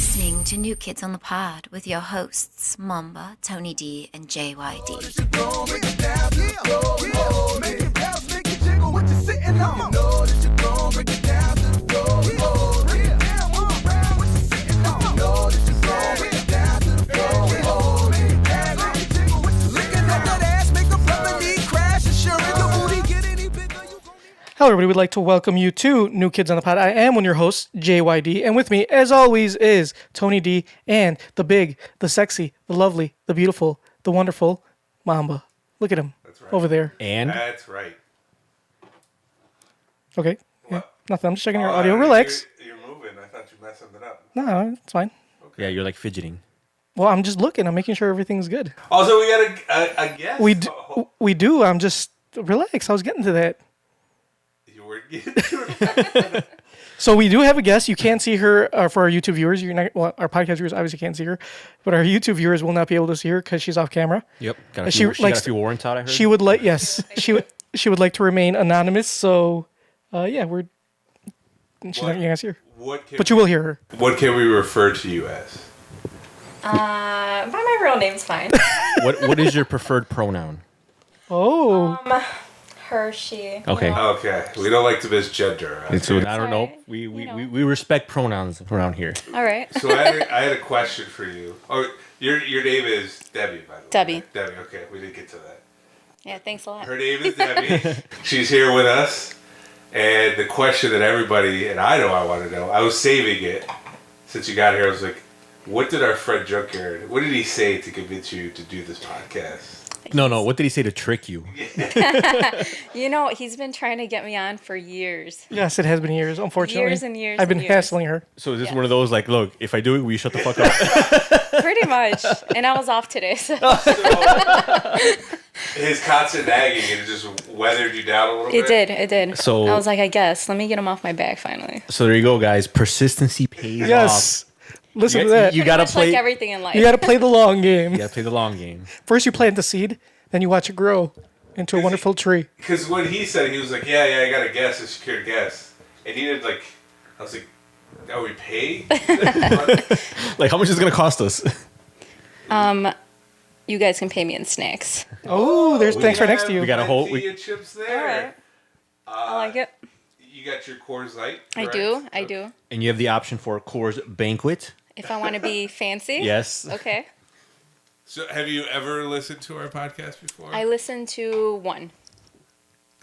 listening to New Kids on the Pod with your hosts, Momba, Tony D, and JYD. Hello, everybody. We'd like to welcome you to New Kids on the Pod. I am one of your hosts, JYD, and with me, as always, is Tony D and the big, the sexy, the lovely, the beautiful, the wonderful Momba. Look at him over there. And that's right. Okay. Yeah, nothing. I'm just checking your audio. Relax. You're moving. I thought you messed something up. No, it's fine. yeah, you're like fidgeting. Well, I'm just looking. I'm making sure everything's good. Also, we got a guest. We do. I'm just relax. I was getting to that. You were getting to it. So we do have a guest. You can't see her for our YouTube viewers. You're not, well, our podcast viewers obviously can't see her, but our YouTube viewers will not be able to see her because she's off camera. Yep. She got a few warrants out, I heard. She would like, yes, she would like to remain anonymous. So, yeah, she's not gonna see her, but you will hear her. What can we refer to you as? By my real name's fine. What is your preferred pronoun? Oh, Her, she. Okay. You know. Okay, we don't like to misgender. So I don't know. Alright. We respect pronouns around here. All right. So I had a question for you. Oh, your name is Debbie, by the way. Debbie. Debbie. Okay, we didn't get to that. Yeah, thanks a lot. Her name is Debbie. She's here with us, and the question that everybody and I want to know. I was saving it since you got here. I was like, what did our friend Junkyard? What did he say to convince you to do this podcast? No. What did he say to trick you? You know, he's been trying to get me on for years. yes, it has been years. Unfortunately, Years and years I've been and years. hassling her. So is this Yeah. one of those like, look, if I do it, will you shut the fuck up? Pretty much. And I was off today, so. His constant nagging, it just weathered you down a little bit. It did. So- I was like, I guess. Let me get him off my back finally. So there you go, guys. Persistency pays Yes, listen off. to that. You gotta Much play. like everything in life. You got to play the long game. You gotta play the long game. First, you plant the seed, then you watch it grow into a wonderful tree. Because when he said, he was like, yeah, I got a guess, a secure guess. And he did like, I was like, are we paid? Like, how much is it gonna cost us? You guys can pay me in snacks. Oh, there's thanks right next to you. We got a whole- tortilla chips there. All right. I like it. You got your Coors Light. I correct? do. And you have the option for a Coors Banquet. If I want to be fancy. Yes. Okay. So have you ever listened to our podcast before? I listened to one.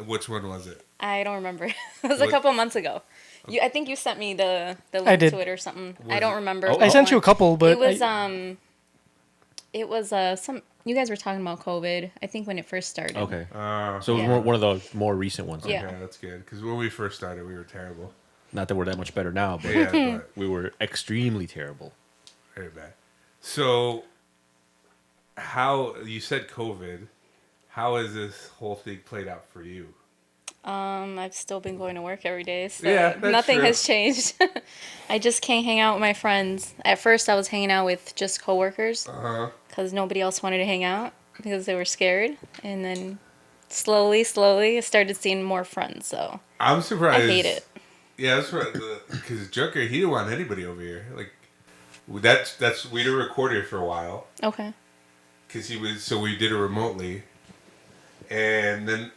Which one was it? I don't remember. It was a What- couple months ago. I think you sent me the I link did. to it or something. Was I don't it- remember. Oh, I sent you a couple, but It was some. You guys were talking about COVID. I think when it first started. Okay. So So it was Yeah. one of those more recent ones. Yeah. okay, that's good. Because when we first started, we were terrible. Not that we're that much better now, but Yeah, but we were extremely terrible. very bad. So, how you said COVID? How has this whole thing played out for you? I've still been going to work every day, so Yeah, that's nothing true. has changed. I just can't hang out with my friends. At first, I was hanging out with just coworkers because nobody else wanted to hang out because they were scared, and then slowly, I started seeing more friends. So I'm surprised. I hate it. Yeah, that's right. Because Junker, he didn't want anybody over here. Like that's we didn't record here for a while Okay. because we did it remotely, and then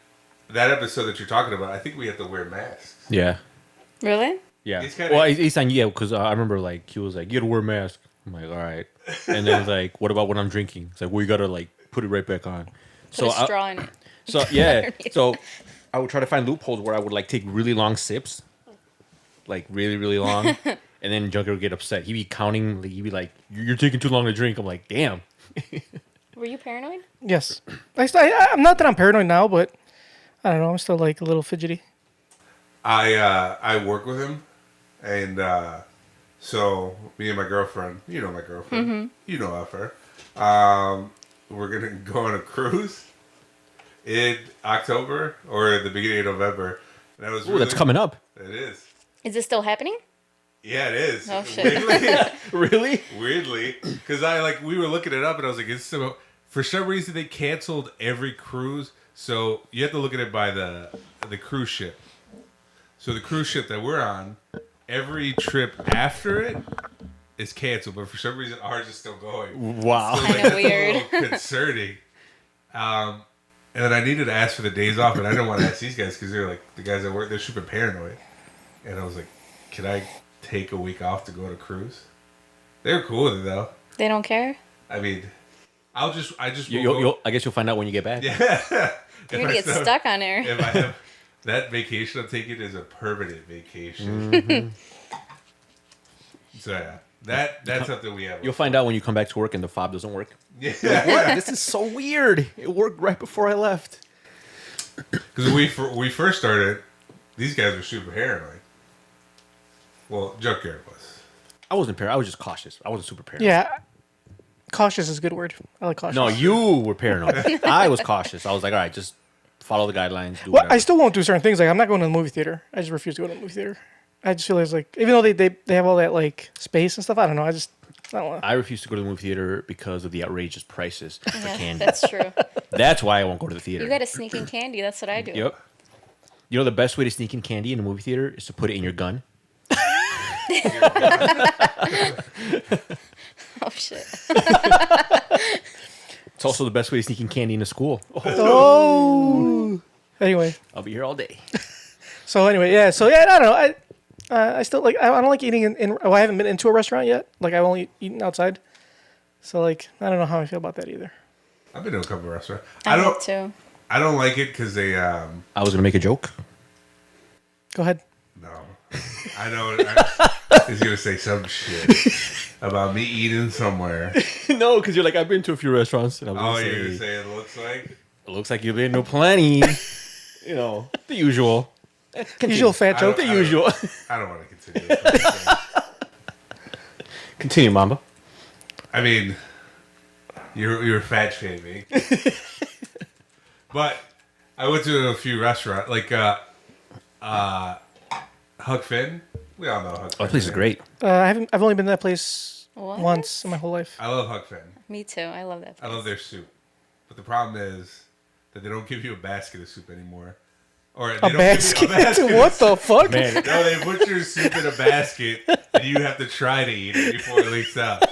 that episode that you're talking about, I think we had to wear masks. Yeah. Really? Yeah. He's kinda- Well, he's saying yeah because I remember like he was like you gotta wear a mask. I'm like all right, and then it's like what about when I'm drinking? It's like well you gotta like put it right back on. Put a straw in it. So yeah, so I would try to find loopholes where I would like take really long sips, like really really long, and then Junker would get upset. He'd be counting. He'd be like you're taking too long to drink. I'm like damn. Were you paranoid? yes, I'm not that I'm paranoid now, but I don't know. I'm still like a little fidgety. I work with him, and so me and my girlfriend, you know my girlfriend, you know of her. We're gonna go on a cruise in October or the beginning of November. And that was Ooh, that's coming up. It is. Is it still happening? Yeah, it is. Oh, shit. Weirdly, because we were looking it up, and I was like, it's so. For some reason, they canceled every cruise, so you have to look at it by the cruise ship. So the cruise ship that we're on, every trip after it is canceled, but for some reason ours is still going. Wow. So, Kinda that's weird. a little concerning. And then I needed to ask for the days off, and I didn't want to ask these guys because they're like the guys that work. They're super paranoid, and I was like, "Can I take a week off to go on a cruise?" They were cool with it though. They don't care. I mean, I just I guess you'll find out when you get back. yeah. You're gonna get stuck on there. If I have that vacation I'm taking is a permanent vacation. Mm-hmm. So yeah, that's something we have. You'll find out when you come back to work and the fob doesn't work. Yeah, What? This is so weird. It worked right before I left. because we first started, these guys were super paranoid. Well, Junkyard was. I wasn't paranoid. I was just cautious. I wasn't super paranoid. Yeah. Cautious is a good word. I like cautious. No, you were paranoid. I was cautious. I was like, all right, just follow the guidelines. Do Well, whatever. I still won't do certain things. Like I'm not going to the movie theater. I just refuse to go to the movie theater. I just feel it's like even though they have all that like space and stuff. I don't know. I don't want. I refuse to go to the movie theater because of the outrageous prices for Yeah, candy. that's true. That's why I won't go to the theater. You gotta sneak in candy. That's what I do. Yep. You know the best way to sneak in candy in a movie theater is to put it in your gun. Oh shit. It's also the best way to sneak in candy in a school. Oh. Anyway. I'll be here all day. So anyway, yeah. So yeah, I don't know. I still like. I don't like eating in. Well, I haven't been into a restaurant yet. Like I've only eaten outside. So like, I don't know how I feel about that either. I've been to a couple of restaurants. I have too. I don't like it because they. I was gonna make a joke. Go ahead. No, I know. He's gonna say some shit about me eating somewhere. No, because you're like, I've been to a few restaurants. And I was Oh, gonna you're say, gonna say it looks like. it looks like you've been to plenty. You know, the usual. Usual fat joke. The usual. I don't want to continue. This. Continue, Mamba. I mean, you're fat shaming, but I went to a few restaurants like Huck Finn. We all know Huck Finn. Oh, that place is great. I've only been to that place What? once in my whole life. I love Huck Finn. Me too. I love that. I love their soup, but the problem is that they don't give you a basket of soup anymore, or they A don't basket? give you a basket. What the fuck? Man, No, they put your soup in a basket, and you have to try to eat it before it leaks out.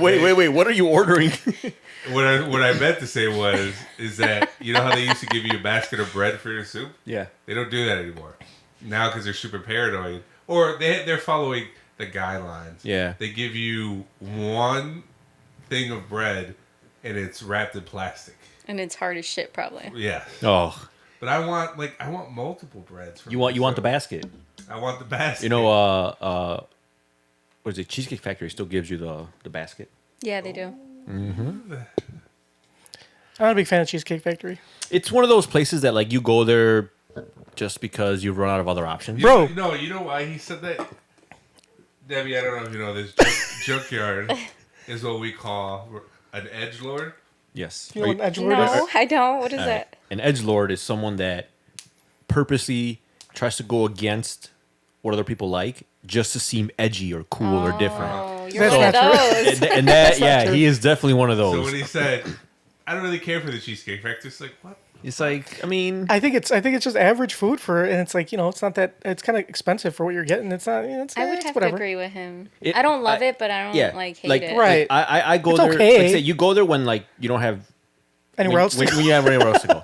wait. What are you ordering? What I meant to say is that you know how they used to give you a basket of bread for your soup? Yeah. They don't do that anymore now because they're super paranoid, or they're following the guidelines. Yeah. They give you one thing of bread, and it's wrapped in plastic. And it's hard as shit, probably. Yes, Oh, but I want multiple breads. For you want the myself. basket. I want the basket. You know, what is it? Cheesecake Factory still gives you the basket. Yeah, they do. I'm not a big fan of Cheesecake Factory. It's one of those places that like you go there just because you've run out of other options. Bro. You know why he said that? Debbie, I don't know if you know this. Junkyard is what we call an edgelord. Yes. You know what an edgelord No, is? I don't. What is that? An edgelord is someone that purposely tries to go against what other people like just to seem edgy or cool or different. Oh, you're That's one of not those. And that, yeah, true. he is definitely one of So those. when he said, "I don't really care for the Cheesecake Factory," it's like, what? It's like, I mean, I think it's just average food and it's like, it's not that, it's kind of expensive for what you're getting. It's not, it's, I would it's have whatever. to agree with him. It- I don't love I- it, but I don't hate it. Right. I go It's there. okay. Like I said, you go there when like you don't have Anywhere else? when you have anywhere else to go.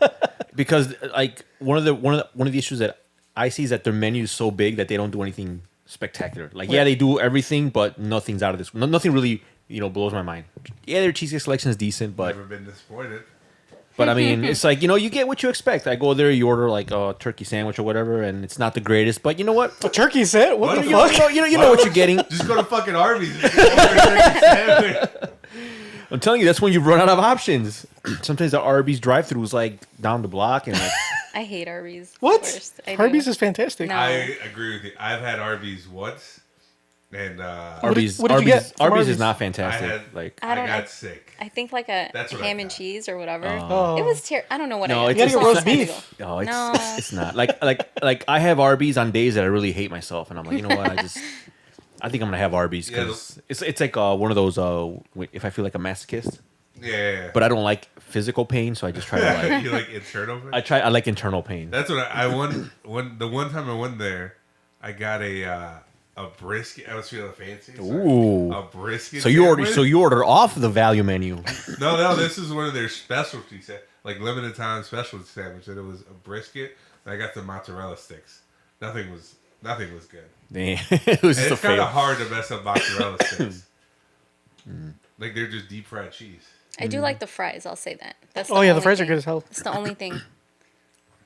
Because like one of the issues that I see is that their menu is so big that they don't do anything spectacular. Like yeah, they do everything, but nothing's out of this. Nothing really blows my mind. Yeah, their cheesecake selection is decent, but Never been disappointed. but I mean, it's like you get what you expect. I go there, you order like a turkey sandwich or whatever, and it's not the greatest, but you know what? A turkey set? What the You know- fuck? You know what you're getting. Just go to fucking Arby's. And get a turkey sandwich. I'm telling you, that's when you run out of options. Sometimes the Arby's drive-thru is like down the block, and like I hate Arby's. What? Worst. I Arby's do. is fantastic. No. I agree with you. I've had Arby's once, and Arby's. what did you get from Arby's is Arby's? not I fantastic. had like I I don't got know. sick. I think like a That's what I ham and got. cheese or whatever. Oh. It was terrible. I don't know what No, I it's got. You gotta get roast It was beef. no, it's, No. it's not like I have Arby's on days that I really hate myself, and I'm like, you know what? I think I'm gonna have Arby's Yeah, because it's like one of those if I feel like a masochist, Yeah. but I don't like physical pain, so I just try to like You like internal pain? I like internal pain. That's what I won. The one time I went there, I got a a brisket. I was feeling fancy. Sorry. Ooh. A brisket. So you sandwich. order off the value menu. No, this is one of their specialty like limited time specialty sandwich. And it was a brisket. And I got the mozzarella sticks. Nothing was good. Damn. It was And just a it's kind of fail. hard to mess up mozzarella sticks. Like they're just deep fried cheese. I do like the fries. I'll say that. That's Oh yeah, the only fries are thing. good as hell. It's the only thing.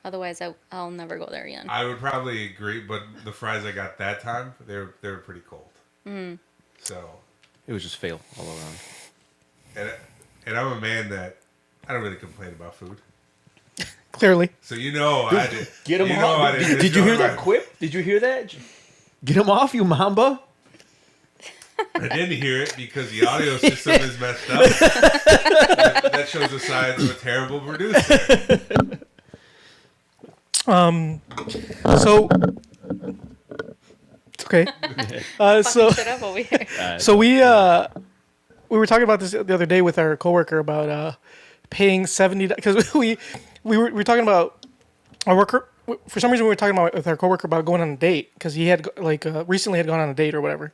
Otherwise, I'll never go there again. I would probably agree, but the fries I got that time, they're pretty cold. So, It was just fail all around. and I'm a man that I don't really complain about food. Clearly. So I did. Get him you know off. I did- Did you hear my- that quip? Did you hear that? Get him off, you Mamba. I didn't hear it because the audio system is messed up. That shows the signs of a terrible producer. So it's okay. So Shut up over here. so we were talking about this the other day with our coworker about paying $70 because we were talking about our worker. For some reason, we were talking about with our coworker about going on a date because he had recently had gone on a date or whatever,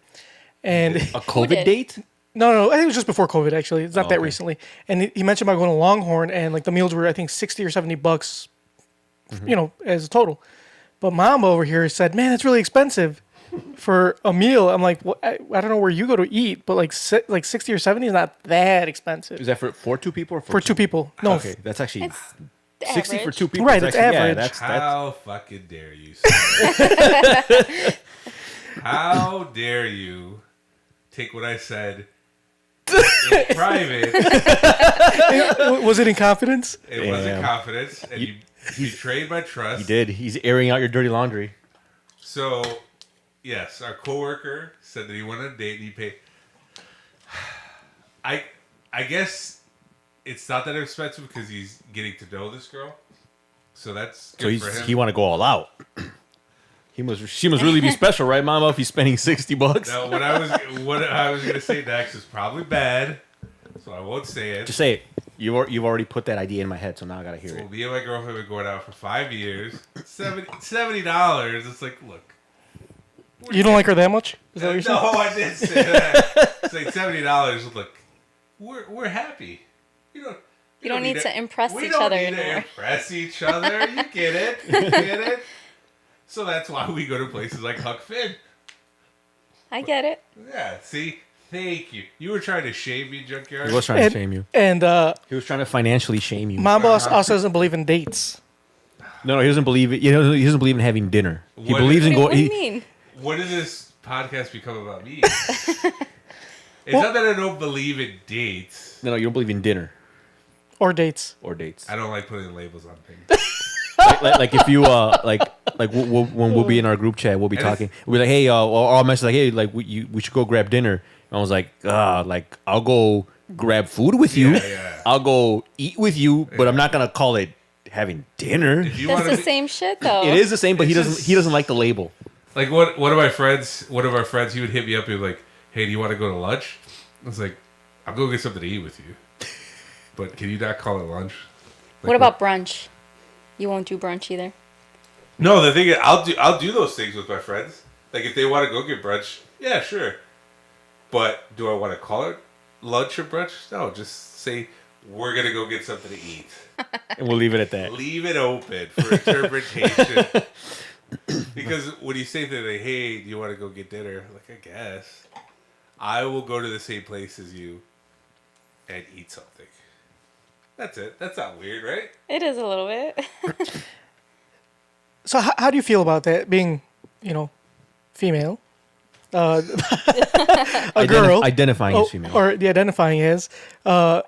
and A COVID did? date? no, I think it was just before COVID actually. It's not that okay. recently, and he mentioned about going to Longhorn and like the meals were I think $60 or $70, as a total. But Mom over here said, "Man, it's really expensive for a meal." I'm like, well, I don't know where you go to eat, but like 60 or 70 is not that expensive Is that for two people or for two people. No, Okay, that's actually It's 60 for average. two people. Right, is it's actually- average. Yeah, that's How fucking dare you? Sir? How dare you take what I said in private? was it in confidence? It wasn't Damn. confidence, and you betrayed my trust. he did. He's airing out your dirty laundry. So, yes, our coworker said that he went on a date and he paid. I guess it's not that expensive because he's getting to know this girl. So that's So good for him. he want to go all out. She must really be special, right, Mama? If he's spending $60. Now, what I was gonna say next is probably bad, so I won't say it. Just say it. You've already put that idea in my head, so now I gotta hear Well, it. me and my girlfriend have been going out for 5 years. $70. It's like, look. You don't like her that much? Is that what you're saying? No, I didn't say that. It's like $70. Look, we're happy. You don't need to impress we each don't other need to anymore. impress each other. You get it. You get it. So that's why we go to places like Huck Finn. I get it. Yeah. See. Thank you. You were trying to shame me, Junkyard. He was trying to shame you. And He was trying to financially shame you. my boss also doesn't believe in dates. No, he doesn't believe it. He doesn't believe in having dinner. He What- believes in What do you going. mean? When did this podcast become about me? It's not that I don't believe in dates. No, you don't believe in dinner Or dates. or dates. I don't like putting labels on things. like if you when we'll be in our group chat, we'll be And talking. We'll be like, hey, or I'll message like, hey, like we should go grab dinner. And I was like, I'll go grab food with you. Yeah. I'll go eat with you, but I'm not gonna call it having dinner. If you That's want the to same shit though. It is the same, but he It's doesn't. just- He doesn't like the label. like one of our friends, he would hit me up and be like, "Hey, do you want to go to lunch?" I was like, "I'll go get something to eat with you, but can you not call it lunch?" Like, What about brunch? You won't do brunch either. No, the thing is, I'll do those things with my friends. Like if they want to go get brunch, yeah, sure. But do I want to call it lunch or brunch? No, just say we're gonna go get something to eat. And we'll leave it at that. Leave it open for interpretation. Because when you say that, like, hey, do you want to go get dinner? Like, I guess. I will go to the same place as you and eat something. That's it. That's not weird, right? It is a little bit. So how do you feel about that being, female? A girl. Identifying as female. Or the identifying as a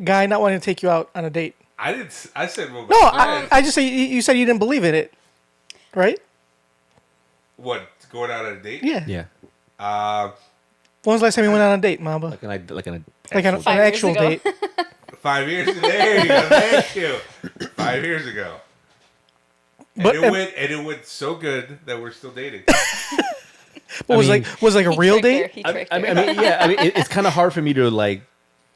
guy not wanting to take you out on a date. I said, well, No, I just say you said you didn't believe in it, right? what, going out on a date? Yeah. Yeah, When was the last time you went on a date, Mamba? like an Like an 5 years actual ago. date. 5 years ago. There you go. Thank you. 5 years ago. But And it went so good that we're still dating. what was I mean- like a He real tricked her. date? He I tricked mean, her. it's kind of hard for me to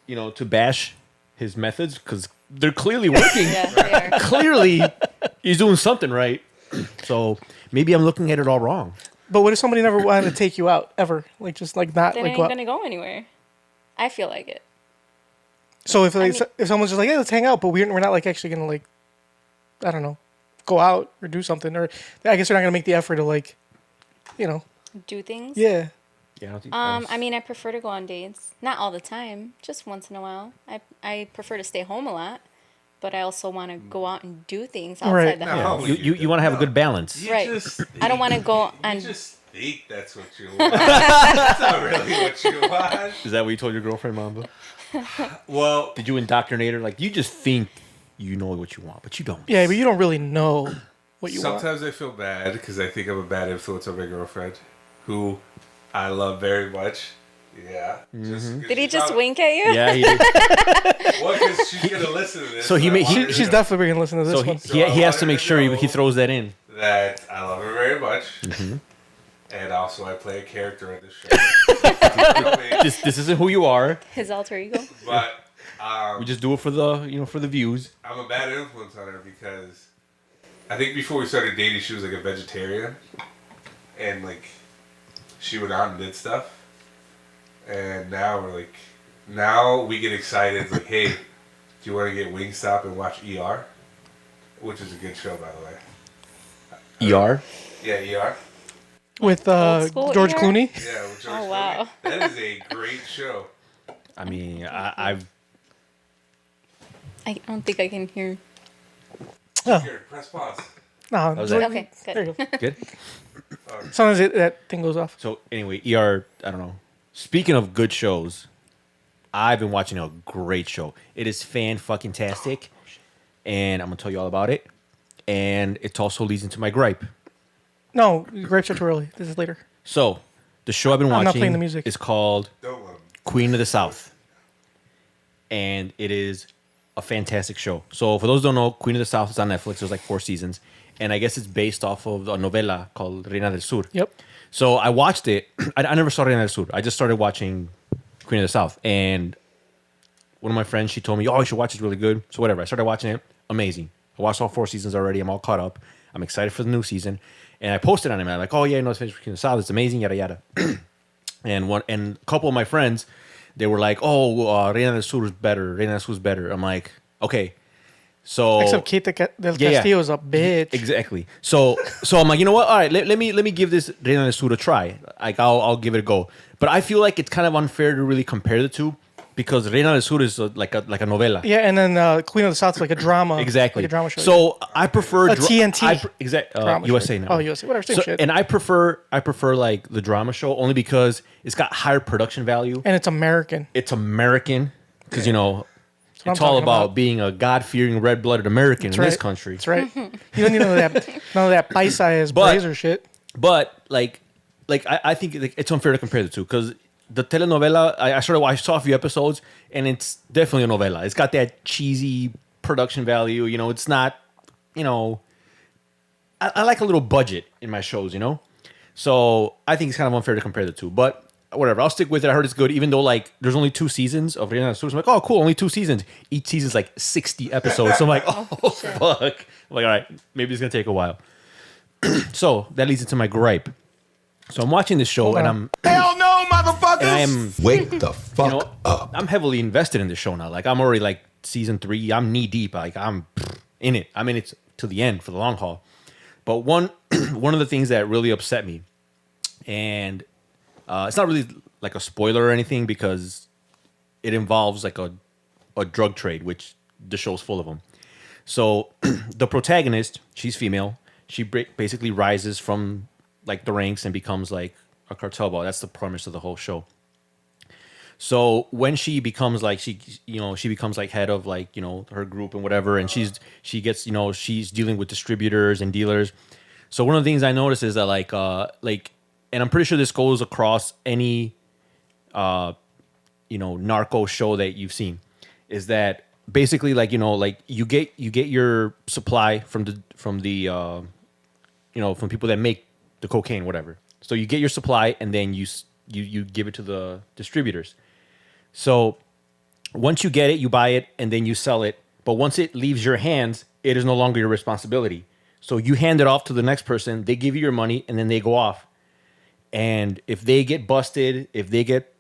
to bash his methods because they're clearly working. Yeah, they are. Clearly, he's doing something right. So maybe I'm looking at it all wrong. But what if somebody never wanted to take you out ever? Like just like not Then like it go ain't out? gonna go anywhere. I feel like it. So if like, mean- if someone's just like, hey, let's hang out, but we're not like actually gonna like, I don't know, go out or do something, or I guess they're not gonna make the effort to like, you know, Do things. yeah. Yeah, I don't think I mean, I prefer to go on dates. Not all the time, just once in a while. I prefer to stay home a lot, but I also want to go out and do things outside Right. the No. house. you want to have a good balance. You Right. just I don't want to go You and just think that's what you want. That's not really what you want. Is that what you told your girlfriend, Mamba? Well, Did you indoctrinate her? Like, you just think you know what you want, but you don't. Yeah, but you don't really know what you want. sometimes I feel bad because I think I'm a bad influence on my girlfriend, who I love very much. Yeah. did he just wink at you? Yeah, he did. Well, because she's gonna listen to this. So he and I made- want her to She's know definitely gonna listen to this So one. he has to make sure he throws that in. that I love her very much, and also I play a character in this show. You know me. This isn't who you are. His alter ego. But We just do it for the for the views. I'm a bad influence on her because I think before we started dating, she was like a vegetarian, and like she went out and did stuff. And now now we get excited. It's like, hey, do you want to get Wingstop and watch ER? Which is a good show, by the way. ER. Yeah, ER. With Old school George ER? Clooney. Yeah, with George Oh, wow. Clooney. That is a great show. I mean, I've I don't think I can hear. Here, press pause. No, was it's that? like- Okay, there good. you go. good. Sometimes that thing goes off. So anyway, ER. I don't know. Speaking of good shows, I've been watching a great show. It is fan-fucking-tastic, and I'm gonna tell you all about it. And it also leads into my gripe. No, grapes are too early. This is later. So, the show I've been I'm watching not playing the music. is called Don't let him. Queen of the South. And it is a fantastic show. So, for those who don't know, Queen of the South is on Netflix. There's like 4 seasons. And I guess it's based off of a novela called Reina del Sur. Yep. So, I watched it. I never saw Reina del Sur. I just started watching Queen of the South. And one of my friends, she told me, oh, you should watch it. It's really good. So, whatever. I started watching it. Amazing. I watched all 4 seasons already. I'm all caught up. I'm excited for the new season. And I posted on it. I'm like, oh, yeah, no, it's finished Queen of the South. It's amazing, yada, yada. and a couple of my friends, they were like, oh, Reina del Sur is better. Reina del Sur is better. I'm like, okay. So Except Kate del Yeah, yeah. Castillo is a bitch. exactly. So I'm like, you know what? All right, let me give this Reina del Sur a try. Like I'll give it a go. But I feel like it's kind of unfair to really compare the two because Reina del Sur is like a novela. Yeah, and then Queen of the South is like a drama. Exactly. Like a drama show. So I prefer A TNT drama USA show. now. Oh, USA, whatever, same So- shit. And I prefer like the drama show only because it's got higher production value. And it's American. It's American because you know what it's I'm all talking about, about. being a God-fearing, red-blooded American in right. this country. That's right. You don't need none of that paisa ass But- blazer shit. But I think it's unfair to compare the two because the telenovela I saw a few episodes and it's definitely a novela. It's got that cheesy production value. You know, it's not. You know, I like a little budget in my shows. You know, so I think it's kind of unfair to compare the two. But whatever, I'll stick with it. I heard it's good, even though like there's only 2 seasons of Reina del Sur. I'm like, oh, cool, only 2 seasons. Each season's like 60 episodes. So I'm like, oh fuck. I'm like, all right, maybe it's gonna take a while. So that leads into my gripe. So I'm watching this show Hold and on. Hell no, motherfuckers! I am Wake the fuck you know up. I'm heavily invested in this show now. Like I'm already like season 3. I'm knee deep. Like I'm in it. I'm in it to the end for the long haul. But one of the things that really upset me, and it's not really like a spoiler or anything because it involves like a drug trade, which the show's full of them. So the protagonist, she's female. She basically rises from like the ranks and becomes like a cartel boss. That's the premise of the whole show. So when she becomes like she becomes like head of like her group and whatever, and she gets she's dealing with distributors and dealers. So one of the things I noticed is that like and I'm pretty sure this goes across any narco show that you've seen, is that basically like you get your supply from people that make the cocaine, whatever. So you get your supply and then you give it to the distributors. So once you get it, you buy it and then you sell it. But once it leaves your hands, it is no longer your responsibility. So you hand it off to the next person. They give you your money and then they go off. And if they get busted, if they get,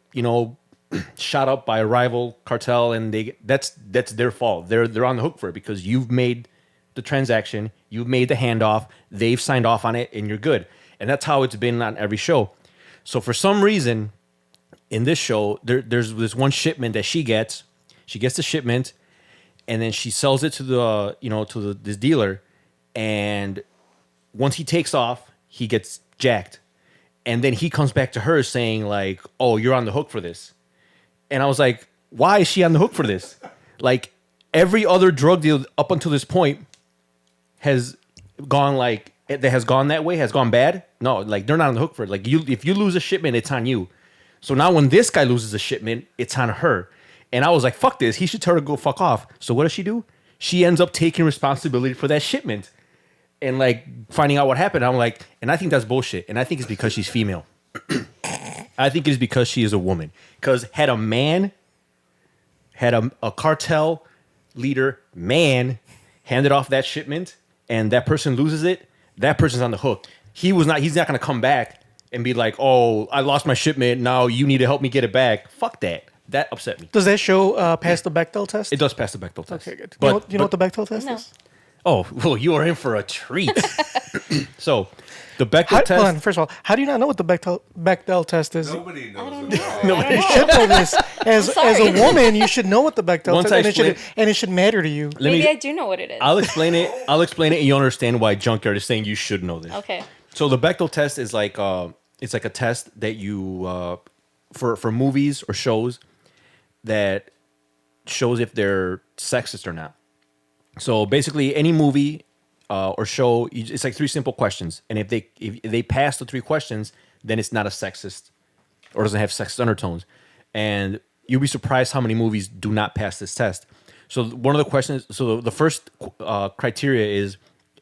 shot up by a rival cartel, and that's their fault. They're on the hook for it because you've made the transaction, you've made the handoff, they've signed off on it, and you're good. And that's how it's been on every show. So for some reason, in this show, there's this one shipment that she gets. She gets the shipment, and then she sells it to this dealer. And once he takes off, he gets jacked. And then he comes back to her saying like, "Oh, you're on the hook for this." And I was like, "Why is she on the hook for this?" Like every other drug deal up until this point has gone that way, has gone bad. No, like they're not on the hook for it. Like if you lose a shipment, it's on you. So now when this guy loses a shipment, it's on her. And I was like, fuck this. He should tell her to go fuck off. So what does she do? She ends up taking responsibility for that shipment and like finding out what happened. I'm like, and I think that's bullshit. And I think it's because she's female. I think it's because she is a woman. Because had a cartel leader handed off that shipment and that person loses it, that person's on the hook. He's not going to come back and be like, "Oh, I lost my shipment. Now you need to help me get it back." Fuck that. That upset me. Does that show pass the Bechdel test? It does pass the Bechdel test. Okay, good. But, You know what the Bechdel test No. is? Oh, well, you are in for a treat. So, the Bechdel Hold test. on, first of all, how do you not know what the Bechdel test is? Nobody knows. I about don't know. You should know this. As sorry. a woman, you should know what the Bechdel Once test I is, and it should matter to you. Let Maybe me. I do know what it is. I'll explain it. And you'll understand why Junkyard is saying you should know this. Okay. So the Bechdel test is like it's like a test that you for movies or shows that shows if they're sexist or not. So basically, any movie or show, it's like 3 simple questions, and if they pass the 3 questions, then it's not a sexist or doesn't have sexist undertones. And you'll be surprised how many movies do not pass this test. So one of the questions, so the first criteria is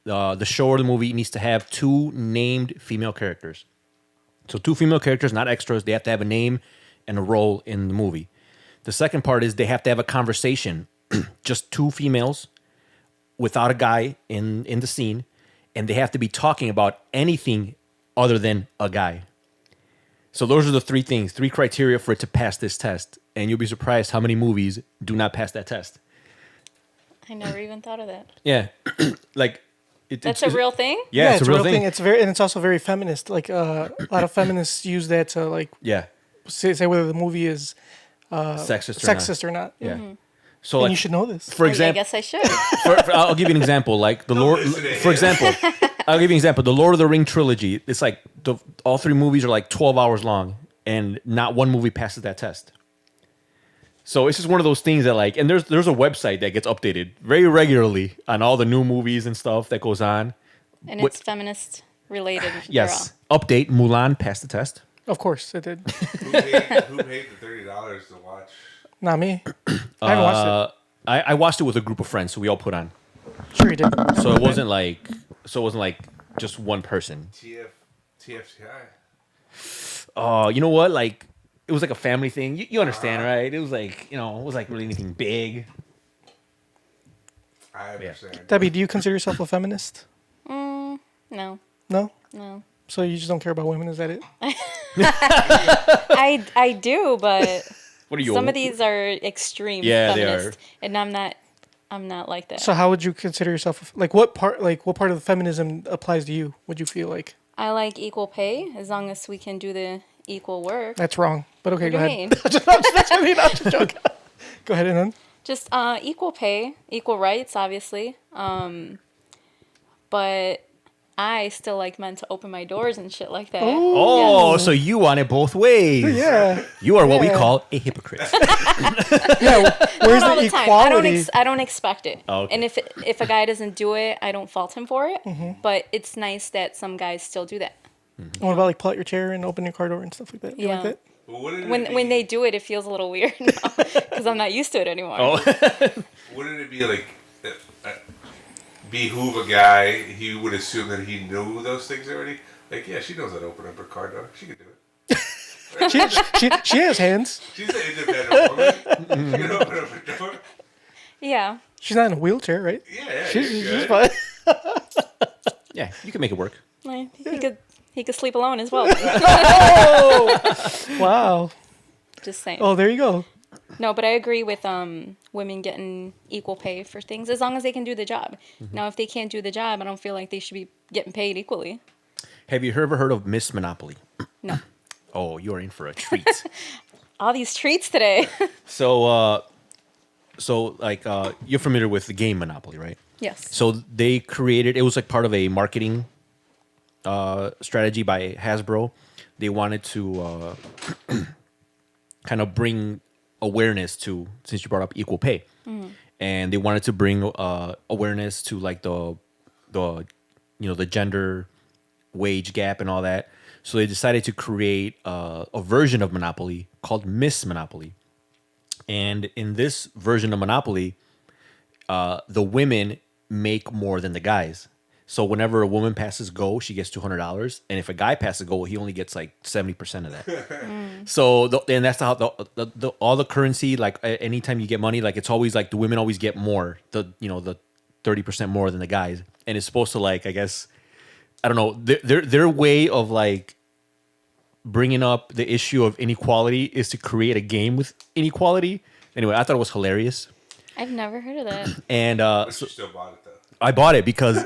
the show or the movie needs to have 2 named female characters. So 2 female characters, not extras. They have to have a name and a role in the movie. The second part is they have to have a conversation, just 2 females without a guy in the scene, and they have to be talking about anything other than a guy. So those are the 3 things, 3 criteria for it to pass this test. And you'll be surprised how many movies do not pass that test. I never even thought of that. Yeah. Like That's a real thing? Yeah, it's a real thing. It's also very feminist. Like a lot of feminists use that to like Yeah. say whether the movie is Sexist or not. or not. Yeah. So And like, you should know this. for I example, guess I should. I'll give you an example. Like the Lord, listen to for him. example, I'll give you an example. The Lord of the Ring trilogy. It's like all 3 movies are like 12 hours long, and not one movie passes that test. So it's just one of those things that like, and there's a website that gets updated very regularly on all the new movies and stuff that goes on. And What- it's feminist related. Yes, update Mulan passed the test. Of course, it did. Who paid the $30 to watch? Not me. I haven't watched I watched it with a group of friends, so we all put on. it. Sure, you did. So it wasn't like just one person. TFCI. Oh, you know what? Like it was like a family thing. You understand, right? It was like, it was like really anything big. I understand. Debbie, do you consider yourself a feminist? No, No. no. So you just don't care about women? Is that it? I do, but What are you? some of these are extreme Yeah, they feminist, and I'm not like that. So how would you consider yourself? Like what part of the feminism applies to you? Would you feel like I like equal pay as long as we can do the equal work. that's wrong? But okay, What go do ahead. you mean? I'm just joking. Go ahead, and then. Just equal pay, equal rights, obviously. But I still like men to open my doors and shit like that. Oh, Yes. so you want it both ways. Yeah. You are what we Yeah. call a hypocrite. Yeah. Where's Not all the the time. equality? I don't expect it. Oh, okay. And if a guy doesn't do it, I don't fault him for it. Mm-hmm. But it's nice that some guys still do that. What about like pull out your chair and open your car door and stuff like that? You like Yeah. that? But wouldn't it When they do it, it feels a little weird because I'm not used to it anymore. Wouldn't it be like behoove a guy? He would assume that he knew those things already. Like, yeah, she knows how to open up her car door. She can do it. She has hands. She's an independent woman. She can open up her door. Yeah. She's not in a wheelchair, right? Yeah, She's you're she's good. fine. Yeah, you can make it work. Like, he could sleep alone as well. Wow. Just saying. Oh, there you go. No, but I agree with women getting equal pay for things as long as they can do the job. Now, if they can't do the job, I don't feel like they should be getting paid equally. Have you ever heard of Miss Monopoly? No. Oh, you're in for a treat. All these treats today. So you're familiar with the game Monopoly, right? Yes. So they created, it was like part of a marketing strategy by Hasbro. They wanted to kind of bring awareness to, since you brought up equal pay, and they wanted to bring awareness to like the gender wage gap and all that. So they decided to create a version of Monopoly called Miss Monopoly. And in this version of Monopoly, the women make more than the guys. So whenever a woman passes go, she gets $200, and if a guy passes go, he only gets like 70% of that. So and that's how all the currency, like anytime you get money, like it's always like the women always get more, the 30% more than the guys, and it's supposed to, like, I guess, I don't know, their way of like bringing up the issue of inequality is to create a game with inequality. Anyway, I thought it was hilarious. I've never heard of that. And But you still bought it though. I bought it because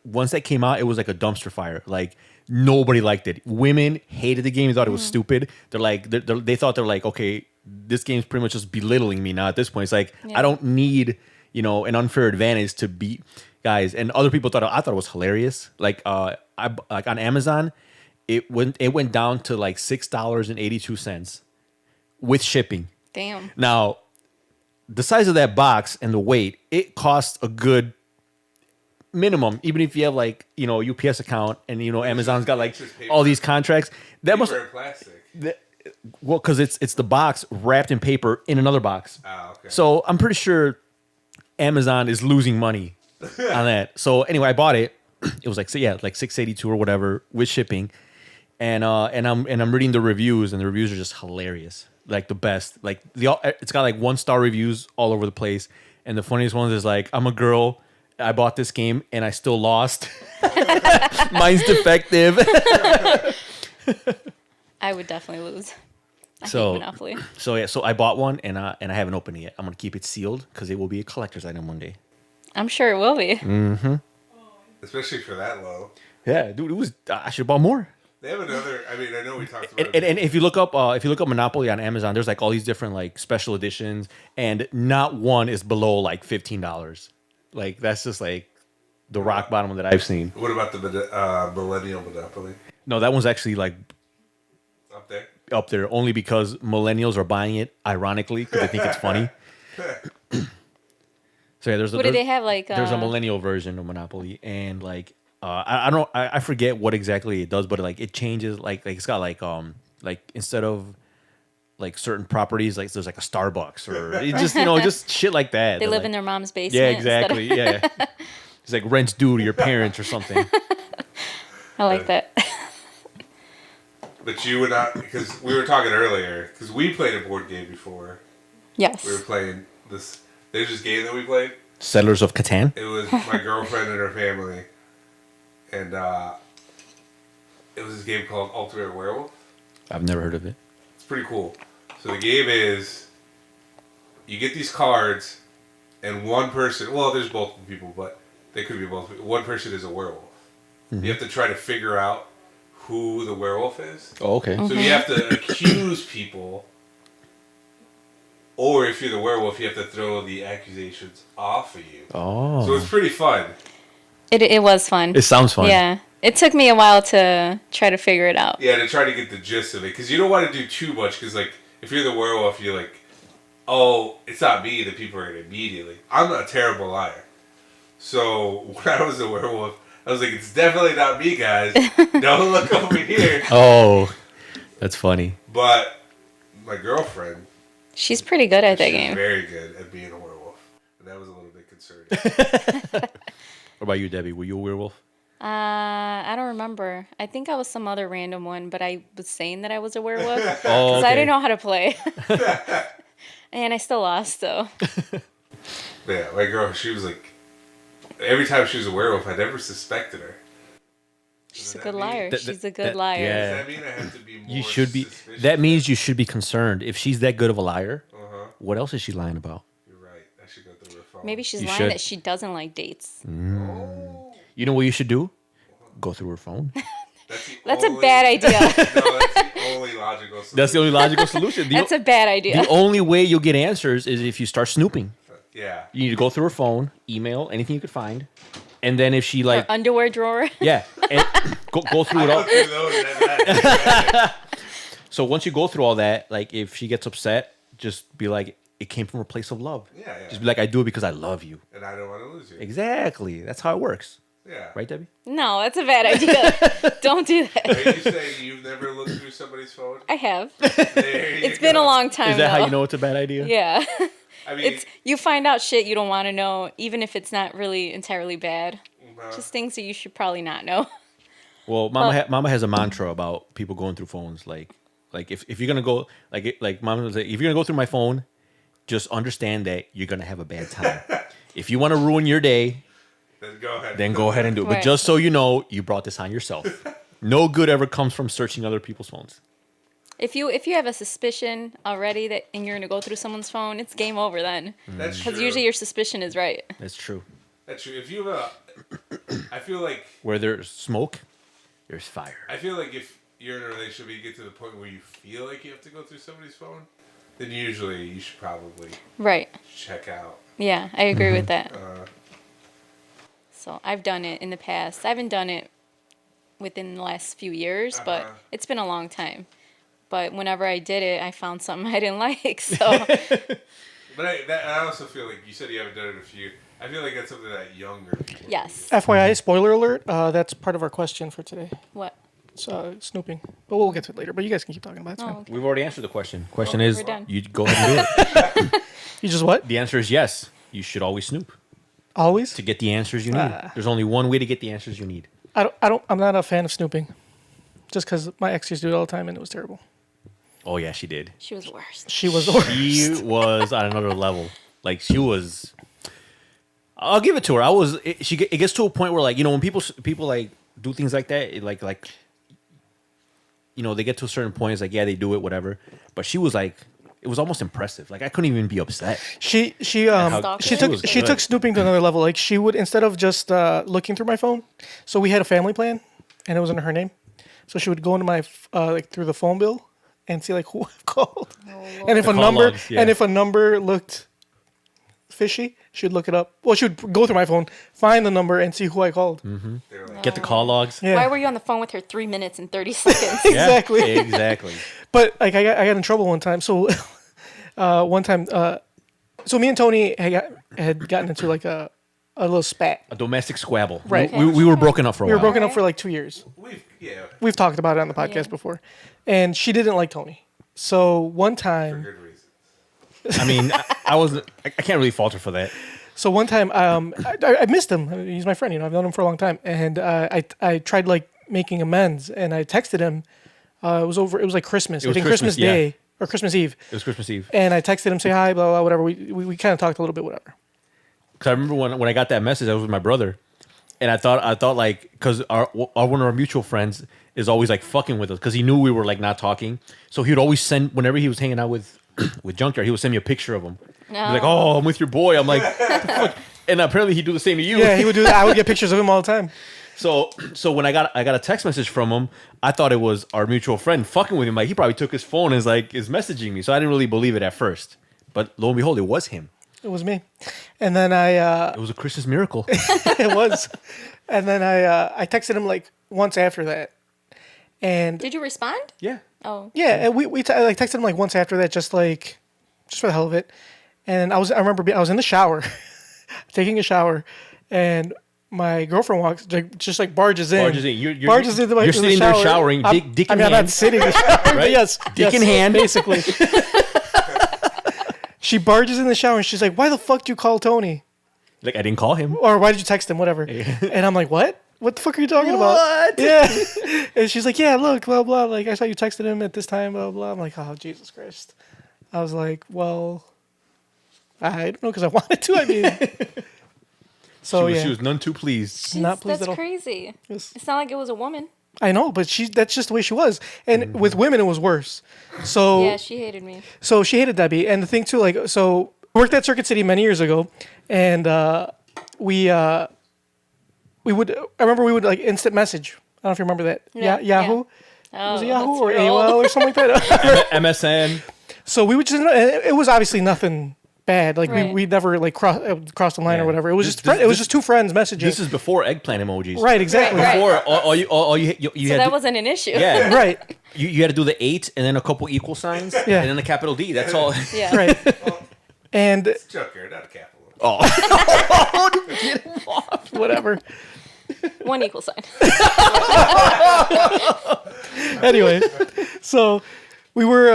once that came out, it was like a dumpster fire. Like nobody liked it. Women hated the game. They thought it was stupid. They're like, they thought they're like, okay, this game's pretty much just belittling me now. At this point, it's like I don't need an unfair advantage to beat guys. And other people I thought it was hilarious. Like like on Amazon, it went down to like $6.82 with shipping. Damn. Now, the size of that box and the weight, it costs a good minimum, even if you have like, UPS account and, Amazon's got like all these contracts. That must, Paper and plastic. well, because it's the box wrapped in paper in another box. Oh, okay. So I'm pretty sure Amazon is losing money on that. So anyway, I bought it. It was like, so yeah, like $6.82 or whatever with shipping. And I'm reading the reviews, and the reviews are just hilarious. Like the best. Like it's got like 1-star reviews all over the place. And the funniest ones is like, I'm a girl, I bought this game and I still lost. Mine's defective. I would definitely lose. I So- hate Monopoly. So yeah, so I bought one and I haven't opened it yet. I'm gonna keep it sealed because it will be a collector's item one day. I'm sure it will be. Especially for that low. Yeah, dude, I should have bought more. They have another. I mean, I know we talked about And if you look up Monopoly on Amazon, there's like all these different like special editions, and not one is below like $15. Like that's just like the rock bottom that I've seen. What about the Millennial Monopoly No, that one's actually like up there? up there only because millennials are buying it, ironically, because they think it's funny. So yeah, What do they have? Like there's a millennial version of Monopoly, and like I forget what exactly it does, but like it changes. Like it's got like instead of like certain properties, like there's like a Starbucks or it just just shit like that. they They're live like, in their mom's basement. yeah, instead of- exactly. Yeah, it's like rent's due to your parents or something. I like that. But you would not, because we were talking earlier, because we played a board game before. Yes. We were playing this. There's this game that we played. Settlers of Catan. It was my girlfriend and her family, and it was this game called Ultimate Werewolf. I've never heard of it. It's pretty cool. So the game is, you get these cards, and one person. Well, there's multiple people, but they could be both. One person is a werewolf. You have to try to figure out who the werewolf is. Oh, okay. So you have to accuse people, or if you're the werewolf, you have to throw the accusations off of you. Oh, So it's pretty fun. It was fun. it sounds fun. Yeah. It took me a while to try to figure it out. Yeah, to try to get the gist of it, because you don't want to do too much. Because like, if you're the werewolf, you're like, oh, it's not me. The people are gonna immediately. I'm a terrible liar. So when I was a werewolf, I was like, it's definitely not me, guys. Don't look over here. Oh, that's funny. But my girlfriend, She's pretty good at that she's game. very good at being a werewolf, and that was a little bit concerning. What about you, Debbie? Were you a werewolf? I don't remember. I think I was some other random one, but I was saying that I was a werewolf because Oh, I didn't know how to play. And I still lost, so. Yeah, my girl, she was like, every time she was a werewolf, I never suspected her. She's a Does good that mean- liar. That- She's a that- good that- liar. yeah. Does that mean I have to be more You should be. suspicious? That means you should be concerned. If she's that good of a liar, Uh-huh. what else is she lying about? You're right. I should go through her phone. Maybe she's You lying should. that she doesn't like dates. Oh, You know what you should do? Go through her phone. that's That's a bad idea. No, that's the only logical solution. That's the only logical solution. That's a bad idea. The only way you'll get answers is if you start snooping. Yeah. You need to go through her phone, email, anything you could find, and then if she Her like, underwear drawer. yeah, and go through it Go all. through those. That's So once you go through all that, like if she gets upset, just be like, it came from a place of love. Yeah, yeah. Just be like, I do it because I love you. and I don't want to lose you. Exactly. That's how it works, Yeah. right, Debbie? No, that's a bad idea. Don't do that. Are you saying you've never looked through somebody's phone? I have. There you It's been a go. long time. Is that how though. you know it's a bad idea? Yeah. I mean, It's you find out shit you don't want to know, even if it's not really entirely bad. Just things that you should probably not know. Well, Mama has a mantra about people going through phones. Like if you're gonna go, like Mama was like, if you're gonna go through my phone, just understand that you're gonna have a bad time. If you want to ruin your day, then go ahead. then go ahead and do it. But Right. just so you know, you brought this on yourself. No good ever comes from searching other people's phones. If you have a suspicion already that and you're gonna go through someone's phone, it's game over then. That's Because true. usually your suspicion is right. That's true. That's true. If you have I feel like Where there's smoke, there's fire. I feel like if you're in a relationship and you get to the point where you feel like you have to go through somebody's phone, then usually you should probably Right. check out. Yeah, I agree with that. Uh, So I've done it in the past. I haven't done it within the last few years, but Uh-huh. it's been a long time. But whenever I did it, I found something I didn't like. So but I also feel like you said you haven't done it a few. I feel like that's something that younger people. yes. FYI, spoiler alert. That's part of our question for today. What? It's snooping, but we'll get to it later. But you guys can keep talking about it. It's Oh, fine. okay. We've already answered the question. Question is, we're done. you go ahead and do it. You just what? The answer is yes. You should always snoop Always? to get the answers you need. There's only one way to get the answers you need. I'm not a fan of snooping. Just because my ex used to do it all the time and it was terrible. Oh yeah, she did. She was worse. She was the worst. She was on another level. Like she was. I'll give it to her. It gets to a point where like when people like do things like that, they get to a certain point. It's like they do it, whatever. But she was like, it was almost impressive. Like I couldn't even be upset. She Stalker. she took snooping to another level. Like she would, instead of just looking through my phone, so we had a family plan and it was under her name. So she would go into my through the phone bill and see like who I've called. And if The a call number logs, yeah. and if a number looked fishy, she'd look it up. Well, she would go through my phone, find the number, and see who I called. They're like, Get the call logs. Yeah. Why were you on the phone with her 3 minutes and 30 seconds? Yeah, Exactly. exactly. But like I got in trouble one time. So one time, so me and Tony had gotten into like a little spat. A domestic squabble. Right. We were broken up for a We were while. broken up for like 2 years. We've talked about it on the podcast Yeah. before, and she didn't like Tony. So one for time, good reasons. I mean, I can't really fault her for that. I missed him. He's my friend. I've known him for a long time, and I tried like making amends, and I texted him. It was like Christmas. It was I think Christmas, Christmas yeah. Day or Christmas Eve, It was Christmas Eve. and I texted him, say hi, blah blah, whatever. We kind of talked a little bit, whatever. Because I remember when I got that message, I was with my brother, and I thought like, because one of our mutual friends is always like fucking with us because he knew we were like not talking, so he would always send whenever he was hanging out with Junkyard, he would send me a picture of him. He'd be like, "Oh, I'm with your boy." I'm like, "What the fuck?" And apparently he'd do the same to you. Yeah, he would do that. I would get pictures of him all the time. So when I got a text message from him, I thought it was our mutual friend fucking with him. Like he probably took his phone and is messaging me. So I didn't really believe it at first, but lo and behold, it was him. It was me, and then It was a Christmas miracle. it was, and then I texted him like once after that, and Did you respond? Yeah. Oh. yeah, and I texted him like once after that, just for the hell of it. And I remember I was in the shower, taking a shower, and my girlfriend just barges in. You're into my sitting there showering, dick in I'm not hand. sitting, but Right? yes, Dick in yes, hand. basically. She barges in the shower and she's like, "Why the fuck do you call Tony? Like I didn't call him. Or why did you text him? Whatever." And I'm like, "What? What the fuck are you talking about?" What? Yeah. And she's like, "Yeah, look, blah blah. Like I saw you texted him at this time, blah blah." I'm like, "Oh Jesus Christ!" I was like, "Well, I don't know because I wanted to. I mean, So She was none too pleased. not pleased That's at all. crazy. Yes. It's not like it was a woman. I know, but that's just the way she was. And with women, it was worse. So Yeah, she hated me. So she hated Debbie. And the thing too, like, so I worked at Circuit City many years ago, and we would. I remember we would like instant message. I don't know if you remember that. Yeah, Yahoo. Oh, Was it Yahoo that's or real AOL old. or something like that? MSN. So we would just. It was obviously nothing bad. Like Right. we never like crossed the line Yeah. or whatever. It was This- it was just two friends messaging. This is before eggplant emojis. right. Exactly. Right. Before all you So had that to, wasn't an issue. yeah. Right. You had to do the 8 and then a couple equal signs. Yeah. And then the capital D. That's all. Yeah. Right. And It's Junkyard, not a capital. whatever. One equal sign. Anyway, so we were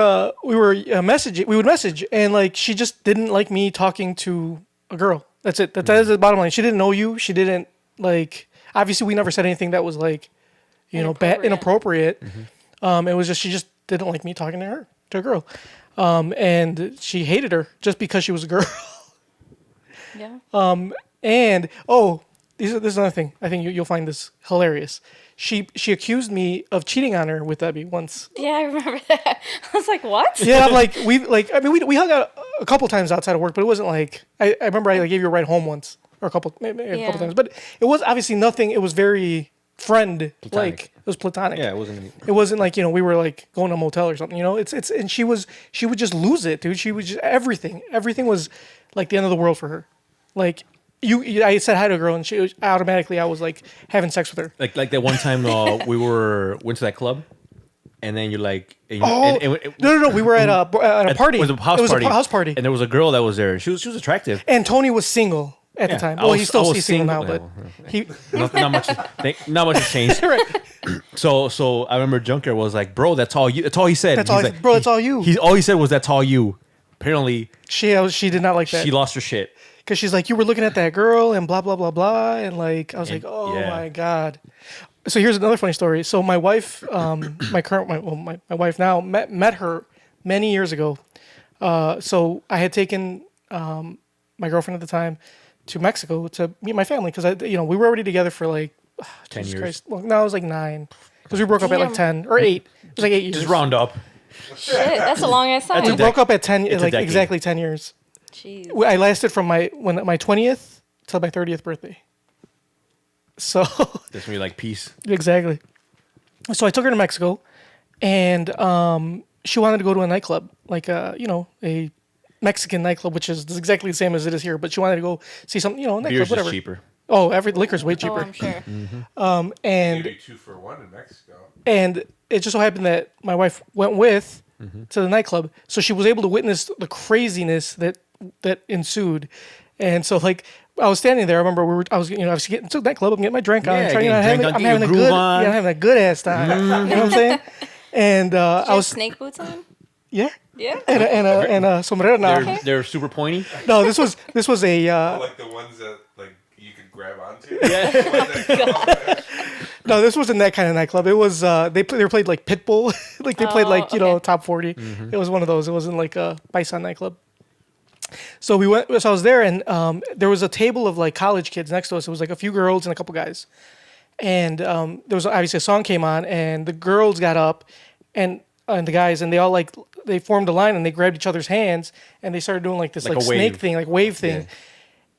messaging. We would message, and like she just didn't like me talking to a girl. That's it. That is the bottom line. She didn't know you. She didn't like. Obviously, we never said anything that was like, bad, inappropriate. It was just she just didn't like me talking to a girl, and she hated her just because she was a girl. Yeah. And this is another thing. I think you'll find this hilarious. She accused me of cheating on her with Debbie once. Yeah, I remember that. I was like, what? Yeah, we hung out a couple times outside of work, but it wasn't like I remember I like, gave you a ride home once or maybe a Yeah. couple times, but it was obviously nothing. It was very friend Platonic. like it was platonic. Yeah, it wasn't. It wasn't like we were like going to a motel or something. It's and she would just lose it, dude. She would just everything was like the end of the world for her. Like I said hi to a girl and she was, automatically I was like having sex with her. Like that one time we went to that club, and then you're like, No. We were at a party. It was a house party. A house party. And there was a girl that was there. She was attractive. And Tony was single at the Yeah, time. I Well, was- he's still I was single now, single. but he. Not much. Not much has changed. Right. So I remember Junker was like, "Bro, that's all you." That's all he said. That's all. He's I like, said, bro, that's all you. All he said was, "That's all you." Apparently, She did not like that she lost her shit. because she's like, you were looking at that girl and blah blah blah blah, and like I was like, oh yeah. my god. So here's another funny story. So my wife, my wife now met her many years ago. So I had taken my girlfriend at the time to Mexico to meet my family because we were already together for like 10 Jesus years. Christ. Well, no, it was like 9 because we broke up at like 10 or 8. It was like 8 years. Just round up. Shit, that's a long ass time. We broke up at 10, It's a like decade. exactly 10 years. Jeez. I lasted from my 20th till my 30th birthday. So That's when you're like, peace. exactly. So I took her to Mexico, and she wanted to go to a nightclub, like a Mexican nightclub, which is exactly the same as it is here. But she wanted to go see something, a nightclub, Beer's whatever. just cheaper. Oh, every liquor's way Oh, cheaper. I'm sure. And Maybe 2 for 1 in Mexico. And it just so happened that my wife went with to the nightclub, so she was able to witness the craziness that ensued. And so, like, I was standing there. I remember I was getting to the nightclub. I'm getting my drink on. Yeah, trying, getting drink on, I'm get having a your groove good, on. I'm having a good ass time. You know what I'm saying? And Did you I have was, snake boots on? yeah, Yeah. and a sombrero. They're super pointy. No, this was a Like the ones that like you could grab onto. Yeah. The ones that no. This wasn't that kind of nightclub. It was they played like Pitbull, like they played like okay. top 40. It was one of those. It wasn't like a Bison nightclub. So we went. So I was there, and there was a table of like college kids next to us. It was like a few girls and a couple guys, and there was obviously a song came on, and the girls got up, and the guys, and they all like they formed a line and they grabbed each other's hands and they started doing like this Like like a snake wave. thing, like wave thing. Yeah.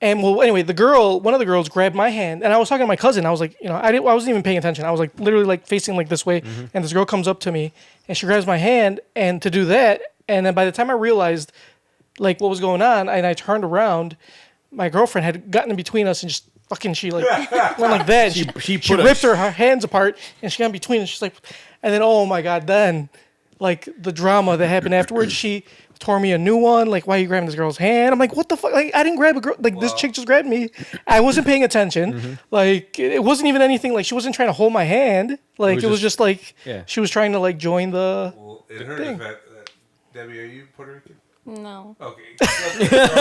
And well, anyway, one of the girls grabbed my hand, and I was talking to my cousin. I was like, I wasn't even paying attention. I was like literally like facing like this way, and this girl comes up to me, and she grabs my hand, and to do that, and then by the time I realized like what was going on, and I turned around, my girlfriend had gotten in between us, and just fucking she like went like that. And she put ripped her hands apart, and she got in between, and she's like, and then oh my god, then like the drama that happened afterwards, she tore me a new one. Like, why are you grabbing this girl's hand? I'm like, what the fuck? Like, I didn't grab a girl. Like, this chick just grabbed me. I wasn't paying attention. Like, it wasn't even anything. Like, she wasn't trying to hold my hand. Like, it was just like, yeah. she was trying to like join the. well, in her thing. defense, Debbie, are you Puerto Rican? No. Okay.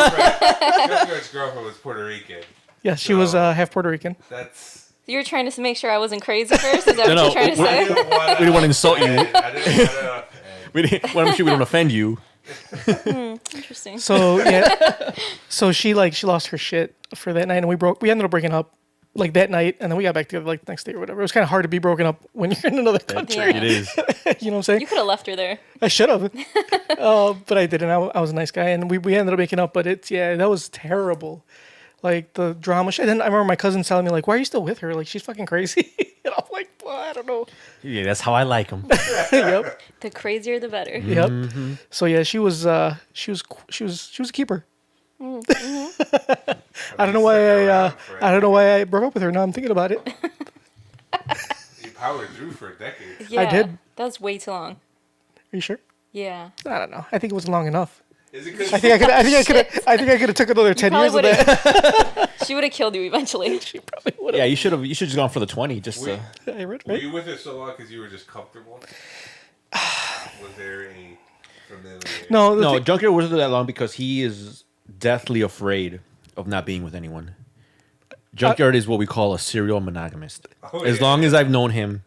Junkyard's girlfriend was Puerto Rican. Yeah, she was half Puerto Rican. That's. You were trying to make sure I wasn't crazy first? Is that what No, you're trying to we- say? We didn't want to insult you. I didn't want to. We want to make sure we don't offend you. Interesting. So yeah, so she lost her shit for that night, and we ended up breaking up like that night, and then we got back together like the next day or whatever. It was kind of hard to be broken up when you're in another country. Yeah. It is. You know what I'm saying? You could have left her there. I should have, but I didn't. I was a nice guy, and we ended up making up. But that was terrible. Like the drama. And then I remember my cousin telling me like, "Why are you still with her? Like she's fucking crazy." And I'm like, well, I don't know. Yeah, that's how I like him. Yep. The crazier, the better. Yep. So yeah, she was a keeper. I don't know why I broke up with her. Now I'm thinking about it. You powered through for a decade. Yeah, did. That's way too long. Are you sure? Yeah. I don't know. I think it wasn't long enough. Is it because I think I could have took another 10 years of Probably that. She would have killed you eventually. She probably would have. Yeah, you should just gone for the 20. Just Wait. Right? were you with her so long because you were just comfortable? Was there a familiar? no, Junkyard wasn't that long because he is deathly afraid of not being with anyone. Junkyard is what we call a serial monogamist. Oh, As yeah. long as I've known him,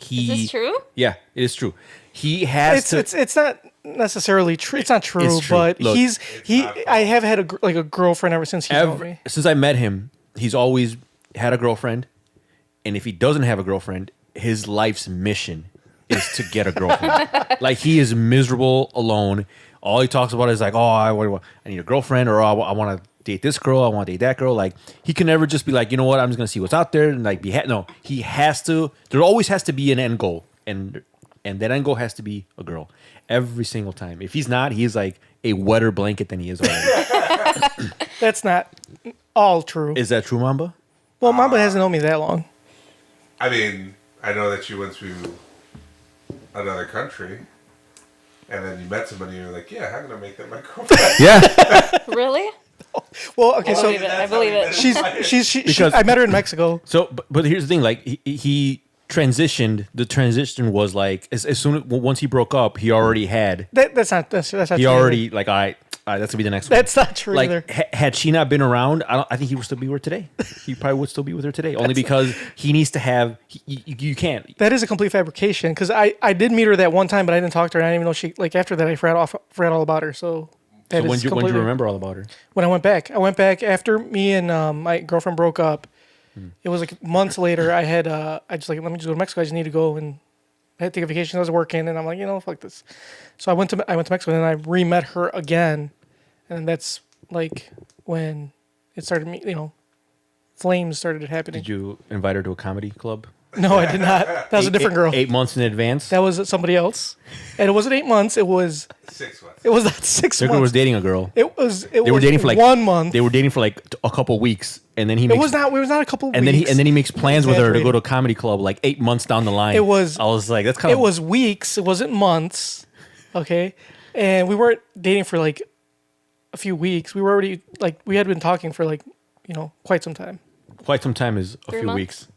Is this true? Yeah, it is true. He has It's not necessarily true. It's not true, It's true. but Look, I have had a girlfriend ever since he told me. since I met him, he's always had a girlfriend, and if he doesn't have a girlfriend, his life's mission is to get a girlfriend. Like he is miserable alone. All he talks about is like, oh, I need a girlfriend, or oh, I want to date this girl, I want to date that girl. Like he can never just be like, you know what, I'm just gonna see what's out there and like no. He has to. There always has to be an end goal, and that end goal has to be a girl every single time. If he's not, he's like a wetter blanket than he is already. That's not all true. Is that true, Mamba? Well, Mamba hasn't known me that long. I mean, I know that you went to another country, and then you met somebody, and you're like, yeah, I'm gonna make that my girlfriend. Yeah. Really? Well, okay, I so believe it. I believe it. she's I met her in Mexico. So, but here's the thing: like he transitioned. The transition was like as soon as once he broke up, he already had. That's not He true already either. like, all right, that's gonna be the next one. That's not true Like either. had she not been around, I think he would still be with her today. He probably would still be with her today, only because he needs to have. You can't. That is a complete fabrication because I did meet her that one time, but I didn't talk to her. And I didn't even know she like after that I forgot all about her. So. So That when is do you completely- remember all about her? When I went back after me and my girlfriend broke up. It was like months later. I just like, let me just go to Mexico. I just need to go, and I had to take a vacation. I was working, and I'm like, fuck this. So I went to Mexico, and then I re-met her again, and that's like when it started. Flames started happening. Did you invite her to a comedy club? No, I did not. That was a different girl. 8 months in advance. That was somebody else, and it wasn't 8 months. It was 6 months. it was not 6 Joker months. was dating a girl. They were dating for like 1 month. They were dating for like a couple weeks, and then he It makes, was not a couple of and weeks. then he makes plans with her to Exaggerated. go to a comedy club like 8 months down the line. It was- I was like, that's kind of. It was weeks. It wasn't months. Okay. And we weren't dating for like a few weeks. We were already like, we had been talking for like, quite some time. quite some time is a 3 few months? weeks.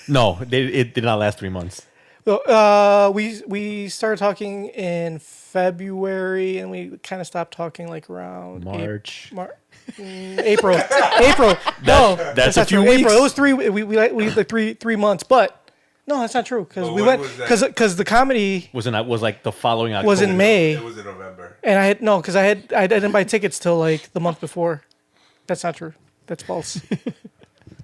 No, it did not last 3 months. Well, we started talking in February and we kind of stopped talking like around March. April. April. No, that's not a few true. weeks. April. It was we like 3 months, but no, that's not true because But we when went was that? because the comedy Was like the following October. was in May. It was in November. And I had no, because I didn't buy tickets till like the month before. That's not true. That's false.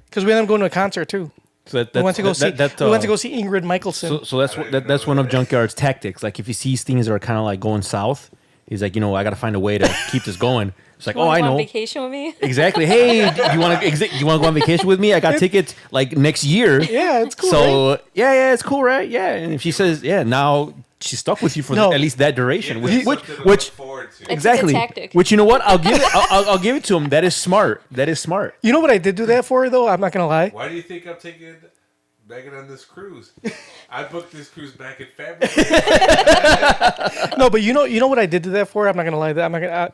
Because we ended up going to a concert too. So We went to go see Ingrid Michaelson. So that's one of Junkyard's tactics. Like if he sees things that are kind of like going south, he's like, I got to find a way to keep this going. It's like, You oh, wanna I go on know vacation with me? exactly. Hey, do you want to go on vacation with me? I got tickets like next year. Yeah, it's cool. So right? yeah, it's cool, right? Yeah, and if she says, yeah, now she's stuck with you for No. at least that duration, Give them which something to look forward to. It's a good exactly. tactic. Which you know what? I'll give it. I'll give it to him. That is smart. That is smart. You know what I did do that for though? I'm not gonna lie. Why do you think I'm taking Megan on this cruise? I booked this cruise back in February. No, but you know what I did do that for? I'm not gonna lie. I'm not gonna.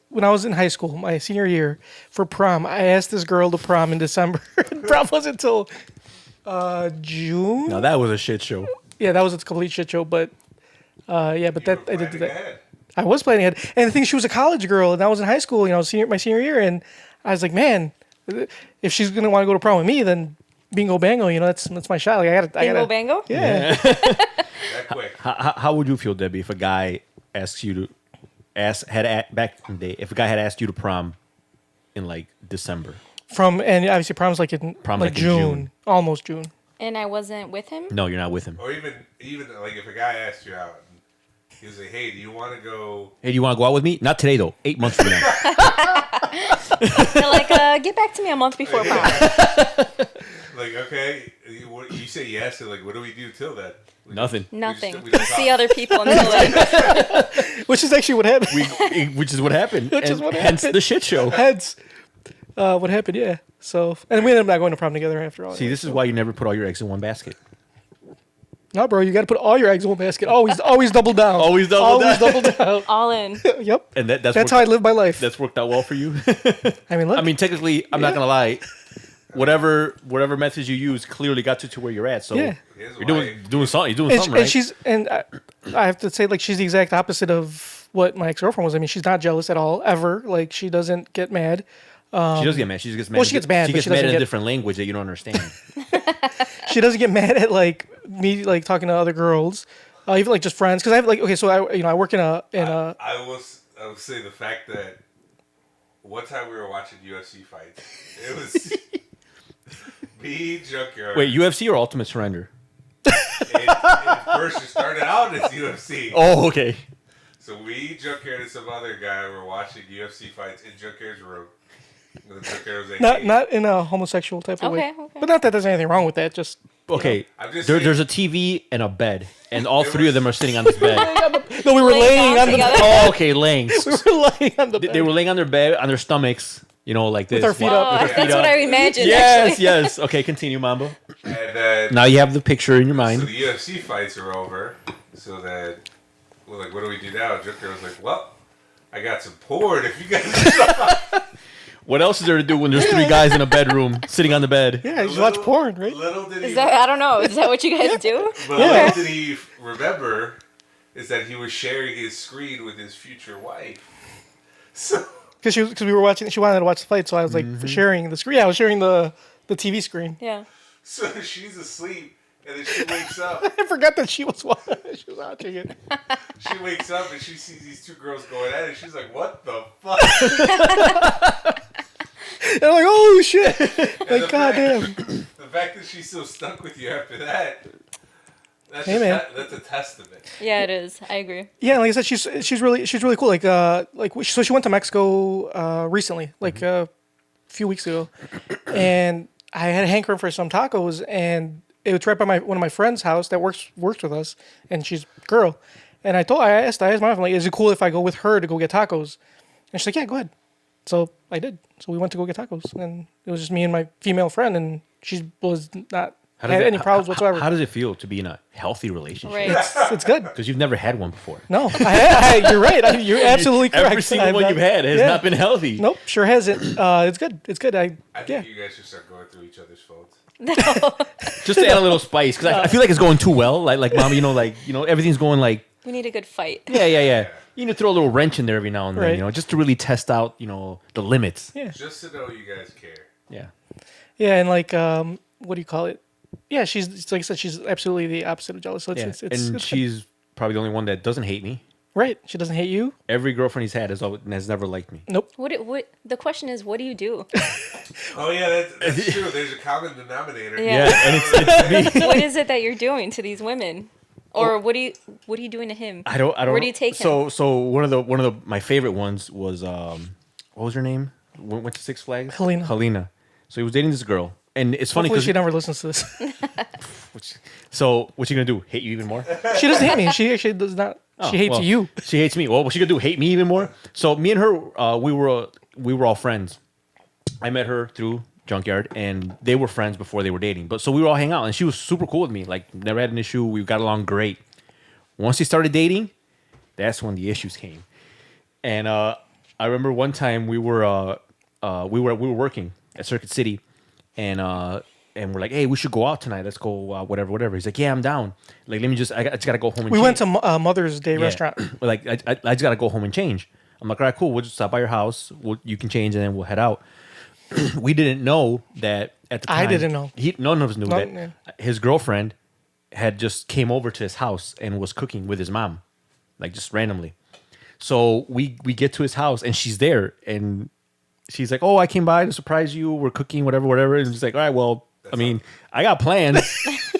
When I was in high school, my senior year, for prom, I asked this girl to prom in December. Prom wasn't until June. Now that was a shit show. Yeah, that was a complete shit show. But yeah, but that I did do that. Ahead. I was planning ahead. And the thing, she was a college girl, and I was in high school. My senior year, and I was like, man, if she's gonna want to go to prom with me, then bingo bango. That's my shot. Like I gotta. Bingo bango? Yeah. That quick. How would you feel, Debbie, if a guy asks you to back in the day, if a guy had asked you to prom in like December, and obviously prom's like in Prom like like in June, June. almost June. And I wasn't with him. no, you're not with him. Or even like if a guy asked you out, and he was like, "Hey, do you want to go?" Hey, do you want to go out with me? Not today though. 8 months from now. They're like, get back to me a month before prom. Like, okay, you say yes, and like, what do we do till then? Nothing. Nothing. we We just see talk. other people until then. Which is actually what happened. Which is what happened. Which is and what hence happened. the shit show. Heads. What happened? Yeah. So, and we ended up not going to prom together after all. See, this is why you never put all your eggs in one basket. No, bro, you got to put all your eggs in one basket. Always double down. Always double down. double down. All in. Yep. And that's That's how I live my life. That's worked out well for you. I mean, look. I mean, technically, I'm not gonna lie. Whatever methods you use clearly got you to where you're at. So Yeah. His you're doing wife- something. You're doing and, something and right. she's and I have to say, like, she's the exact opposite of what my ex girlfriend was. I mean, she's not jealous at all, ever. Like, she doesn't get mad. She does get mad. She just gets mad. well, she gets mad, She but gets she mad doesn't in a get- different language that you don't understand. She doesn't get mad at like me, like talking to other girls, even like just friends. Because I have like, okay, so I work in a I will say the fact that one time we were watching UFC fights. It was me, Junkyard. Wait, UFC or Ultimate Surrender? It first it started out as UFC. Oh, okay. So we, Junkyard, and some other guy were watching UFC fights in Junkyard's room. And the Junkyard was like, not "Hey, not in a homosexual type of way, Okay. but not that there's anything wrong with that. Just Okay. I'm just There's saying- a TV and a bed, and all three of them are sitting on this bed. no, we were Laying laying down on the together. Oh, okay, laying. we were laying on the bed. They were laying on their bed, on their stomachs, like this. our feet Oh, up. that's what I imagined. Yes, Actually. yes. Okay, continue, Mambo. And then Now you have the picture in your so mind. the UFC fights are over. So then we're like, what do we do now? Junkyard was like, well, I got some porn if you guys. What else is there to do when there's three guys in a bedroom sitting on the bed? Yeah, you just watch porn, right? Little did he Is that, I don't know. Is that what you guys do? But little did he remember is that he was sharing his screen with his future wife. So Because we were watching. She wanted to watch the fight, so I was like sharing the screen. Yeah, I was sharing the TV screen. Yeah. she's asleep, and then she wakes up. I forgot that she was watching it. She wakes up and she sees these two girls going at it. She's like, "What the fuck?" And I'm like, oh shit! And Like, goddamn. The fact that she's still stuck with you after that. That's Hey, man. That's a testament. Yeah, it is. I agree. Yeah, like I said, she's really cool. So she went to Mexico recently, like a few weeks ago, and I had a hankering for some tacos, and it was right by one of my friend's house that works with us, and she's a girl, and I asked my wife, I'm like, is it cool if I go with her to go get tacos? And she's like, yeah, go ahead. So I did. So we went to go get tacos, and it was just me and my female friend, and she was not had any problems whatsoever. How does it feel to be in a healthy relationship? Right. It's good. Because you've never had one before. No, you're right. You're absolutely correct. Every single I've one not- you've had has yeah. not been healthy. Nope, sure hasn't. It's good. It's good. I Yeah. think you guys should start going through each other's phones. Just to add a little spice, because I feel like it's going too well. Like mom, everything's going like, We need a good fight. yeah. You need to throw a little wrench in there every now and then, Right. just to really test out, the limits. Yeah. Just to know you guys care. Yeah. Yeah, and like, what do you call it? Yeah, she's like I said, she's absolutely the opposite of jealous. So Yeah. it's And good. she's probably the only one that doesn't hate me. Right. She doesn't hate you. Every girlfriend he's had has never liked me. Nope. What? The question is, what do you do? Oh yeah, that's true. There's a common denominator. Yeah. And it's me. What is it that you're doing to these women, or what are you doing to him? I don't. Where do you take him? So one of my favorite ones was what was her name? Went to Six Flags. Helena. So he was dating this girl, and it's funny Hopefully because she never listens to this. So what's she gonna do? Hate you even more? She doesn't hate me. She actually does not. Oh, She hates well, you. She hates me. Well, what's she gonna do? Hate me even more? So me and her, we were all friends. I met her through Junkyard, and they were friends before they were dating. But so we were all hang out, and she was super cool with me. Like never had an issue. We got along great. Once they started dating, that's when the issues came. And I remember one time we were working at Circuit City, and we're like, hey, we should go out tonight. Let's go whatever. He's like, yeah, I'm down. Like, I just gotta go home and We change. went to Mother's Day Yeah. restaurant. Like, I just gotta go home and change. I'm like, all right, cool. We'll just stop by your house. You can change, and then we'll head out. We didn't know that at the time. I didn't know. None of us knew No, that yeah. his girlfriend had just came over to his house and was cooking with his mom, like just randomly. So we get to his house and she's there and she's like, "Oh, I came by to surprise you. We're cooking, whatever." And she's like, "All right, well, I mean, I got plans,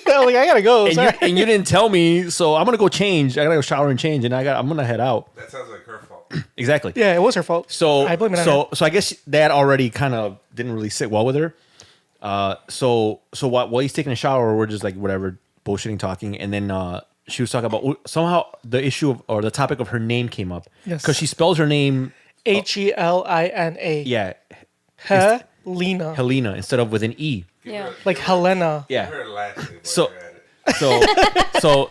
Like, I gotta go. and Sorry. you didn't tell me, so I'm gonna go change. I gotta go shower and change, and I'm gonna head out." That sounds like her fault. Exactly. Yeah, it was her fault. So I blame it on her. so I guess that already kind of didn't really sit well with her. So while he's taking a shower, we're just like whatever bullshitting, talking, and then she was talking about somehow the issue of or the topic of her name came up. Yes. Because she spells her name Helina. yeah Helena. Helena instead of with an E. Yeah. Like Helena. Yeah. Her last name. So- So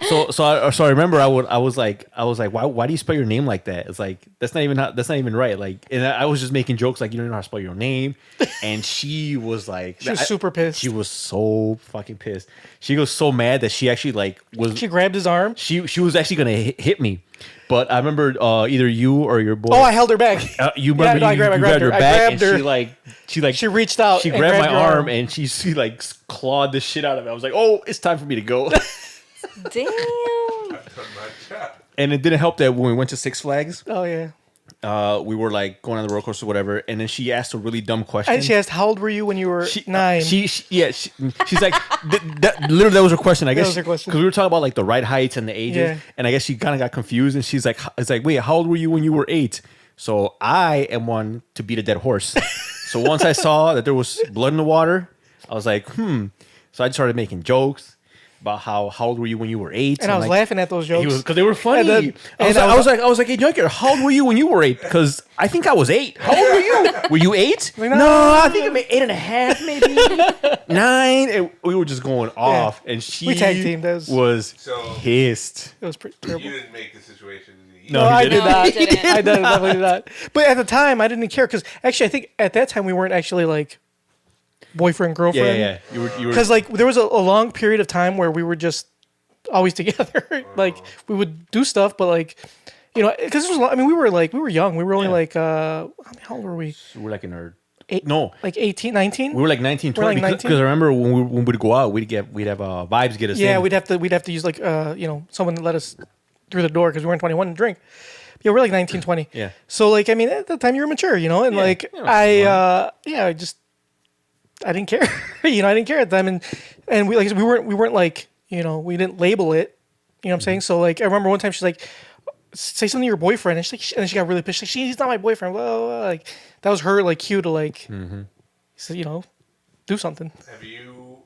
I remember I was like why do you spell your name like that? It's like that's not even right. Like, and I was just making jokes like you don't know how to spell your name, and she was like She was super pissed. She was so fucking pissed. She was so mad that she actually like was She grabbed his arm. she was actually gonna hit me, but I remember either you or your boy. Oh, I held her back. You remember no, I you grabbed grabbed her her. I back grabbed and her. she reached out. She and grabbed my your arm and she like clawed the shit out of it. I was like, oh, it's time for me to go. Damn. I've done my job. And it didn't help that when we went to Six Flags, Oh yeah. we were like going on the roller coaster or whatever, and then she asked a really dumb question. And she asked, "How old were you when you were 9?" She's like, literally that was her question. I guess was her question. because we were talking about like the ride heights and the ages, Yeah. and I guess she kind of got confused, and she's like, it's like, wait, how old were you when you were 8? So I am one to beat a dead horse. So once I saw that there was blood in the water, I was like, So I started making jokes about how old were you when you were 8, and I was like, laughing at those jokes. because they were funny. And then- I was like, hey, Junkyard, how old were you when you were 8? Because I think I was 8. How old were you? Were you 8? Like, no, no. I think I'm 8.5, maybe 9. And we were just going off, and she We tag teamed. That was- So- pissed. It was pretty You terrible. didn't make the situation easy. No, No, he I didn't. did not. No, he didn't. I definitely did not. But at the time, I didn't care because actually, I think at that time we weren't actually like boyfriend girlfriend. Yeah. You were Because like there was a long period of time where we were just always together. Like we would do stuff, but like because it was. I mean, we were young. We were only Yeah. like how old were we? we're like in our Eight- no. Like 18, 19? We were like 19, We're like 20 19? because I remember when we'd go out, we'd have vibes get us Yeah, in. we'd have to use like someone that let us through the door because we weren't 21 to drink. Yeah, we're like 19, 20. Yeah. So like I mean at the time you were mature, and Yeah. like Yeah, I didn't care. I didn't care at the time, and we weren't like we didn't label it. You know what I'm saying? So like I remember one time she's like, say something to your boyfriend, and she's like, and then she got really pissed. She's like, he's not my boyfriend. Blah, blah, blah. Like that was her like cue to like, so, do something. Have you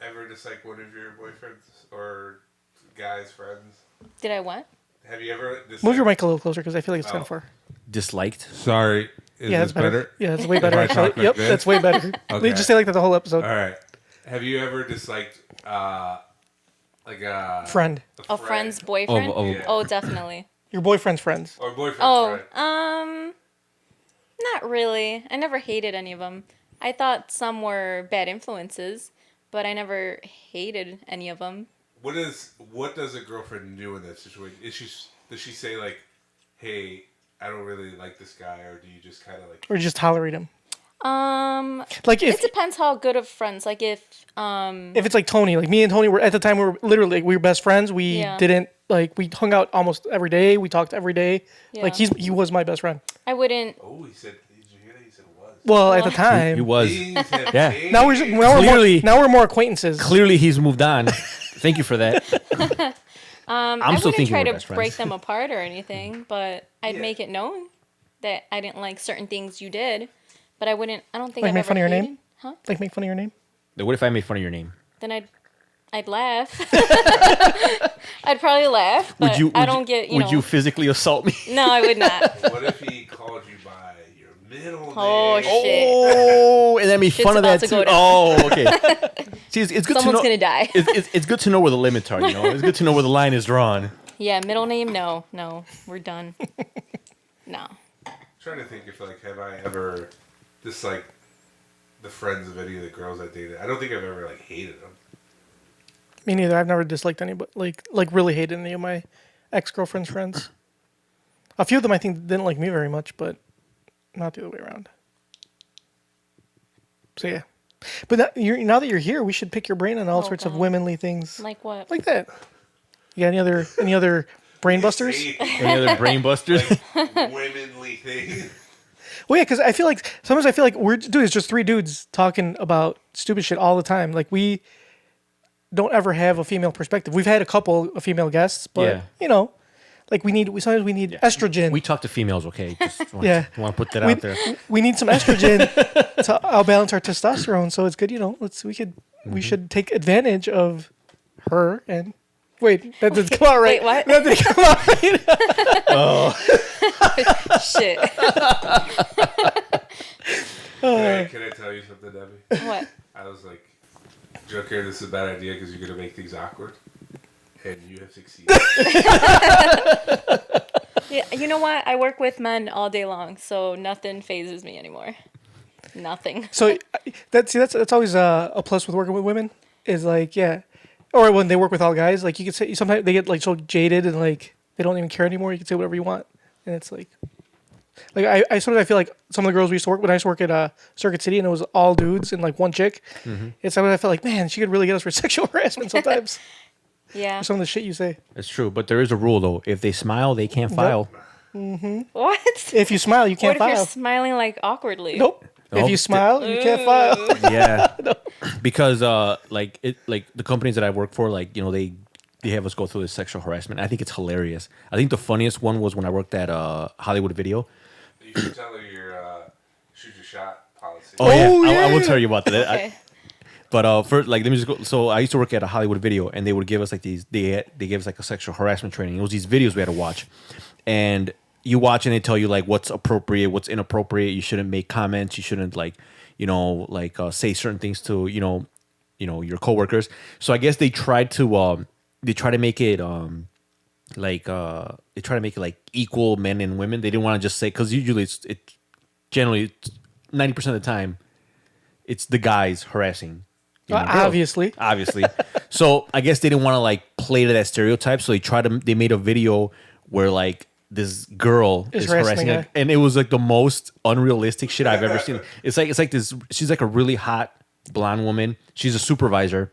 ever disliked one of your boyfriends or guys' friends? Did I what? Have you ever disliked... Move your mic a little closer because I feel like it's kind of far. Disliked. Sorry. Is Yeah, this that's better. Yeah, that's way better. I Actually. talk like Yep, this? that's way better. Okay. Just say like that the whole episode. All right. Have you ever disliked like a Friend, A friend's boyfriend? Oh, Oh, definitely. your boyfriend's friends. or boyfriend? Oh, friend? not really. I never hated any of them. I thought some were bad influences, but I never hated any of them. What does a girlfriend do in that situation? Does she say like, "Hey, I don't really like this guy," or do you just kind of like? Or just tolerate him. Like It if depends how good of friends. Like if it's like Tony, like me and Tony were at the time we were literally we were best friends. We Yeah. didn't like we hung out almost every day. We talked every day. Like Yeah. he was my best friend. I wouldn't. Oh, he said. Did you hear that? He said was. Well, at the Well- time. He was. He said, Yeah. "Hey." Now Clearly- we're more acquaintances. Clearly, he's moved on. Thank you for that. I still wouldn't thinking try we're to best friends. break them apart or anything, but I'd Yeah. make it known that I didn't like certain things you did. But I wouldn't. I don't think Like I've make ever fun of your hated- name? Huh? Like make fun of your name. What if I made fun of your name? Then I'd laugh. I'd probably laugh, but I don't get. Would you physically assault me? No, I would not. What if he called you by your middle name? Oh, shit. Oh, and then made Shit's fun of about that to go too. down. Oh, okay. See, it's good Someone's to know. gonna die. It's good to know where the limits are. It's good to know where the line is drawn. Yeah, middle name. No, we're done. No. I'm trying to think if have I ever disliked the friends of any of the girls I dated? I don't think I've ever hated them. Me neither. I've never disliked anybody. Like really hated any of my ex-girlfriend's friends. A few of them I think didn't like me very much, but not the other way around. So yeah. But now that you're here, we should pick your brain on all sorts of God. womanly things Like what? like that. You got any other brain busters. Any other brain busters? Like, womenly thing. Well, yeah, because I feel like sometimes it's just three dudes talking about stupid shit all the time. Like we don't ever have a female perspective. We've had a couple of female guests, but like sometimes we need estrogen. We talk to females, okay? Just want to put that we, out there. We need some estrogen to balance our testosterone, so it's good. We should take advantage of her and. Wait, that didn't come out right. Wait, what? That didn't come out right. Shit. Hey, can I tell you something, Debbie? What? I was like, Joker, this is a bad idea because you're going to make things awkward. And you have succeeded. Yeah, you know what? I work with men all day long, so nothing phases me anymore. Nothing. So that's always a plus with working with women is like, or when they work with all guys, like you could say sometimes they get like so jaded and like they don't even care anymore. You can say whatever you want, and it's like I sometimes I feel like some of the girls we used to work when I used to work at Circuit City and it was all dudes and like one chick. It's sometimes I felt like, man, she could really get us for sexual harassment sometimes. Yeah. For some of the shit you say. That's true, but there is a rule though. If they smile, they can't file. What? If you smile, you can't What if file. you're smiling like awkwardly? Nope. If Nope. you smile, you can't file. Yeah, because like the companies that I work for, like they have us go through this sexual harassment. I think it's hilarious. I think the funniest one was when I worked at Hollywood Video. You should tell her your shoot your shot policy. Oh, yeah, yeah. I will tell you about that. Okay. But first, like, let me just go. So I used to work at a Hollywood Video, and they would give us like these. They gave us like a sexual harassment training. It was these videos we had to watch, and you watch and they tell you like what's appropriate, what's inappropriate. You shouldn't make comments. You shouldn't say certain things to your coworkers. So I guess they tried to make it like equal men and women. They didn't want to just say, because usually it's generally 90% of the time it's the guys harassing. Girls. Obviously. So I guess they didn't want to like play to that stereotype. So they made a video where like this girl is harassing her. and it was like the most unrealistic shit I've ever seen. It's like this. She's like a really hot blonde woman. She's a supervisor,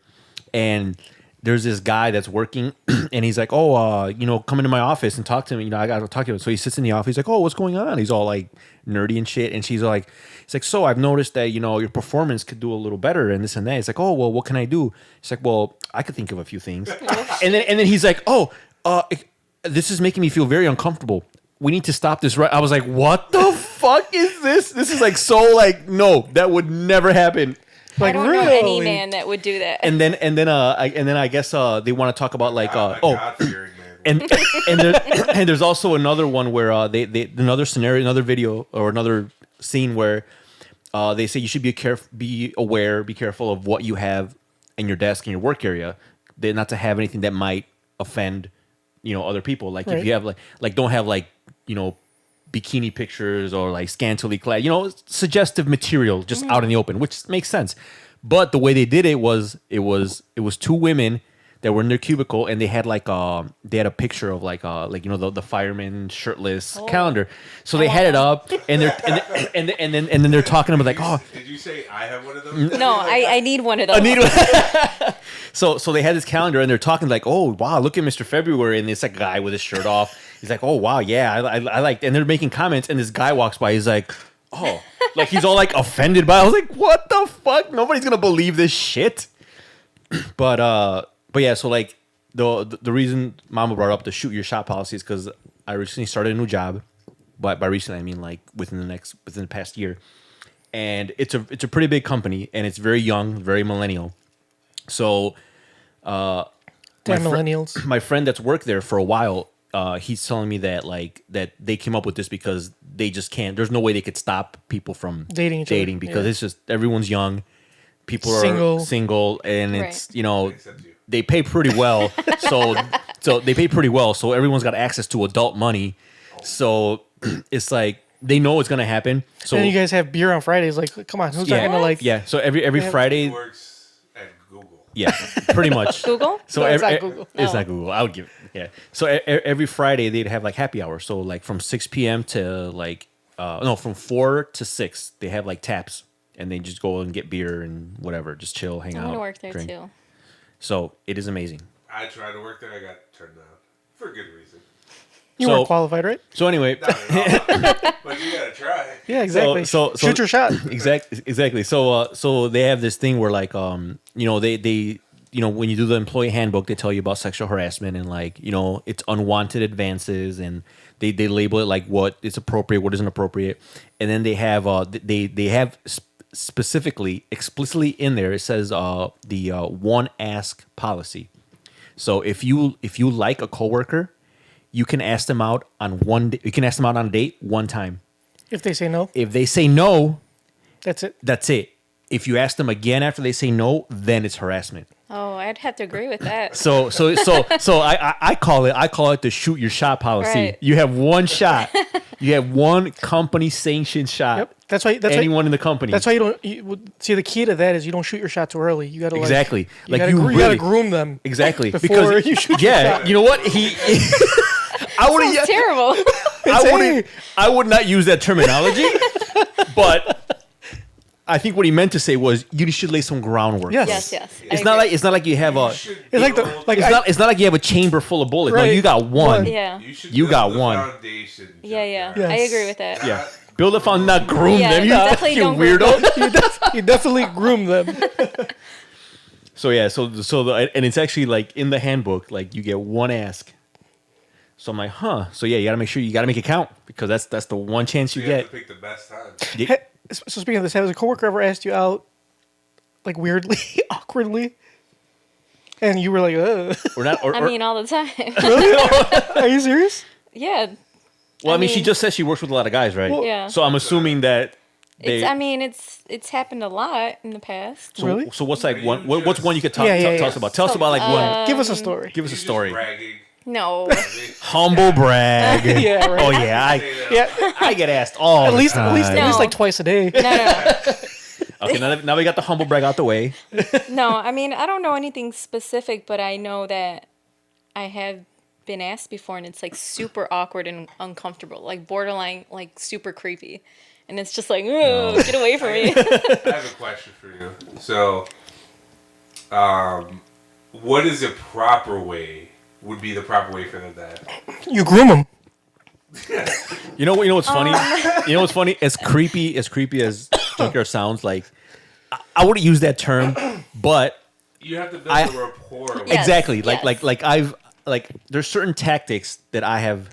and there's this guy that's working, and he's like, come into my office and talk to me. I got to talk to him. So he sits in the office. He's like, oh, what's going on? He's all like nerdy and shit. And he's like, so I've noticed that, your performance could do a little better and this and that. He's like, oh, well, what can I do? He's like, well, I could think of a few things. and then he's like, this is making me feel very uncomfortable. We need to stop this right. I was like, what the fuck is this? This is like so like, no, that would never happen. I Like don't really? know any man that would do that. And then I guess they want to talk about like God-fearing man. and there's also another one where they another scenario, another video or another scene where they say you should be careful of what you have in your desk in your work area, not to have anything that might offend other people. Like if you have like don't have like bikini pictures or like scantily clad, suggestive material just out in the open, which makes sense. But the way they did it was two women that were in their cubicle and they had like they had a picture of the fireman shirtless calendar. So they had it up and then they're talking about like, oh, Did you say I have one of those? No, I need one of those. So they had this calendar and they're talking like, oh wow, look at Mr. February, and it's like a guy with his shirt off. He's like, oh wow, yeah, I like, and they're making comments, and this guy walks by. He's like, oh, like he's all like offended by it. I was like, what the fuck? Nobody's gonna believe this shit. But yeah, so like the reason Mama brought up the shoot your shot policy is because I recently started a new job. But by recently I mean like within the past year, and it's a pretty big company and it's very young, very millennial. So, Millennials. My friend that's worked there for a while, he's telling me that that they came up with this because they just can't. There's no way they could stop people from Dating each other. because Yeah. it's just everyone's young, people Single. are single, and Right. it's Except you. they pay pretty well. so they pay pretty well. So everyone's got access to adult money. So it's like they know it's gonna happen. So And then you guys have beer on Fridays. Like, come on, who's not gonna like? yeah. So every Yeah. Friday. He works at Google. Yeah, pretty much. Google? So No, it's every, not Google. It's No. not Google. I would give. Yeah. So every Friday they'd have like happy hour. So like from 6 p.m. to like from 4 to 6 they have like taps, and they just go and get beer and whatever, just chill, hang I out. want to work there drink. too. So it is amazing. I tried to work there. I got turned down for good reason. You weren't qualified, right? So anyway, Not at all. But you gotta try. Yeah, exactly. So Shoot your shot. exactly. So they have this thing where like they when you do the employee handbook, they tell you about sexual harassment and like it's unwanted advances, and they label it like what is appropriate, what isn't appropriate, and then they have they have specifically explicitly in there it says the one ask policy. So if you like a coworker, you can ask them out on you can ask them out on a date one time. If they say no, If they say no, that's it. that's it. If you ask them again after they say no, then it's harassment. Oh, I'd have to agree with that. So I call it the shoot your shot policy. Right. You have one shot. You have one company sanctioned shot. Yep. That's anyone in the company. That's why see, the key to that is you don't shoot your shot too early. You gotta Exactly. You gotta groom them. Exactly. Before Because you shoot your shot. you know what? I would It's terrible. I would not use that terminology, but I think what he meant to say was you should lay some groundwork. Yes. Yes. It's not like you have a. It's like It's not like you have a chamber full of bullets. No, Right. you got one. Yeah. You got build the one. Foundation, Yeah. Yes. I agree with that. Yeah. Build a foundation, not groom Yeah, them. You, definitely you don't groom weirdo. you definitely groom them. So yeah, and it's actually like in the handbook, like you get one ask. So I'm like, huh. So yeah, you gotta make sure you gotta make it count because that's the one chance you You have get. to pick the best time. Hey, so speaking of this, has a coworker ever asked you out, like weirdly, awkwardly, and you were like, "Ugh." Or not? I mean, all the time. Are you serious? Yeah. well, I mean, she mean- just says she works with a lot of guys, right? Yeah. So I'm assuming that they. It's happened a lot in the past. so, Really? so what's like But one? you What's just- one you could tell us about? Tell us about like one. Give us a story. Give us a You just story. bragging. No. Humble brag. Yeah, right. Oh yeah, Yeah, I get asked all at the least time. like twice a day. No. Okay, now we got the humble brag out the way. No, I mean, I don't know anything specific, but I know that I have been asked before, and it's like super awkward and uncomfortable, like borderline, like super creepy. And it's just like, "Ugh, get away from me." I have a question for you. So, what is a proper way? Would be the proper way for them to ask? You groom them. You know what's funny? You know what's funny? As creepy as junkyard sounds, like I wouldn't use that term, but You have to build a rapport. with Yes. exactly. yes. Like I've there's certain tactics that I have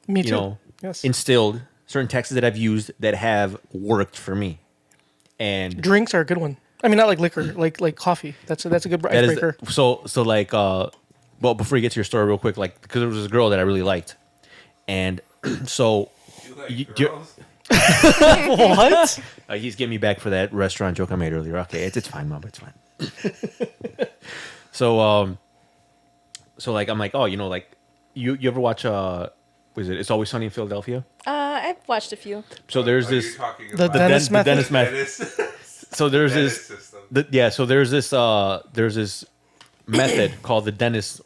Me too. you know instilled, certain tactics that I've used that have worked for me. And Drinks are a good one. I mean, not like liquor, like coffee. That's a good that is icebreaker. so like well, before you get to your story real quick, like because there was this girl that I really liked. And so You like you- girls? What? he's getting me back for that restaurant joke I made earlier. Okay, it's fine, Mom. It's fine. So like I'm like, oh, like you ever watch was it It's Always Sunny in Philadelphia? I've watched a few. So there's Are you this talking The about Dennis method. Dennis method. Dennis? So there's Dennis this system. so there's this method called the Dennis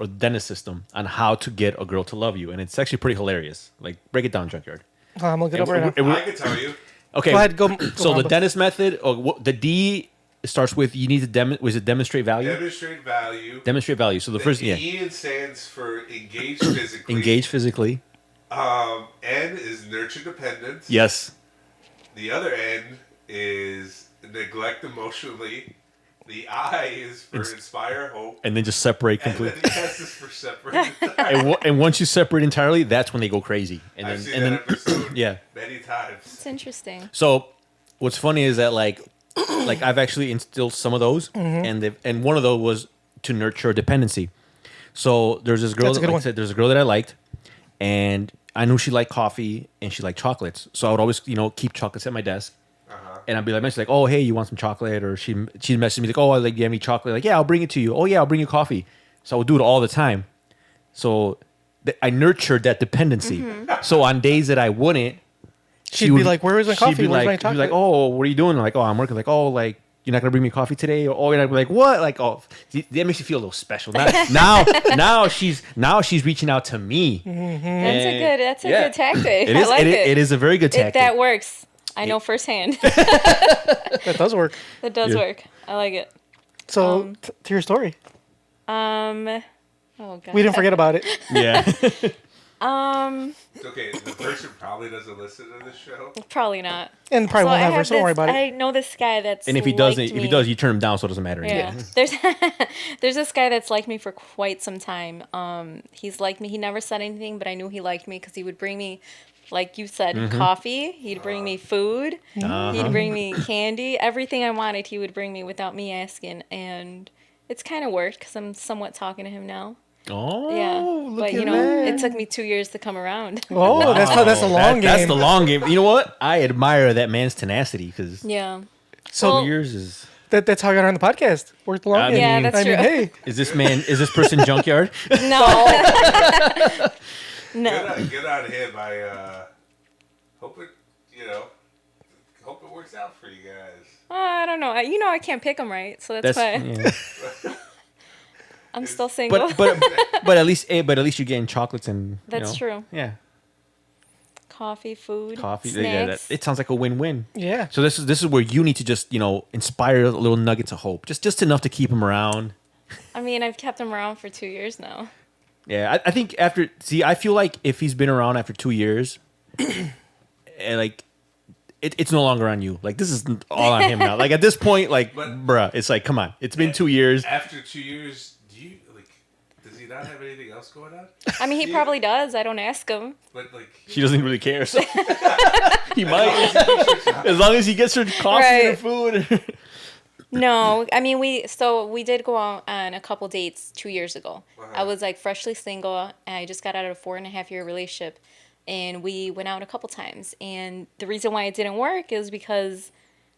system on how to get a girl to love you, and it's actually pretty hilarious. Like break it down, Junkyard. I'm gonna look it up right now. I can tell you. Okay, Go ahead, go So the Mamba. Dennis method, the D starts with you need to demonstrate value. Demonstrate value. Demonstrate value. So the The first, E stands for engage physically. engage physically. N is nurture dependence. Yes. The other N is neglect emotionally. The I is for inspire hope. And then just separate And then completely. the S is for separate. entirely. And once you separate entirely, that's when they go crazy. And I've then seen and that then episode yeah. many times. It's interesting. So what's funny is that like I've actually instilled some of those, and one of those was to nurture dependency. So there's this girl. That's a good like I one. said, there's a girl that I liked, and I knew she liked coffee and she liked chocolates. So I would always keep chocolates at my desk. And I'd be like, oh, hey, you want some chocolate? Or she'd message me like, oh, like, do you have any chocolate? Like, yeah, I'll bring it to you. Oh, yeah, I'll bring you coffee. So I would do it all the time. So I nurtured that dependency. So on days that I wouldn't, She'd be like, "Where is my coffee? She'd be Where's my like, she'd be like, chocolate?" oh, what are you doing? Like, oh, I'm working. Like, oh, like, you're not gonna bring me coffee today? Or oh, you're not gonna be like, what? Like, oh, that makes you feel a little special. Now she's reaching out to me. That's a yeah. good tactic. It is. I like It is a very good tactic. That works. I know firsthand. That does work. That does Yeah. work. I like it. So to your story, Oh god. we didn't forget about it. Yeah. It's okay. The person probably doesn't listen to this show. Probably not. And probably won't ever, so don't worry about it. I know this guy that's And if he doesn't, if he does, you turn him down, so it doesn't matter. Yeah. There's there's this guy that's liked me for quite some time. He's liked me. He never said anything, but I knew he liked me because he would bring me, like you said, coffee. He'd bring me food. He'd bring me candy. Everything I wanted, he would bring me without me asking. And it's kind of worked because I'm somewhat talking to him now. Oh, Yeah, look but you at know, that. it took me 2 years to come around. Oh, that's the long game. That's the long game. You know what? I admire that man's tenacity because Yeah. So Well, years is. that's how I got on the podcast. Worked the long I game. Yeah, that's I mean, true. hey, Is this person junkyard? No. No. Good on him. I hope it, hope it works out for you guys. I don't know. I can't pick him right, so that's why Yeah. I'm still single. But at least you're getting chocolates and That's true. Yeah, Coffee, food, coffee. snacks. Yeah, it sounds like a win-win. yeah. So this is where you need to just inspire little nuggets of hope, just enough to keep him around. I mean, I've kept him around for 2 years now. Yeah, I think I feel like if he's been around after 2 years, and like it's no longer on you. Like this is all on him now. Like at this point, like bruh, it's like come on, it's been 2 years. After 2 years, does he not have anything else going on? I mean, he probably does. I don't ask him. But She doesn't really care, so he might as long as he gets her coffee and her food. No, I mean, we did go out on a couple dates 2 years ago. I was like freshly single, and I just got out of a 4.5-year relationship, and we went out a couple times. And the reason why it didn't work is because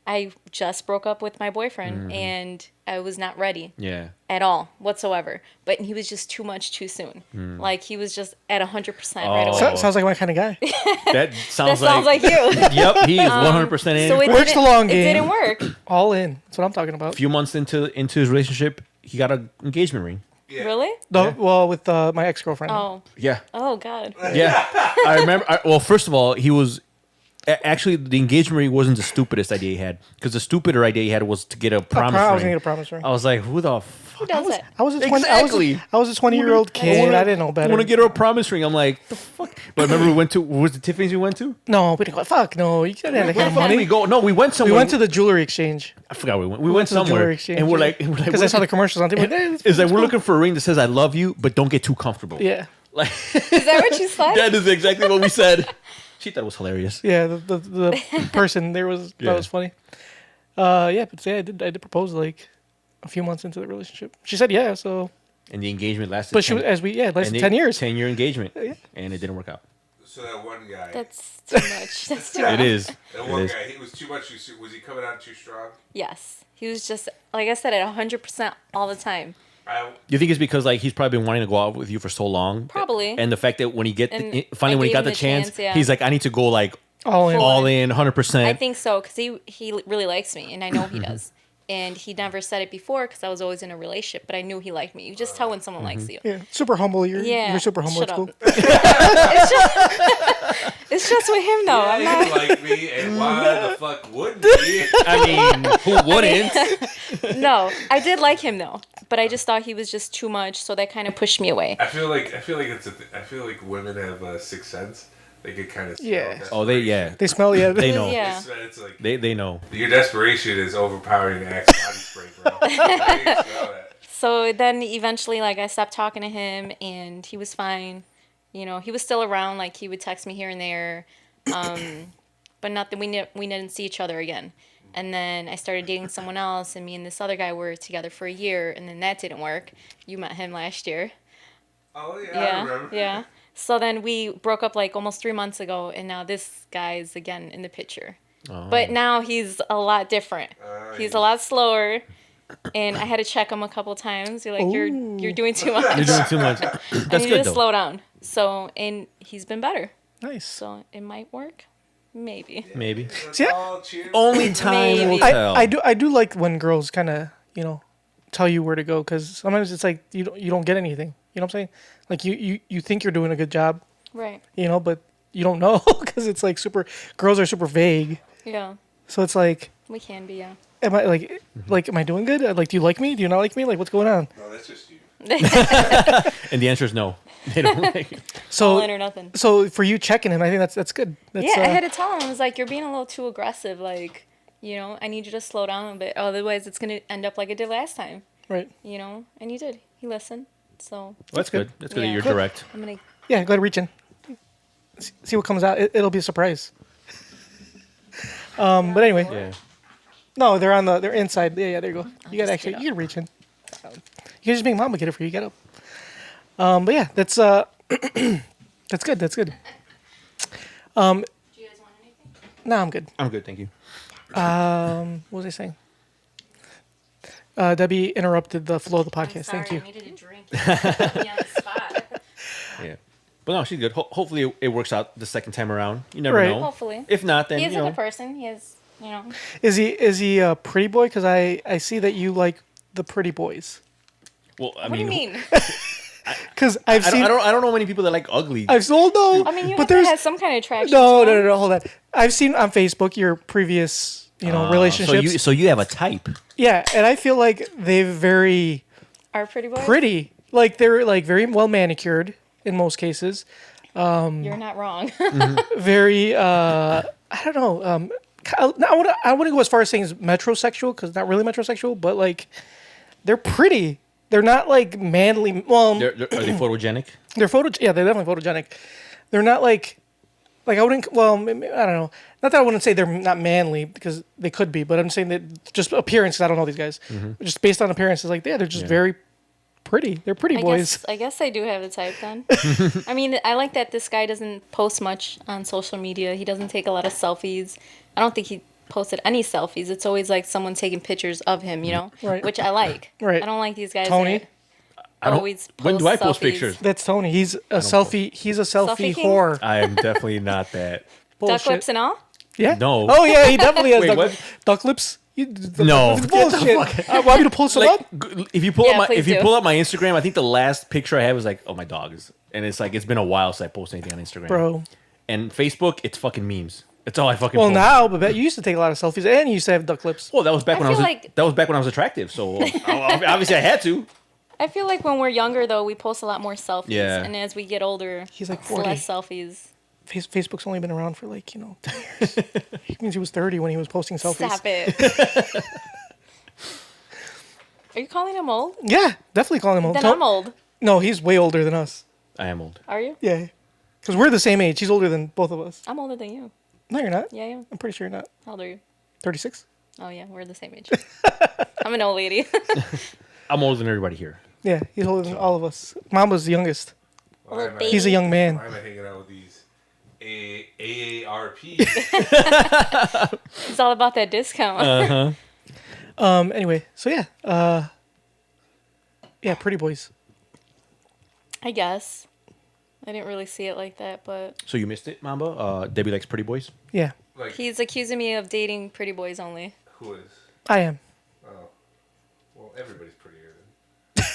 I just broke up with my boyfriend, and I was not ready. Yeah. At all whatsoever. But he was just too much too soon. Like he was just at 100% right away. Sounds like my kind of guy. That That sounds like you. Yep, he is 100% in. So it Works didn't, the long It game. didn't work. All in. That's what I'm talking about. A few months into his relationship, he got an engagement ring. yeah. Really? Well, with my ex-girlfriend. Oh. Yeah. Oh God. Yeah. I remember. Well, first of all, he was. Actually, the engagement ring wasn't the stupidest idea he had. Because the stupider idea he had was to get a promise I was ring. gonna get a promise ring. I was like, who the fuck? Who does that? I was a 20. Exactly. I was a 20-year-old kid. I didn't know I better. want to get her a promise ring. I'm like, the fuck? But remember, we went to. What was the Tiffany's we went to? No, we didn't go. Fuck no. You can't have that kind of Where did we money. go? No, we went We somewhere. went to the jewelry exchange. I forgot where we went. We went to the somewhere. jewelry exchange. And we're like, because I saw the commercials on TV. It's like we're looking for a ring that says "I love you," but don't get too comfortable. Yeah. Like Is that what you said? that is exactly what we said. She thought it was hilarious. Yeah, the person there was Yeah. that was funny. Yeah, but I did propose like a few months into the relationship. She said yeah, so And the engagement lasted. but she 10 was lasted 10 years. 10-year engagement, and it didn't work out. So that one guy, That's too much. That's too It much. is. that It one is. guy, he was too much. Was he coming out too strong? Yes. He was just, like I said, at 100% all the time. You think it's because like he's probably been wanting to go out with you for so long? Probably. And the fact that when he And finally I when he gave got him the the chance, chance, yeah. he's like, I need to go like All in. all in, 100%. I think so, because he really likes me, and I know he does. And he never said it before, because I was always in a relationship, but I knew he liked me. You just tell when someone likes you. Yeah, super humble. You're super humble shut at school. up. It's just with him, though. I'm He not. like me, and why the fuck wouldn't he? I mean, who wouldn't? No, I did like him, though. But I just thought he was just too much, so that kind of pushed me away. I feel like I feel like women have a sixth sense. They could kind of Yeah. Oh, They smell. They know. Yeah. It's like They know. your desperation is overpowering the Axe body spray, bro. I can smell that. So then eventually, like, I stopped talking to him, and he was fine. You know, he was still around. Like, he would text me here and there, but nothing. We didn't see each other again. And then I started dating someone else, and me and this other guy were together for a year, and then that didn't work. You met him last year. Oh yeah, I remember. Yeah. So then we broke up like almost 3 months ago, and now this guy's again in the picture. Oh. But now he's a lot different. He's a lot slower, and I had to check him a couple times. You're like, you're doing too much. You're doing too much. I That's need good to though. slow down. So, and he's been better. Nice. So it might work. Maybe. Maybe. That's See, all, cheers. Only time will Maybe. tell. I do like when girls kind of tell you where to go, because sometimes it's like you don't get anything. You know what I'm saying? Like you think you're doing a good job, Right. but you don't know, because it's like girls are super vague. Yeah. So it's like, We can be, yeah. am I am I doing good? Like, do you like me? Do you not like me? Like, what's going on? No, that's just you. And the answer is no. They don't like it. So All in or nothing. So for you checking him, I think that's good. That's, Yeah, I had to tell him. I was like, you're being a little too aggressive. Like, I need you to slow down a bit. Otherwise, it's going to end up like it did last time. right. And he did. He listened. So Well, that's good. That's good that Yeah. you're Cool. direct. I'm going to. Yeah, go ahead, reach in. See what comes out. It'll be a surprise. But anyway, Yeah. no, they're inside. Yeah, there you go. You got just actually, get you can reach in. You can just make Mama get it for you. Get up. But yeah, that's that's good. That's good. Do you guys want anything? No, I'm good. I'm good, thank you. What was I saying? Debbie interrupted the flow of the podcast. Thank you. I needed a drink. You put me on the spot. Yeah. But no, she's good. Hopefully it works out the second time around. You never Right. know. Hopefully. If not, then, He's a good person. He is, Is he a pretty boy? Because I see that you like the pretty boys. Well, I What do mean, you mean? Because I've seen. I don't know many people that like ugly. I've sold no. I mean, you but have to there's have some kind of attraction. no, to him. no. Hold on. I've seen on Facebook your previous, relationships. So you have a type. Yeah, and I feel like they're very Our pretty boy. pretty. Like they're like very well manicured in most cases. You're not wrong. Very I don't know. I wouldn't go as far as saying metrosexual because not really metrosexual, but like they're pretty. They're not like manly. Well, Are they photogenic? they're Yeah, they're definitely photogenic. They're not like I wouldn't. Well, I don't know. Not that I wouldn't say they're not manly because they could be, but I'm saying that just appearances. I don't know these guys. Just based on appearances, like they're just very pretty. They're pretty boys. I guess I do have the type then. I mean, I like that this guy doesn't post much on social media. He doesn't take a lot of selfies. I don't think he posted any selfies. It's always like someone taking pictures of him, Right. which I like. Right. I don't like these guys Tony? that I don't- always post when do I post selfies. pictures? That's Tony. He's a selfie. He's a selfie Selfie king? whore. I am definitely not that. Duck Bullshit. lips and all? Yeah. No. Oh yeah, he definitely has Wait, duck, what? duck lips. No. It's Get the bullshit. Want me to pull some Like, up? if you pull Yeah, up please do. my Instagram, I think the last picture I had was like, oh, my dogs, and it's like it's been a while since I posted anything on Instagram, Bro. And Facebook, it's fucking memes. That's all I fucking. Well, post. now, but you used to take a lot of selfies, and you used to have duck lips. Well, that was back I when I was feel like- that was back when I was attractive. So obviously I had to. I feel like when we're younger, though, we post a lot more selfies. Yeah. And as we get older, He's like it's 40. less selfies. Facebook's only been around for 10 years. He means he was 30 when he was posting selfies. Stop it. Are you calling him old? Yeah, definitely calling him old. Then I'm old. No, he's way older than us. I am old. Are you? Yeah, because we're the same age. He's older than both of us. I'm older than you. No, you're not. Yeah, I am. I'm pretty sure you're not. How old are you? 36. Oh, yeah, we're the same age. I'm an old lady. I'm older than everybody here. Yeah, he's older than all of us. Mama's the youngest. Why am I- baby. He's a young man. Why am I hanging out with these AARP? It's all about that discount. Anyway, so yeah, yeah, pretty boys. I guess. I didn't really see it like that, but So you missed it, Mamba. Debbie likes pretty boys. Yeah, Like, he's accusing me of dating pretty boys only. who is? I am. Oh, well, everybody's prettier than.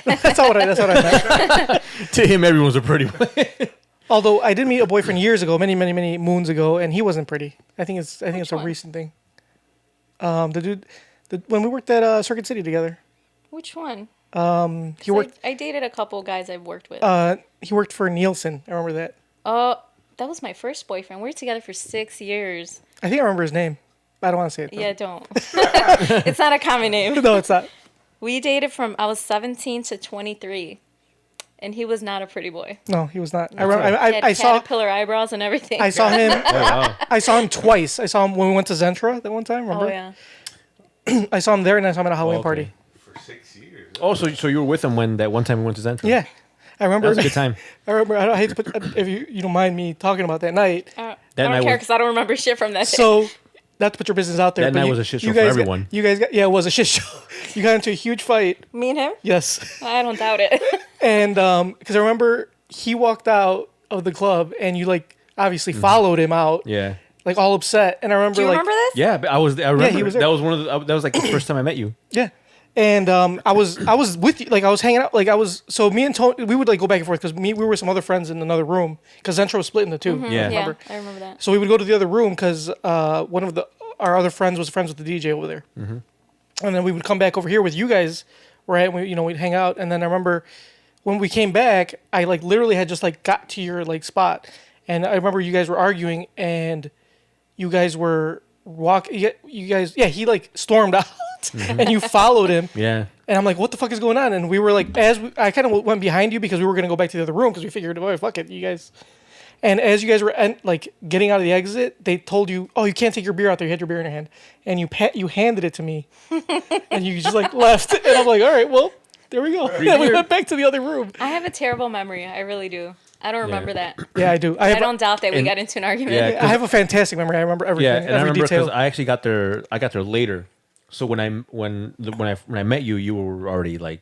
That's not what I meant. To him, everyone's a pretty boy. Although I did meet a boyfriend years ago, many moons ago, and he wasn't pretty. I think it's a one? recent thing. The dude, when we worked at Circuit City together, Which one? he worked. I dated a couple guys I've worked with. He worked for Nielsen. I remember that. Oh, that was my first boyfriend. We were together for 6 years. I think I remember his name. I don't want to say it. Though. Yeah, don't. It's not a common name. No, it's not. We dated from I was 17 to 23, and he was not a pretty boy. No, he was not. I remember. He had I saw. caterpillar eyebrows and everything. I saw him. Oh wow. I saw him twice. I saw him when we went to Zentra that one time. Remember? Oh yeah. I saw him there, and I saw him at a Halloween Okay. party. For 6 years. Oh, so you were with him when that one time we went to Zentra? Yeah, I remember. That was a good time. I remember. I hate to put. If you don't mind me talking about that night. I That night don't care was- because I don't remember shit from that day. So, not to put your business out there. That but night you- was a shit show you for guys everyone. you guys got, yeah, it was a shit show. You got into a huge fight. Me and him? Yes, I don't doubt it. and because I remember he walked out of the club, and you obviously Mm-hmm. followed him out, Yeah. all upset. And I remember Do you remember this? Yeah, but I remember. he was there. That was one of the. That was like the first time I met you. Yeah. And I was with you, I was hanging out, so me and Tony, we would go back and forth because we were with some other friends in another room because Zentra was split into two. Yeah. Yeah, I remember that. So we would go to the other room because one of our other friends was friends with the DJ over there, and then we would come back over here with you guys right? We'd hang out, and then I remember when we came back, I like literally had just like got to your like spot, and I remember you guys were arguing, and you guys were he like stormed out, and you followed him. Yeah. And I'm like, what the fuck is going on? And we were like, I kind of went behind you because we were going to go back to the other room because we figured, oh, fuck it, you guys. And as you guys were like getting out of the exit, they told you, oh, you can't take your beer out there. You had your beer in your hand. And you handed it to me. And you just like left. And I'm like, all right, well, there we go. And we went back to the other room. I have a terrible memory. I really do. I don't remember that. Yeah, I do. I don't doubt that we got into an argument. Yeah, I have a fantastic memory. I remember everything. Yeah, and I every remember detail. because I actually got there. I got there later. So when I met you, you were already like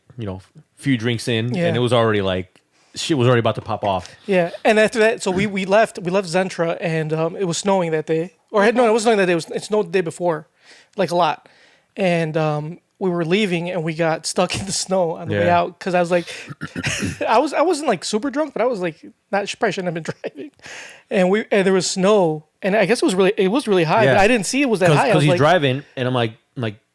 few drinks in, Yeah. and it was already like shit was already about to pop off. Yeah, and after that, so we left Zentra, and it was snowing that day. Or it was snowing that day. It snowed the day before, like a lot, and we were leaving, and we got stuck in the snow on the way out because I was like, I wasn't like super drunk, but I was like probably shouldn't have been driving, and there was snow, and I guess it was really high, but I didn't see it was that high. Because he's like, driving, and I'm like.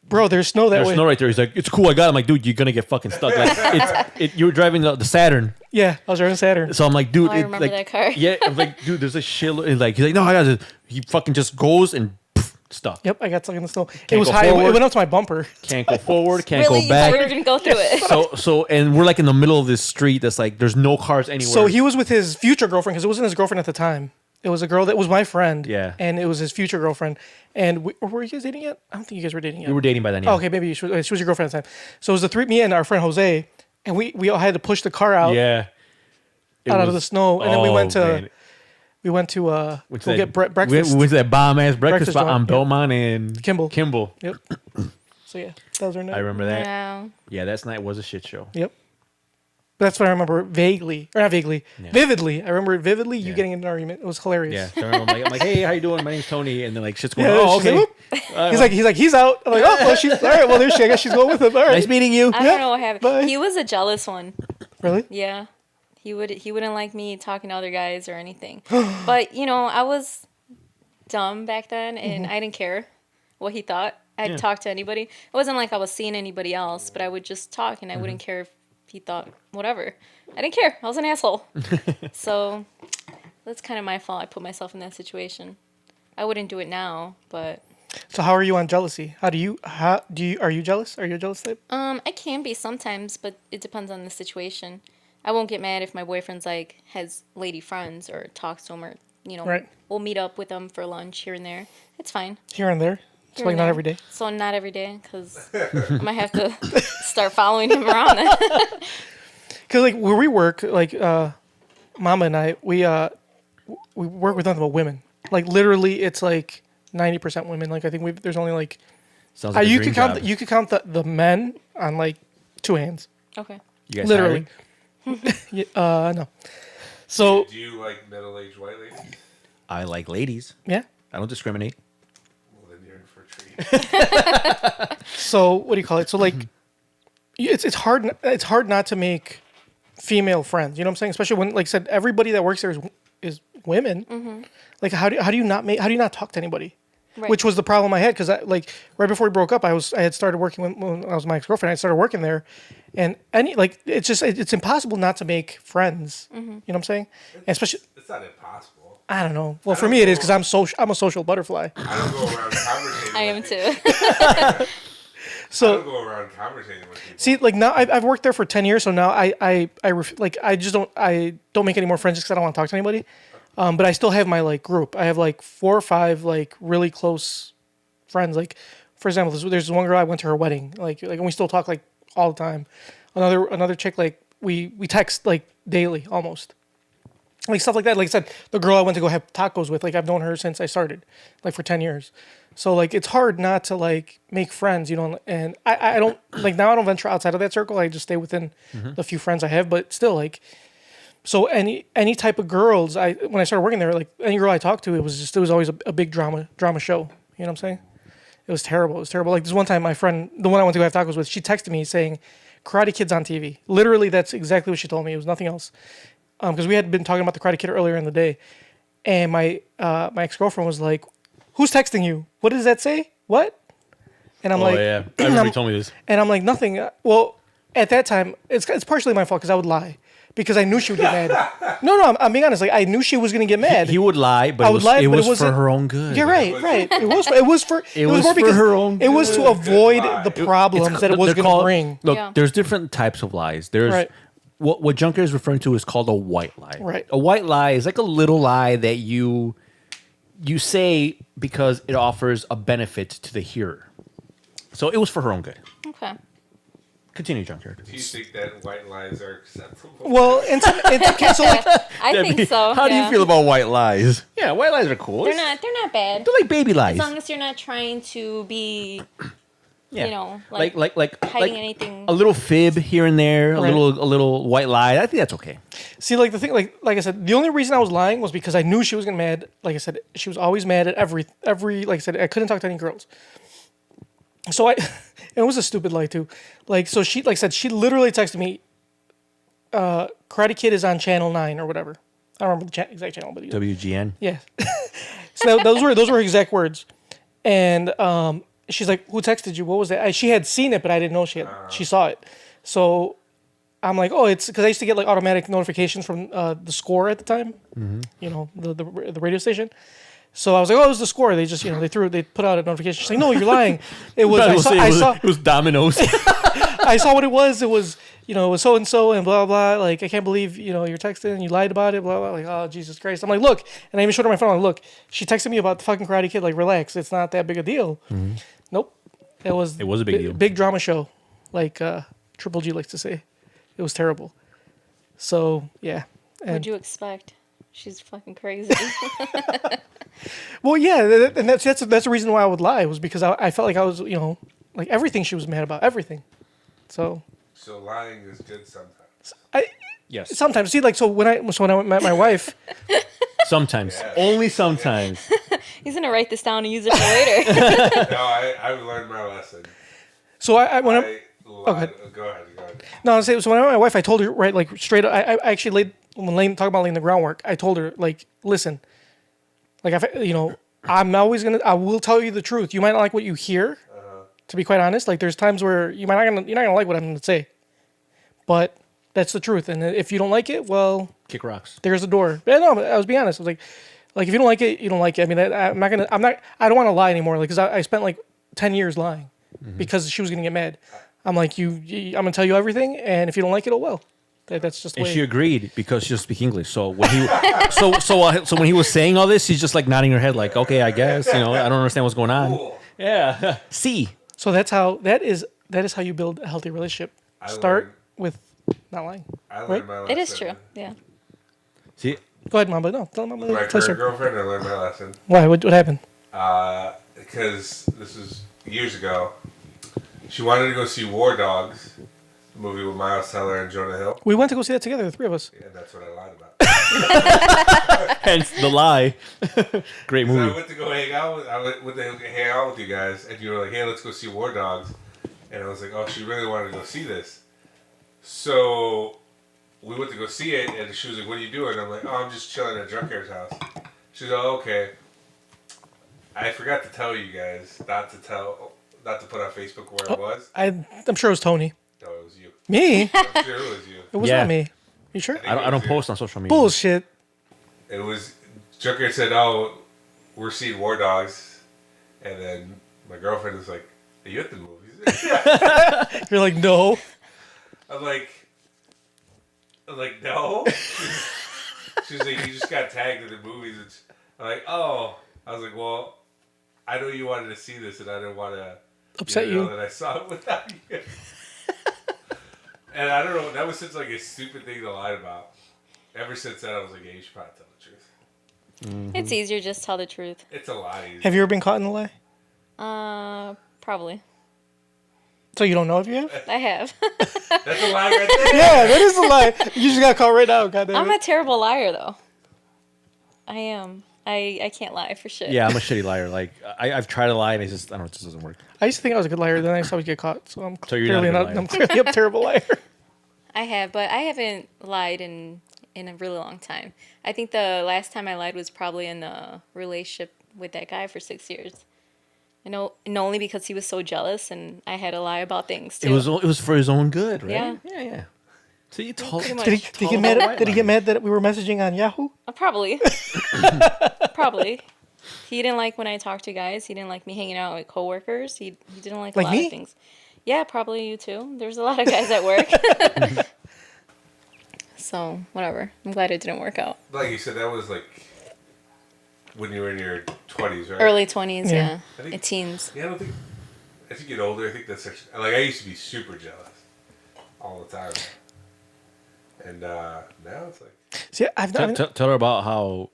Bro, there's snow that way. There's snow right there. He's like, it's cool. I got it. I'm like, dude, you're gonna get fucking stuck. Like, you were driving the Saturn. Yeah, I was driving Saturn. So I'm like, dude, Oh, I remember that car. Yeah, I'm like, dude, there's a shitload. Like, he's like, no, I got it. He fucking just goes and stuck. Yep, I got stuck in the snow. It was go high. It forward. went up to my bumper. Can't go forward. Can't Really? go You thought we were back. gonna go through it? So, and we're like in the middle of this street that's like, there's no cars anywhere. So he was with his future girlfriend because it wasn't his girlfriend at the time. It was a girl that was my friend. Yeah. And it was his future girlfriend. And were you guys dating yet? I don't think you guys were dating yet. we were dating by then. Yeah. Oh, okay, maybe she was your girlfriend at the time. So it was me and our friend Jose, and we all had to push the car out Yeah. out of the snow, and then we went to man. go get breakfast. We went to that bomb ass breakfast Breakfast spot on joint, yeah. Belmont and Kimball. Yep. So yeah, that was our night. I remember that. Wow. Yeah, that night was a shit show. Yep. That's what I remember vividly. I remember it vividly. You Yeah. getting in an argument. It was hilarious. Yeah. So I'm like, hey, how you doing? My name's Tony. And then like shit's going. Yeah, Oh, she's okay. like, he's out. I'm like, oh, well, she's all right. Well, there she. I guess she's going with him. All right. Nice meeting you. I don't know what happened. bye. He was a jealous one. Really? Yeah. He wouldn't like me talking to other guys or anything. But, I was dumb back then and I didn't care what he thought. I'd talk to anybody. It wasn't like I was seeing anybody else, but I would just talk and I wouldn't care if he thought whatever. I didn't care. I was an asshole. So that's kind of my fault. I put myself in that situation. I wouldn't do it now, but So how are you on jealousy? Are you jealous? Are you a jealous type? I can be sometimes, but it depends on the situation. I won't get mad if my boyfriend's like has lady friends or talks to them or Right. we'll meet up with them for lunch here and there. It's fine. Here and there. It's Here like and not there. every day. So not every day because I might have to start following him around. Because like where we work, like Mama and I, we work with nothing but women. Like literally, it's like 90% women. Like I think there's only like Sounds like a you dream could count job. you could count the men on like 2 hands. Okay. You guys Literally. hiring? Yeah, no. So Do you like middle-aged white ladies? I like ladies. yeah. I don't discriminate. Well, then you're in for a treat. So what do you call it? So like, it's hard. It's hard not to make female friends. You know what I'm saying? Especially when, like I said, everybody that works there is women. Like how do you not talk to anybody? Right. Which was the problem I had because right before we broke up, I had started working when I was my ex-girlfriend. I started working there, and it's impossible not to make friends. You know what I'm saying? And especially, It's not impossible. I don't know. Well, for me it is because I'm a social butterfly. I don't go around conversating. I am with too. I don't So go around conversating with people. see, like now I've worked there for 10 years, so now I don't make any more friends because I don't want to talk to anybody. But I still have my like group. I have like 4 or 5 like really close friends. Like for example, there's one girl I went to her wedding. Like and we still talk like all the time. Another chick, like we text like daily almost. Like stuff like that. Like I said, the girl I went to go have tacos with, like I've known her since I started, like for 10 years. So like it's hard not to like make friends, and I don't like now I don't venture outside of that circle. I just stay within the few friends I have, but still like so any type of girls when I started working there, like any girl I talked to, it was always a big drama show. You know what I'm saying? It was terrible. Like this one time my friend, the one I went to go have tacos with, she texted me saying, Karate Kid's on TV. Literally that's exactly what she told me. It was nothing else. Because we had been talking about the Karate Kid earlier in the day, and my ex-girlfriend was like, "Who's texting you? What does that say? What?" And I'm like, yeah. I remember you told me this. and I'm like, nothing. Well, at that time, it's partially my fault because I would lie because I knew she would get mad. No, I'm being honest. Like I knew she was gonna get mad. He would lie, but I would lie, it but was for her own good. You're right. It was for more for because her own it was to avoid lie. the problems that it was They're gonna bring. Look, Yeah. there's different types of lies. There's Right. what Junker is referring to is called a white lie. Right. A white lie is like a little lie that you say because it offers a benefit to the hearer. So it was for her own good. Okay. Continue, Junkyard. Do you think that white lies are acceptable? Well, okay, so like, I think so. How do you yeah. feel about white lies? Yeah, white lies are cool. They're not bad. They're like baby lies. As long as you're not trying to be, Yeah. you know, like hiding anything. a little fib here and there, Right. a little white lie. I think that's okay. see, like the thing, like I said, the only reason I was lying was because I knew she was getting mad. Like I said, she was always mad at every. Like I said, I couldn't talk to any girls. So it was a stupid lie too. Like so, she like I said she literally texted me. Karate Kid is on Channel 9 or whatever. I don't remember the exact channel, but WGN. yeah. So those were her exact words, and she's like, "Who texted you? What was that?" She had seen it, but I didn't know she saw it. So I'm like, "Oh, it's because I used to get like automatic notifications from the Score at the time, you know, the radio station." So I was like, "Oh, it was the Score." They just they put out a notification. She's like, "No, you're lying. It was It was Domino's. I saw what it was. It was, it was so and so and blah blah. Like I can't believe you're texting and you lied about it. Blah blah. Like oh Jesus Christ. I'm like look, and I even showed her my phone. I'm like, look, she texted me about the fucking Karate Kid. Like relax, it's not that big a deal. Nope, it was. It was a big deal. Big drama show, like Triple G likes to say. It was terrible. So yeah. What'd you expect? She's fucking crazy. Well, yeah, and that's the reason why I would lie was because I felt like I was like everything she was mad about everything. So lying is good sometimes. Yes. sometimes see like so when I met my wife. Sometimes. Only sometimes. He's gonna write this down and use it for later. No, I've learned my lesson. So I when I I lied. Go ahead. no, I say so when I met my wife, I told her right like straight up. I actually laid when talking about laying the groundwork. I told her like, listen, like I will tell you the truth. You might not like what you hear. To be quite honest, like there's times where you're not gonna like what I'm gonna say, but that's the truth. And if you don't like it, well, Kick rocks. there's the door. But no, I was being honest. I was like if you don't like it, you don't like it. I mean, I don't want to lie anymore. Like, cause I spent like 10 years lying because she was gonna get mad. I'm like, I'm gonna tell you everything, and if you don't like it, oh well. That's just the And way. she agreed because she doesn't speak English. So when he, so when he was saying all this, she's just like nodding her head, like, okay, I guess. I don't understand what's going on. Cool. Yeah. See. So that is how you build a healthy relationship. Start with not lying. I learned Right? my lesson. It is true. Yeah. See. Go ahead, Mamba. No, tell Mamba. My Tell current her. girlfriend, I learned my lesson. Why? What happened? Because this was years ago. She wanted to go see War Dogs, a movie with Miles Teller and Jonah Hill. We went to go see that together, the three of us. And that's what I lied about. Hence the lie. Great So I movie. went to go hang out with you guys, and you were like, "Hey, let's go see War Dogs," and I was like, "Oh, she really wanted to go see this." So we went to go see it, and she was like, "What are you doing?" I'm like, "Oh, I'm just chilling at Junkyard's house." She's like, "Oh, okay." I forgot to tell you guys not to put on Facebook where it was. I'm sure it was Tony. No, it was you. Me? I'm sure it was you. It was Yeah. not me. You sure? I don't post on social media. Bullshit. It was Junkyard said, "Oh, we're seeing War Dogs," and then my girlfriend was like, "Are you at the movies?" You're like, no. I'm like, no. She's like, "You just got tagged in the movies." I'm like, "Oh." I was like, "Well, I know you wanted to see this, and I didn't want to Upset you. know that I saw it without you." And I don't know. That was such like a stupid thing to lie about. Ever since then, I was like, "Yeah, you should probably tell the truth." It's easier just tell the truth. It's a lot easier. Have you ever been caught in a lie? Probably. So you don't know if you have? I have. That's a lie right there. Yeah, that is a lie. You just got caught right now. God damn I'm it. a terrible liar, though. I am. I can't lie for shit. Yeah, I'm a shitty liar. Like I've tried to lie and I don't know, it just doesn't work. I used to think I was a good liar, then I used to always get caught. So I'm So you're not clearly a good not. liar. I'm clearly a terrible liar. I have, but I haven't lied in a really long time. I think the last time I lied was probably in the relationship with that guy for 6 years. and only because he was so jealous, and I had to lie about things too. It was for his own good, right? Yeah. Yeah. So you told Pretty him. much. Did he get mad? Did he get mad that we were messaging on Yahoo? Probably. Probably. He didn't like when I talked to guys. He didn't like me hanging out with coworkers. He didn't like a Like lot me? of things. Yeah, probably you too. There's a lot of guys at work. So, whatever. I'm glad it didn't work out. Like you said, that was like when you were in your 20s, right? Early 20s, Yeah. yeah. Teens. Yeah, I don't think. As you get older, I think that's actually, like I used to be super jealous all the time, and now it's like See, I've done. Tell her about how,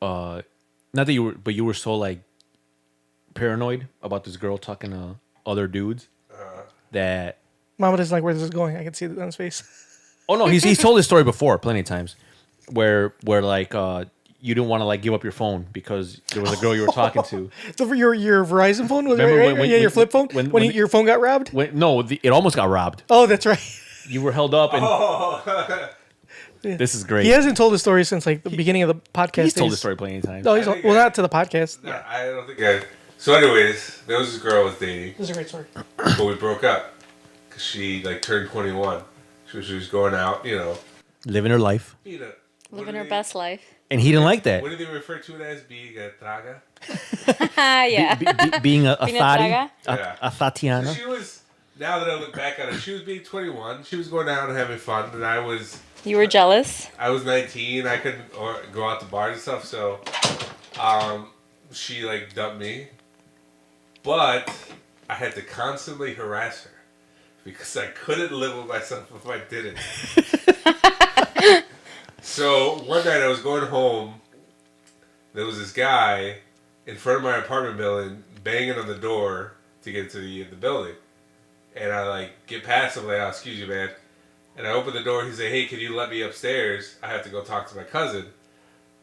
not that you were, but you were so like paranoid about this girl talking to other dudes that. Mama doesn't like where this is going. I can see it on his face. Oh no, he's told this story before plenty of times, where like you didn't want to like give up your phone because there was a girl you were talking to. So for your Verizon phone was Remember right? when- Yeah, your when- flip phone. when- When, when- your phone got robbed. No, it almost got robbed. Oh, that's right. You were held up, and this is great. He hasn't told the story since like the beginning of the podcast. He's told days. the story plenty of times. No, he's I think well, I- not to the podcast. no, I don't think I. So, anyways, there was this girl I was dating, This is a great story. but we broke up because she like turned 21. She was going out, Living her life, being a Living her best life. and he didn't like that. What do they refer to it as? Being a traga. Yeah. Being a Being a thotty, traga? Yeah. a Tatiana. She was. Now that I look back on it, she was being 21. She was going out and having fun, and I was You were jealous? 19. I couldn't go out to bars and stuff, so she like dumped me. But I had to constantly harass her because I couldn't live with myself if I didn't. So one night I was going home. There was this guy in front of my apartment building banging on the door to get to the building. And I like get past him like, oh, excuse you, man. And I open the door. He's like, hey, can you let me upstairs? I have to go talk to my cousin.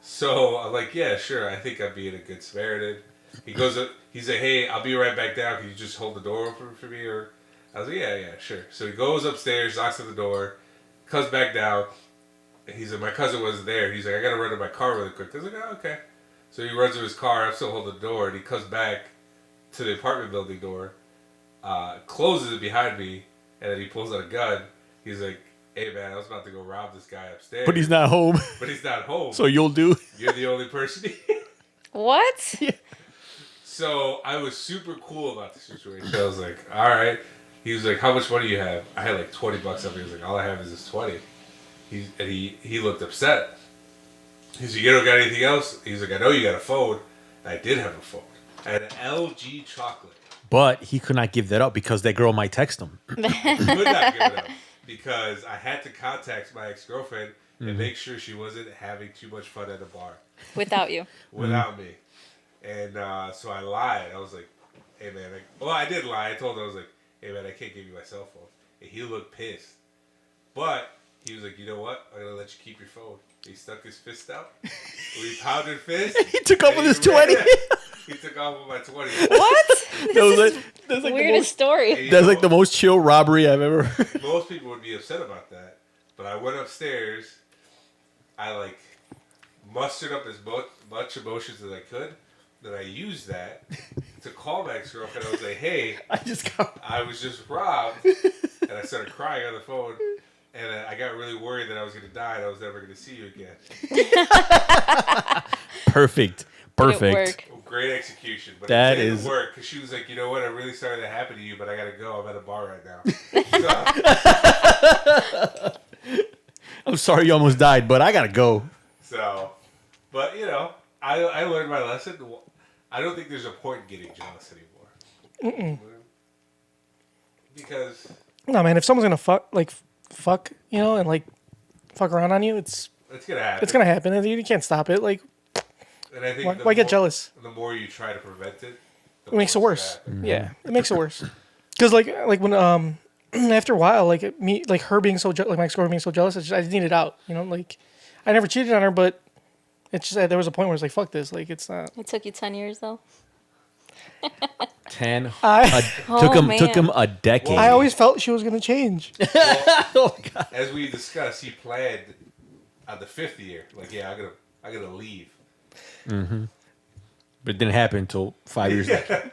So I'm like, yeah, sure. I think I'm being a good Samaritan. He goes up. He's like, hey, I'll be right back down. Can you just hold the door open for me? Or I was like, yeah, sure. So he goes upstairs, knocks on the door, comes back down. And he's like, my cousin wasn't there. He's like, I gotta run to my car really quick. I was like, oh, okay. So he runs to his car. I'm still holding the door, and he comes back to the apartment building door, closes it behind me, and then he pulls out a gun. He's like, hey man, I was about to go rob this guy upstairs. But he's not home, But he's not home. so you'll do. You're the only person here. What? So I was super cool about the situation. I was like, all right. He was like, how much money do you have? I had like $20 up. He was like, all I have is this 20. He looked upset. He's like, you don't got anything else? He's like, I know you got a phone. And I did have a phone. I had an LG chocolate. But he could not give that up because that girl might text him. Could not give it up because I had to contact my ex-girlfriend and make sure she wasn't having too much fun at a bar Without you. without me. And so I lied. I was like, hey man, I did lie. I told him, I was like, hey man, I can't give you my cell phone. And he looked pissed. But he was like, you know what? I'm going to let you keep your phone. He stuck his fist out. We pounded fist. He took off with his he ran. 20. He took off with my 20. What? That's like Weirdest story. That's like the most chill robbery I've ever heard. Most people would be upset about that. But I went upstairs. I like mustered up as much emotions as I could. Then I used that to call my ex-girlfriend. I was like, hey, I was just robbed. And I started crying on the phone. And I got really worried that I was going to die and I was never going to see you again. Perfect. Did it work? Well, great execution. But That it didn't is- work because she was like, you know what? I'm really sorry that happened to you, but I got to go. I'm at a bar right now. I'm sorry you almost died, but I gotta go. But I learned my lesson. I don't think there's a point in getting jealous anymore. Because No, man. If someone's gonna fuck, and like fuck around on you, it's it's gonna happen. it's gonna happen, and you can't stop it. Like, And I think why get jealous? The more you try to prevent it, the it makes it more worse. it's gonna happen. Yeah, it makes it worse. Because like when after a while, like her being so like my ex-girlfriend being so jealous, I just needed out. Like I never cheated on her, but it's just there was a point where it's like fuck this. Like it's not. It took you 10 years though. 10. I Took him a decade. I always felt she was gonna change. Oh god. As we discussed, he planned on the 5th year. Like, yeah, I'm gonna leave. But it didn't happen until 5 years later.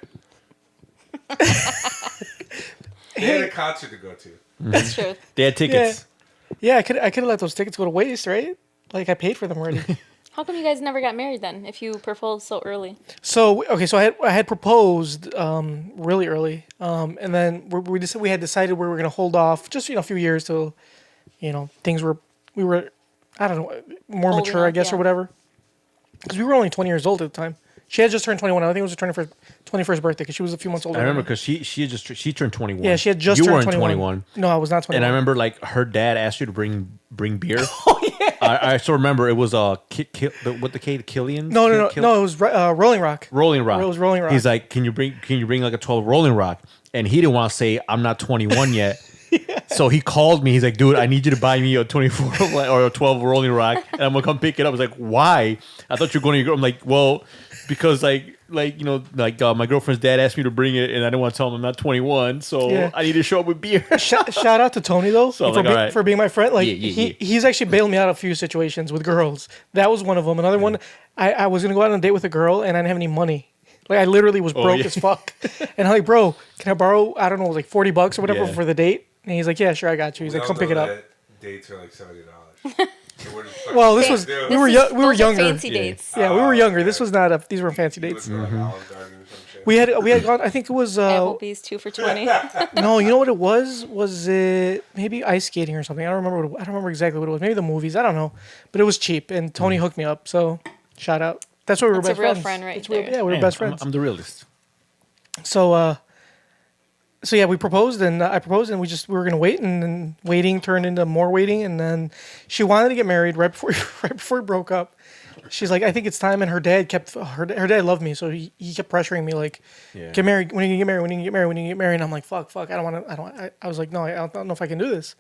They had a concert to go to. That's true. They had tickets. Yeah, I could have let those tickets go to waste, right? Like I paid for them already. How come you guys never got married then? If you proposed so early. So okay, so I had proposed really early, and then we had decided we were gonna hold off just a few years till things we were I don't know more Old mature I enough, guess yeah. or whatever, because we were only 20 years old at the time. She had just turned 21. I think it was her 21st birthday because she was a few months older. I remember than me. because she turned 21. Yeah, she had just you turned weren't 21. No, I was not 21. And I remember like her dad asked you to bring beer. Oh yeah. I still remember it was what the K Killian. No, it was Rolling Rock. Rolling Rock. It was Rolling Rock. He's like, can you bring like a 12 Rolling Rock? And he didn't want to say I'm not 21 yet. So he called me. He's like, dude, I need you to buy me a 24 or a 12 Rolling Rock, and I'm gonna come pick it up. I was like, why? I thought you were going to your girl. I'm like, well, because my girlfriend's dad asked me to bring it, and I didn't want to tell him I'm not 21, so I need to show up with beer. Shout out to Tony though So I'm like, for being my friend. Like Yeah. he's actually bailed me out of a few situations with girls. That was one of them. Another one, I was gonna go out on a date with a girl and I didn't have any money. Like I literally was broke as fuck. And I'm like, bro, can I borrow? I don't know, like $40 or whatever for the date. And he's like, yeah, sure, I got you. He's like, come pick it up. Dates are like $70. Well, this was we were younger. Fancy dates. Yeah, we were younger. This was not these were fancy dates. We had gone. I think it was Applebee's 2 for $20. no. You know what it was? Was it maybe ice skating or something? I don't remember. I don't remember exactly what it was. Maybe the movies. I don't know. But it was cheap, and Tony hooked me up. So shout out. That's why we were That's best a real friends. friend right It's real- there. Yeah, we were Man, best friends. I'm the realist. So yeah, we proposed and I proposed and we were gonna wait and then waiting turned into more waiting and then she wanted to get married right before we broke up. She's like, I think it's time, and her dad her dad loved me, so he kept pressuring me like, get married. When are you gonna get married? When are you gonna get married? When are you gonna get married? And I'm like, fuck. I don't want to. I was like, no, I don't know if I can do this.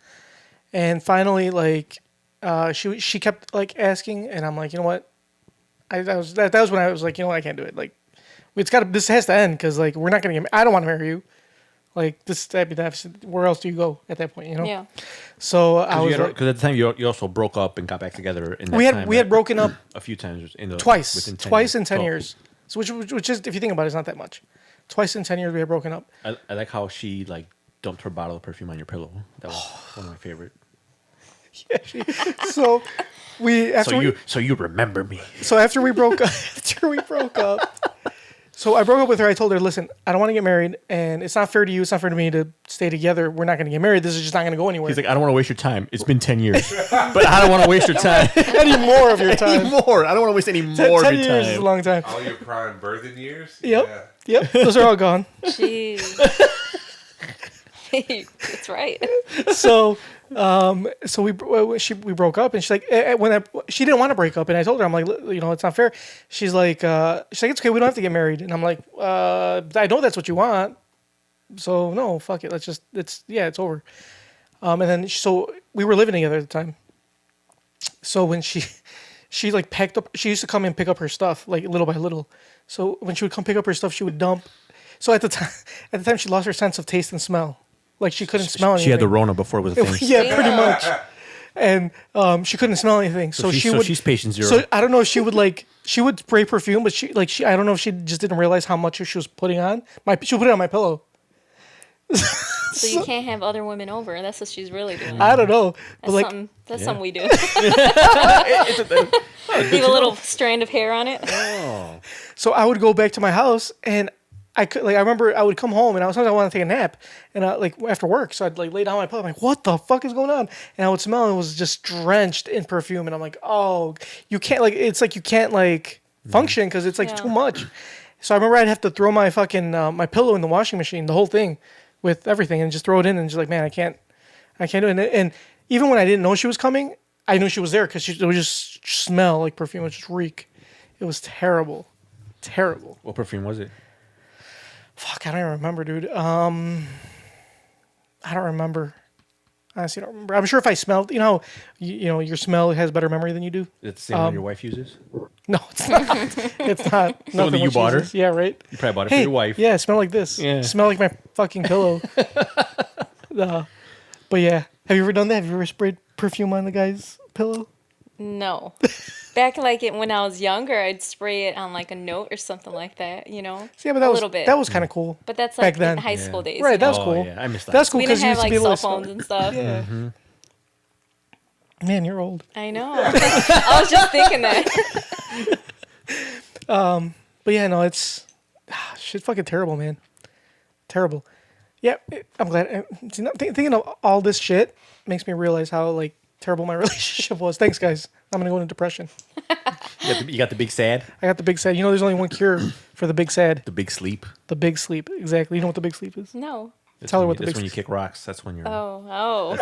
And finally, like, she kept like asking, and I'm like, you know what? That was when I was like, you know what? I can't do it. Like, this has to end because like we're not gonna get. I don't want to marry you. Like this, where else do you go at that point? Yeah. So I was because at the time you also broke up and got back together. In that we had broken up a few times twice within 10 twice years. in 10 So, years. So which is, if you think about it, it's not that much. Twice in 10 years we had broken up. I like how she like dumped her bottle of perfume on your pillow. That was one of my favorite. So So you remember me. So after we broke up, so I broke up with her. I told her, listen, I don't want to get married, and it's not fair to you. It's not fair to me to stay together. We're not going to get married. This is just not going to go anywhere. He's like, I don't want to waste your time. It's been 10 years, but I don't want to waste your time any more of your time. anymore. I don't want to waste any 10 more of your years is a time. long time. All your prime birthing years? Yep. Yep. Those are all gone. Jeez. That's right. So we broke up, and she's like, she didn't want to break up, and I told her, I'm like, it's not fair. She's like, it's okay, we don't have to get married, and I'm like, I know that's what you want, so no, fuck it, it's over. And then so we were living together at the time. So when she like packed up, she used to come and pick up her stuff like little by little. So when she would come pick up her stuff, she would dump. So at the time, she lost her sense of taste and smell. Like she couldn't smell anything. She had the Rona before it was a thing. Yeah, pretty much. And she couldn't smell anything. So she's patient zero. So I don't know if she would spray perfume, but I don't know if she just didn't realize how much she was putting on. She would put it on my pillow. So you can't have other women over. That's what she's really doing. I don't know. But That's something we do. Leave a little strand of hair on it. So I would go back to my house, and I remember I would come home, and sometimes I want to take a nap, and after work, so I'd like lay down on my pillow. I'm like, what the fuck is going on? And I would smell, and it was just drenched in perfume, and I'm like, oh, you can't it's like you can't function because it's too much. So I remember I'd have to throw my fucking my pillow in the washing machine, the whole thing, with everything, and just throw it in, and just like, man, I can't do it. And even when I didn't know she was coming, I knew she was there because it would just smell like perfume, it would just reek. It was terrible. What perfume was it? Fuck, I don't even remember, dude. I don't remember. Honestly, I don't remember. I'm sure if I smelled, your smell has better memory than you do. It's the same one your wife uses? No, it's not. It's not. The one that you bought her? Yeah, right. You probably bought it for your wife. Yeah, smell like this. Yeah. Smell like my fucking pillow. But yeah, have you ever done that? Have you ever sprayed perfume on the guy's pillow? No. back like it when I was younger, I'd spray it on like a note or something like that, you know? Yeah, but that a was little bit. that was kind of cool. But that's back like then. in high school days. Right, you that was know? cool. Yeah, I missed that. That's cool We because didn't you have used to like be cell able to phones and stuff. Yeah. Man, you're old. I know. I was just thinking that. But yeah, no, it's shit fucking terrible, man. Terrible. Yeah, I'm glad. See, thinking of all this shit makes me realize how like terrible my relationship was. Thanks, guys. I'm gonna go into depression. You got the big sad, I got the big sad. You know, there's only one cure for the big sad. the big sleep. The big sleep. Exactly. You know what the big sleep is? No. Tell her what the That's big when you kick rocks. That's when you're. Oh.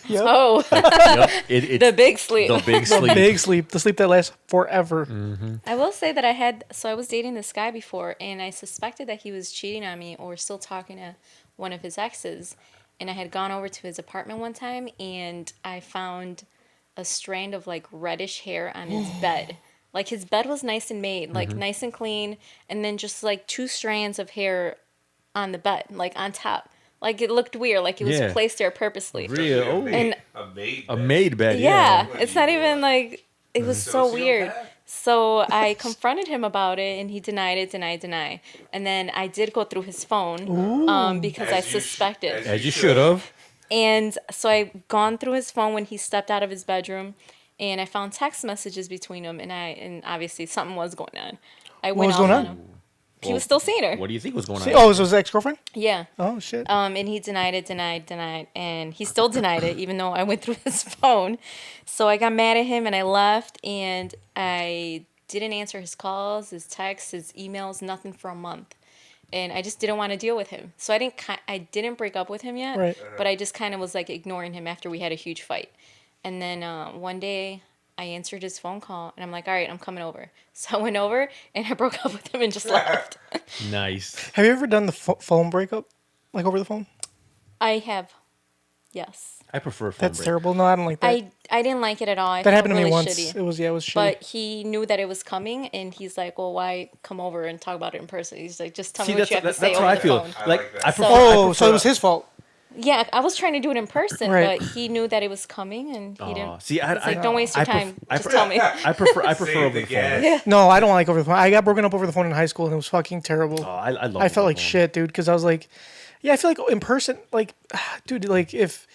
Yep. Oh. Yep, it's The big sleep. The big The sleep. big sleep. The sleep that lasts forever. I will say that I was dating this guy before, and I suspected that he was cheating on me or still talking to one of his exes. And I had gone over to his apartment one time, and I found a strand of like reddish hair on his bed. Like his bed was nice and made, like nice and clean, and then just like 2 strands of hair on the bed, like on top. Like it looked weird, like it was Yeah. placed there purposely. Real. Oh, And a made bed. yeah, Yeah. it's not even like it was so weird. Sociopath? So I confronted him about it, and he denied it, denied. And then I did go through his phone because I As you sh- suspected. As you should have. And so I gone through his phone when he stepped out of his bedroom, and I found text messages between them, and obviously something was going on. I went was off going on on? him. He was still seeing her. What do you think was going on? See, oh, it was his ex-girlfriend? Yeah. Oh, shit. And he denied it, and he still denied it, even though I went through his phone. So I got mad at him, and I left, and I didn't answer his calls, his texts, his emails, nothing for a month. And I just didn't want to deal with him. So I didn't break up with him yet, Right. but I just kind of was like ignoring him after we had a huge fight. And then one day I answered his phone call, and I'm like, all right, I'm coming over. So I went over, and I broke up with him and just left. Nice. Have you ever done the phone breakup? Like over the phone? I have, yes. I prefer phone That's break. terrible. No, I don't like that. I didn't like it at all. I that felt happened to me really once. shitty. It was shitty. But he knew that it was coming, and he's like, well, why come over and talk about it in person? He's like, just tell See, me what you have to say that's over how I the feel. phone. I Like, like that. I prefer. Oh, I so it was his fault. Yeah, I was trying to do it in person, Right. but he knew that it was coming, and he Aw, didn't. see, I It's like, don't waste your time. Just tell me. I prefer Save over the the phone. gas. Yeah. No, I don't like over the phone. I got broken up over the phone in high school, and it was fucking terrible. Oh, I love. I felt over like the phone. shit, dude, because I was like, yeah, I feel like in person, like, dude, like if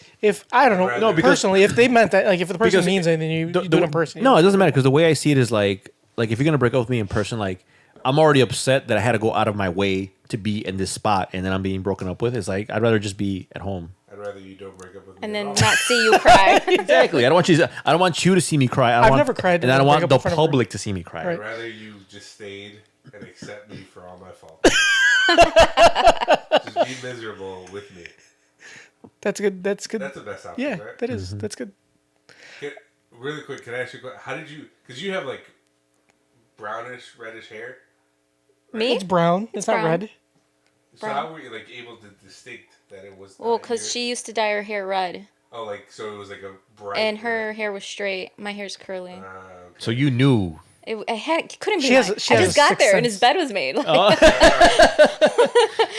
I don't know, No, because- personally, if they meant that, like if the person Because means anything, you do it in person. No, it doesn't matter because the way I see it is like if you're gonna break up with me in person, like I'm already upset that I had to go out of my way to be in this spot, and then I'm being broken up with. It's like I'd rather just be at home. I'd rather you don't break up with me. And at then all. not see you cry. Exactly. I don't want you to see me cry. I don't I've want, never cried and I when don't I want break the up in front of her. public to see me cry. Right. I'd rather you just stayed and accept me for all my faults. Just be miserable with me. That's good. That's good. That's the best option, Yeah, right? that is. That's good. Really quick, can I ask you a question? How did you... Because you have, like, brownish, reddish hair. Me? It's brown. It's not brown. red. So Brown. how were you, like, able to distinct that it was... Well, because she used to dye her hair red, Oh, like, so it was, like, a bright... and her hair was straight. My hair's curly. Okay. So you knew. It couldn't be She has mine. a- she I has just a got sixth there, and sense. his bed was made.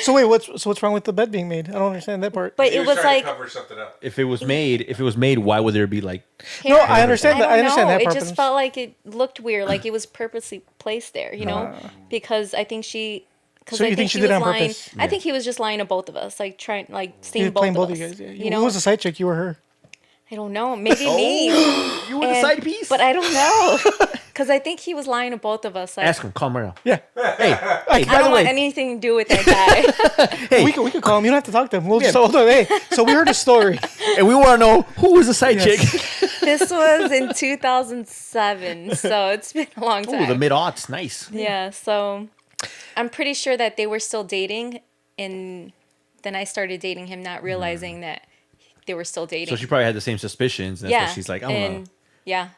So wait, what's wrong with the bed being made? I don't understand that part. But He it was trying like... to cover something up. If it was made, why would there be like? No, I understand that. I don't understand know. that part. It but just I'm felt like it looked weird, like it was purposely placed there, you know? Because I think she. Because So I you think she he did it was on lying. purpose? I think he was just lying to both of us, like trying, like He seeing was both playing of both us. of you guys. Yeah. You know, Who was the side chick? You or her? I don't know. Maybe me. You were the And- side piece. But I don't know. Because I think he was lying to both of us. Like, Ask him. Call him right now. Yeah. Hey, I by the don't want way, anything to do with that guy. hey, We could call him. You don't have to talk to him. We'll just hold on. Hey, so we heard a story. and we want to know who was the side Yes. chick. This was in 2007, so it's been a long time. Ooh, the mid aughts, nice. Yeah, so I'm pretty sure that they were still dating, and then I started dating him, not realizing that they were still dating. So she probably had the same suspicions. And that's why she's like, I don't know. and yeah,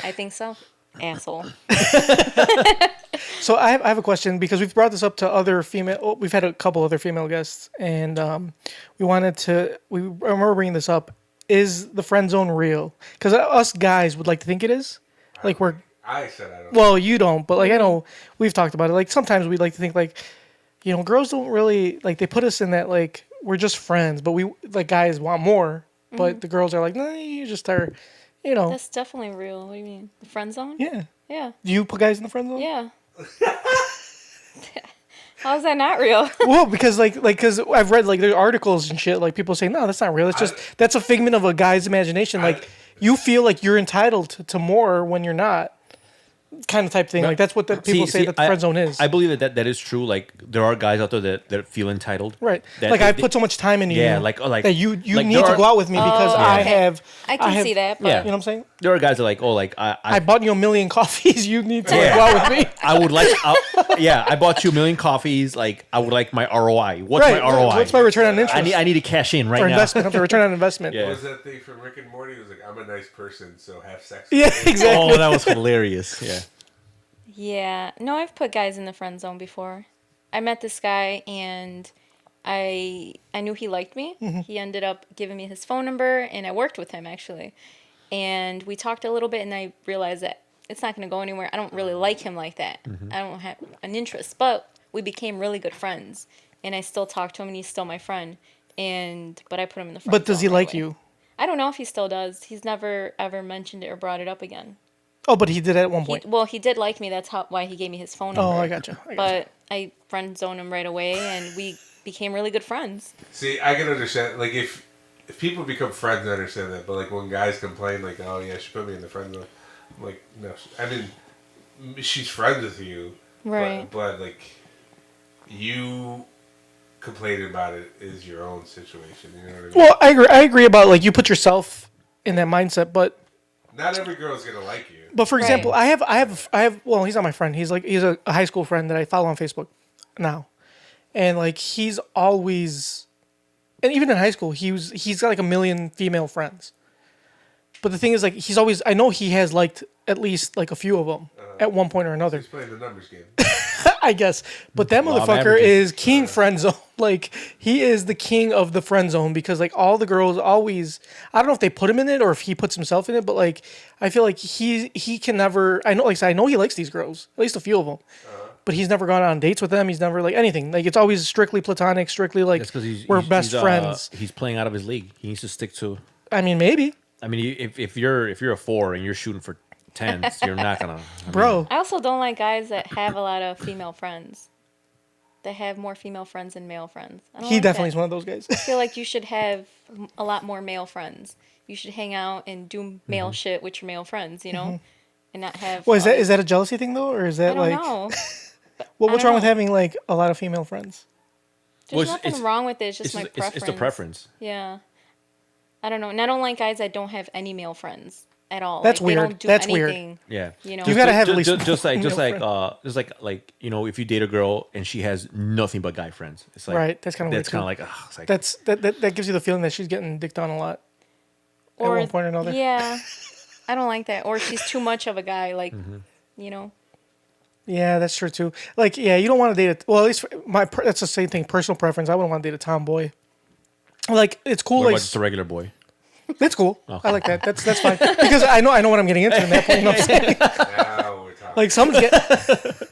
I think so. Asshole. So I have a question because we've brought this up to other female. Oh, we've had a couple other female guests, and we wanted to. I remember bringing this up. Is the friend zone real? Because us guys would like to think it is. Like we're. I said I don't. Well, you don't, but like I know we've talked about it. Like sometimes we like to think like, you know, girls don't really like they put us in that like we're just friends, but we like guys want more, but the girls are like, no, you just are, you know, That's definitely real. What do you mean? The friend zone? yeah. Yeah. Do you put guys in the friend zone? Yeah. How is that not real? Well, because because I've read like there's articles and shit like people say no, that's not real. It's just that's a figment of a guy's imagination. Like you feel like you're entitled to more when you're not. Kind of type thing. Like that's what people say that the friend zone is. I believe that is true. Like there are guys out there that feel entitled. Right. That Like I put so much time into you. like that you like need there to are- go out with me because I have. I can see that, but Yeah. You know what I'm saying? There are guys that are like, oh, like I bought you 1 million coffees. You need to Yeah. go out with me. I would like, I bought you 1 million coffees. Like, I would like my ROI. What's Right. my ROI? What's my return on interest? I need to cash in right or now. investment. I'm sorry, return on investment. Yeah. What was that thing from Rick and Morty? It was like, I'm a nice person, so have sex. Yeah, with me. exactly. Oh, that was hilarious. Yeah. yeah. No, I've put guys in the friend zone before. I met this guy and I knew he liked me. Mm-hmm. He ended up giving me his phone number and I worked with him actually. And we talked a little bit and I realized that it's not going to go anywhere. I don't really like him like that. Mm-hmm. I don't have an interest, but we became really good friends and I still talk to him and he's still my friend. But I put him in the friend But does zone he right like away. you? I don't know if he still does. He's never ever mentioned it or brought it up again. Oh, but he did it at one point. He did like me. That's why he gave me his phone Oh, number. I gotcha. But I friend zoned him right away, and we became really good friends. See, I can understand. Like, if people become friends, I understand that. But, like, when guys complain, like, oh, yeah, she put me in the friend zone. I'm like, no. I mean, she's friends with you. Right. But like, you complaining about it is your own situation. You know what I mean? Well, I agree about like you put yourself in that mindset, but Not every girl's going to like you. for Right. example, I have. Well, he's not my friend. He's a high school friend that I follow on Facebook now, and like he's always, and even in high school, he's got like 1 million female friends. But the thing is, like he's always. I know he has liked at least like a few of them at one point or another. He's playing the numbers game. I guess. But that Law of motherfucker averages. is king friend zone. Like he is the king of the friend zone because like all the girls always. I don't know if they put him in it or if he puts himself in it, but like I feel like he can never. I know, like I said, I know he likes these girls, at least a few of them. But he's never gone on dates with them. He's never like anything. Like it's always strictly platonic, strictly like That's because we're best friends. He's playing out of his league. He needs to stick to. I mean, maybe, I mean, if you're a 4 and you're shooting for 10s, you're not gonna. bro. I also don't like guys that have a lot of female friends. That have more female friends than male friends. I don't He like definitely that. is one of those guys. I feel like you should have a lot more male friends. You should hang out and do male shit with your male friends, you know, and not have. Well, is that a jealousy thing though, or is I that don't like? know. Well, what's I don't wrong with know. having like a lot of female friends? There's Well, nothing wrong with it. It's just my preference. It's the preference. Yeah. I don't know. And I don't like guys that don't have any male friends at all. That's They weird. don't do That's weird. anything, Yeah. You know. You gotta have at least just like male friend. you know, if you date a girl and she has nothing but guy friends, it's like Right, that's kinda weird, that's kind too. of like it's like That gives you the feeling that she's getting dicked on a lot at one point or another. Yeah. I don't like that. Or she's too much of a guy, like, Mm-hmm. you know. Yeah, that's true too. Like, yeah, you don't want to date well, at least that's the same thing. Personal preference. I wouldn't want to date a tomboy. Like, it's cool. what Like, about just a regular boy? it's cool. I like that. That's fine because I know what I'm getting into in that point. You know what I'm saying? Now we're talking. Like, someone's getting,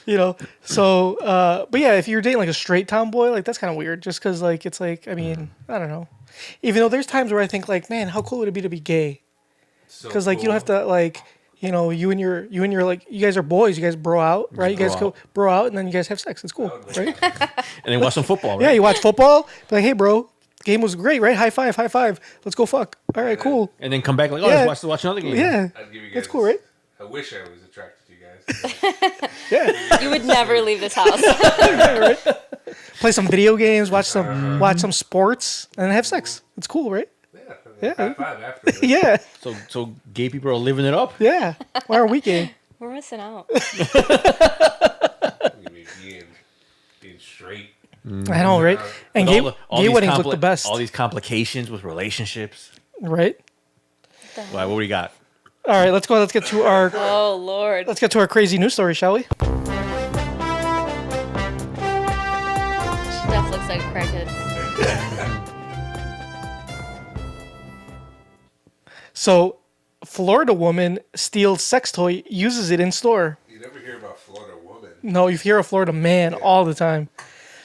you know. So, but yeah, if you're dating like a straight tomboy, like that's kind of weird. Just because, like, it's like, I mean, I don't know. Even though there's times where I think, like, man, how cool would it be to be gay? So Because like you don't have cool. to like. You know, you and your like you guys are boys. You guys bro out, right? You guys bro go bro out, and then you guys have sex. It's cool, right? And then watch some football. Right? Yeah, you watch football. Be like, hey, bro, game was great, right? High five, high five. Let's go fuck. All right, cool. And then come back like, oh, Yeah. let's watch another game. Yeah, I'd give you guys, that's cool, right? I wish I was attracted to you guys. Yeah, You would never leave this house. play some video games, watch some sports, and then have sex. It's cool, right? Yeah. High five after. Yeah, So gay people are living it up. yeah. Why are we gay? We're missing out. Being straight. I know, right? And But gay, all gay these weddings look the best, All these complications with relationships. right? Wow, what do we got? All right, let's go. Let's get to our Oh, Lord. crazy news story, shall we? She definitely looks like a crackhead. So, Florida woman steals sex toy, uses it in store. You never hear about Florida woman. No, you hear a Florida man all the time.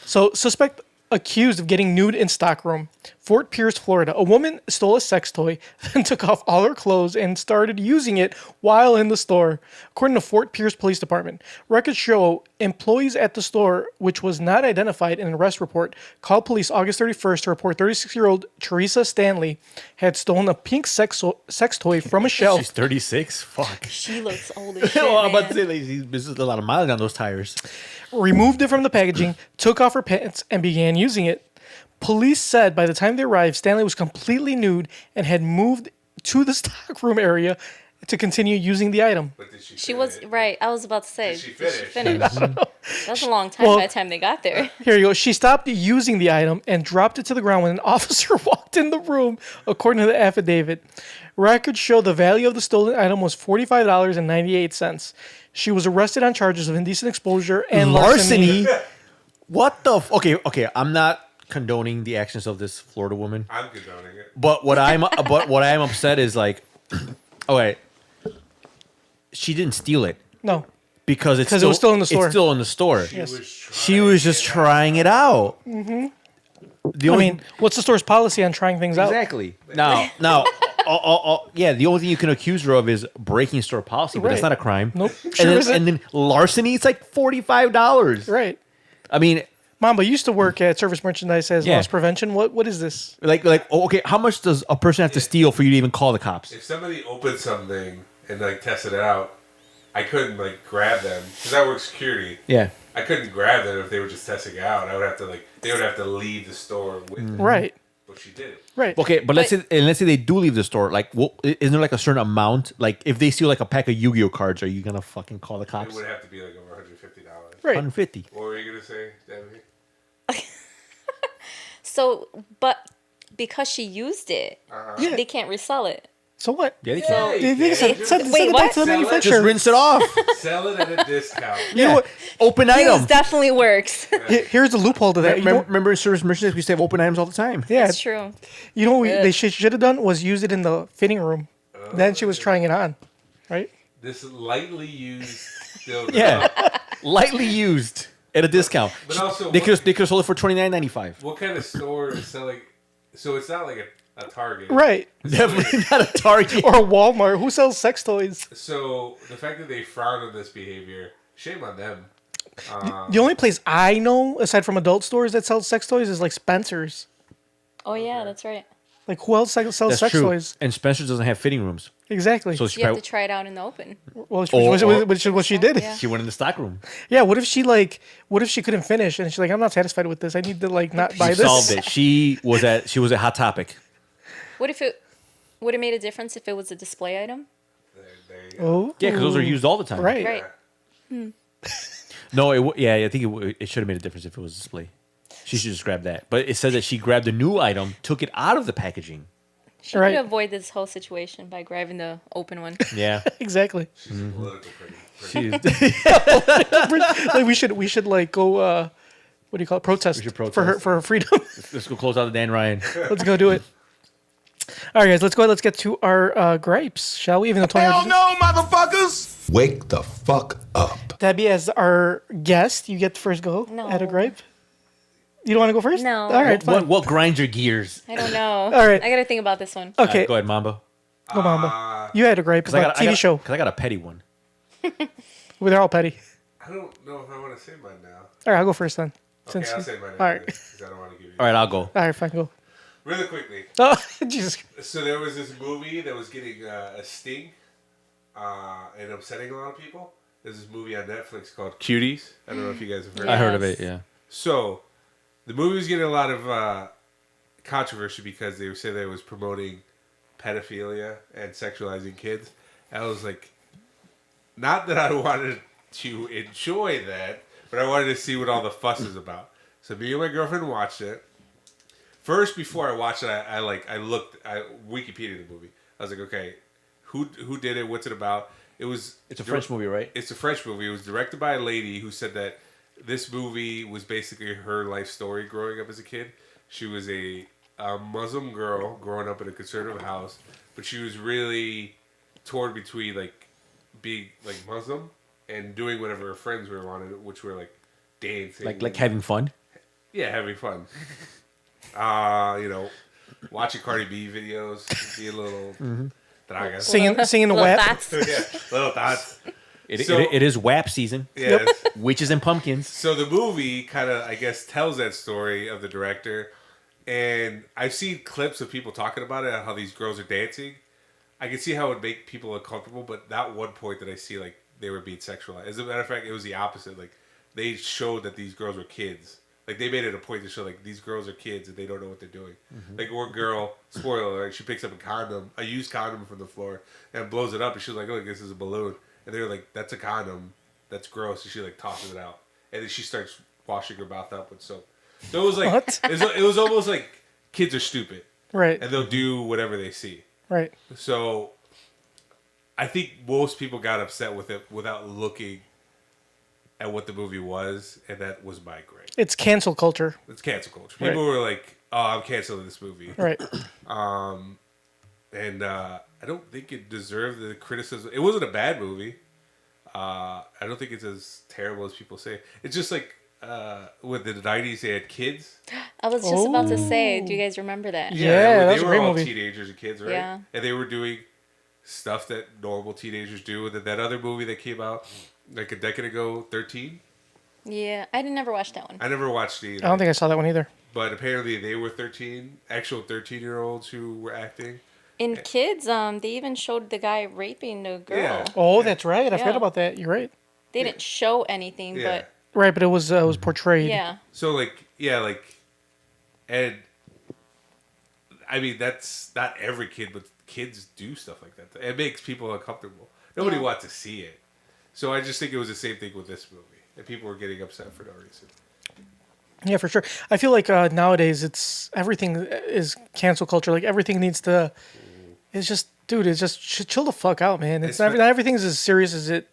So, suspect accused of getting nude in stockroom. Fort Pierce, Florida. A woman stole a sex toy, then took off all her clothes and started using it while in the store. According to Fort Pierce Police Department, records show employees at the store, which was not identified in an arrest report, called police August 31st to report 36-year-old Teresa Stanley had stolen a pink sex toy from a shelf. She's 36. Fuck. She looks old as shit, Well, I'm about man. to say like, this is a lot of mileage on those tires. Removed it from the packaging, took off her pants, and began using it. Police said by the time they arrived, Stanley was completely nude and had moved to the stockroom area to continue using the item. But did she? She was right. I was about to say. Did she Did finish? That's a long time Well- by the time they got there. Here you go. She stopped using the item and dropped it to the ground when an officer walked in the room, according to the affidavit. Records show the value of the stolen item was $45.98. She was arrested on charges of indecent exposure and larceny. What the? Okay. I'm not condoning the actions of this Florida woman, I'm condoning it. but what I'm upset is like, okay, she didn't steal it No. because Because it was still in the store. It's still in the store. Yes. She was just trying it out. Mm-hmm. The I only mean, what's the store's policy on trying things out? exactly now. Yeah, the only thing you can accuse her of is breaking store policy, but that's Right. not a crime. Nope. And Sure then, isn't. and then larceny, it's like $45. Right. I mean, Mamba used to work at Service Merchandise as Yeah. loss prevention. What is this? like, okay, how much does a person have to steal for you to even call the cops? If somebody opened something and like tested it out, I couldn't like grab them because I work security. Yeah. I couldn't grab them if they were just testing it out. I would have to they would have to leave the store with them. Right. But she did it. Right. Okay, but let's say they do leave the store. Like, isn't there like a certain amount? Like, if they steal like a pack of Yu-Gi-Oh cards, are you gonna fucking call the It cops? would have to be like over $150. Right. 150. What were you gonna say, Debbie? So, but because she used it, Yeah. they can't resell it. So what? Yeah, they Yeah, can. you They can. send Just send it Wait, back what? to the Sell it. manufacturer. Just rinse it off. Sell it at a discount. You know what? Open item. This definitely works. Here's the loophole to that. You know, Remember in service merchandise, we used to have open items all the time. yeah. That's true. You know what Good. they should have done was use it in the fitting room. Then she was trying it on. Right? This lightly used dildo. Yeah. Lightly used at a discount. But also, They could have sold it for $29.95. What kind of store is selling? So it's not like a Target. Right. Definitely not a Target. Or a Walmart. Who sells sex toys? So the fact that they frown on this behavior, shame on them. The only place I know, aside from adult stores that sell sex toys, is like Spencer's. Oh yeah, that's right. Like who else sells That's sex true. toys? And Spencer's doesn't have fitting rooms. Exactly. So she You have probably, to try it out in the open. well, Or- which is what she did. Yeah. she went in the stock room. Yeah. What if she couldn't finish and she's like, I'm not satisfied with this. I need to like not buy She this. solved it. She was at Hot Topic. What if it would have made a difference if it was a display item? There you go. Oh. Yeah, because those are used all the time. Right. Right. No, I think it should have made a difference if it was display. She should just grab that. But it says that she grabbed a new item, took it out of the packaging. She Right. could avoid this whole situation by grabbing the open one. Yeah. Exactly. She's political pretty. She's, Like we should like go. What do you call it? Protest. We should protest. for her freedom. let's go close out the Dan Ryan. Let's go do it. All right, guys. Let's go ahead. Let's get to our gripes, shall we? Even though Tony. no, motherfuckers! Wake the fuck up. Debbie, as our guest, you get the first go No. at a gripe. You don't want to go first? No. All right, fine. What grinds your gears? I don't know. All right. I gotta think about this one. Okay, Go ahead, Mamba. go Mamba. You had a gripe about TV show. Because I got a petty one. Well, they're all petty. I don't know if I want to say mine now. All right, I'll go first then. Okay, I'll say mine. all right. Because I don't want to give you. All right, I'll go. All right, fine, go. Really quickly. Oh, Jesus. So there was this movie that was getting a sting and upsetting a lot of people. There's this movie on Netflix called Cuties. I don't know if you guys have heard. Yeah. I heard of Yes. it, yeah. So the movie was getting a lot of controversy because they said that it was promoting pedophilia and sexualizing kids. And I was like, not that I wanted to enjoy that, but I wanted to see what all the fuss is about. So me and my girlfriend watched it. First, before I watched it, I Wikipedia the movie. I was like, okay, who did it? What's it about? It's a French movie, right? It's a French movie. It was directed by a lady who said that this movie was basically her life story growing up as a kid. She was a Muslim girl growing up in a conservative house, but she was really torn between like being like Muslim and doing whatever her friends were wanted, which were like dancing, Like having fun? Yeah, having fun. Watching Cardi B videos, be a little dragas. Singing the Little WAP. thoughts. Yeah, little dots. It is WAP season. Yes. Witches and pumpkins. So the movie kind of, I guess, tells that story of the director. And I've seen clips of people talking about it, how these girls are dancing. I can see how it would make people uncomfortable, but not one point that I see, like, they were being sexualized. As a matter of fact, it was the opposite. Like, they showed that these girls were kids. Like, they made it a point to show, like, these girls are kids and they don't know what they're doing. Like, one girl, spoiler alert, she picks up a used condom from the floor, and blows it up, and she's like, oh, this is a balloon. And they were like, that's a condom. That's gross. And she, like, tosses it out. And then she starts washing her mouth up with soap. So it was like, What? it was almost like kids are stupid. Right. And they'll do whatever they see. Right. So I think most people got upset with it without looking at what the movie was, and that was my grade. It's cancel culture. It's cancel culture. People were like, "Oh, I'm canceling this movie," Right. and I don't think it deserved the criticism. It wasn't a bad movie. I don't think it's as terrible as people say. It's just like with the '90s, they had kids. I was just about to say, do you guys remember that? Yeah, that was they a were great all movie. teenagers and kids, right? Yeah. And they were doing stuff that normal teenagers do. And then that other movie that came out like a decade ago, 13. Yeah, I never watched that one. I never watched it either. I don't think I saw that one either. But apparently they were 13, actual 13-year-olds who were acting. In kids, they even showed the guy raping the girl. Yeah. Oh, that's right. I forgot Yeah. about that. You're right. They didn't show anything, Yeah. Right, but it was portrayed. but yeah. So and I mean that's not every kid, but kids do stuff like that. It makes people uncomfortable. Nobody Yeah. wants to see it. So I just think it was the same thing with this movie. And people were getting upset for no reason. Yeah, for sure. I feel like nowadays it's everything is cancel culture. Like everything needs to. It's just, dude. It's just chill the fuck out, man. It's not everything's as serious as it.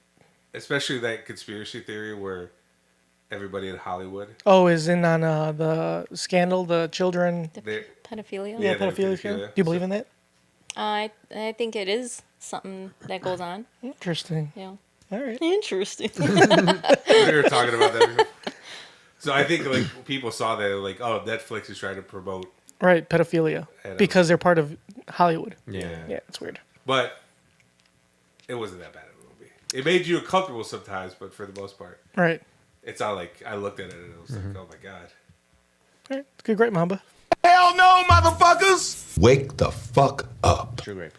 Especially that conspiracy theory where everybody in Hollywood. Oh, is in on the scandal, the children. They're- Pedophilia? Yeah, they're pedophilia. pedophilia. Do you believe in that? I think it is something that goes on. Interesting. Yeah. All right. Interesting. We were talking about that. So I think like people saw that like, oh, Netflix is trying to promote. Right, pedophilia, And, because they're part of Hollywood. Yeah. Yeah, it's weird. But it wasn't that bad of a movie. It made you uncomfortable sometimes, but for the most part, Right. it's not like I looked at it and it was like, oh my god. All right. Good, great, Mamba. Hell no, motherfuckers! Wake the fuck up. True grape.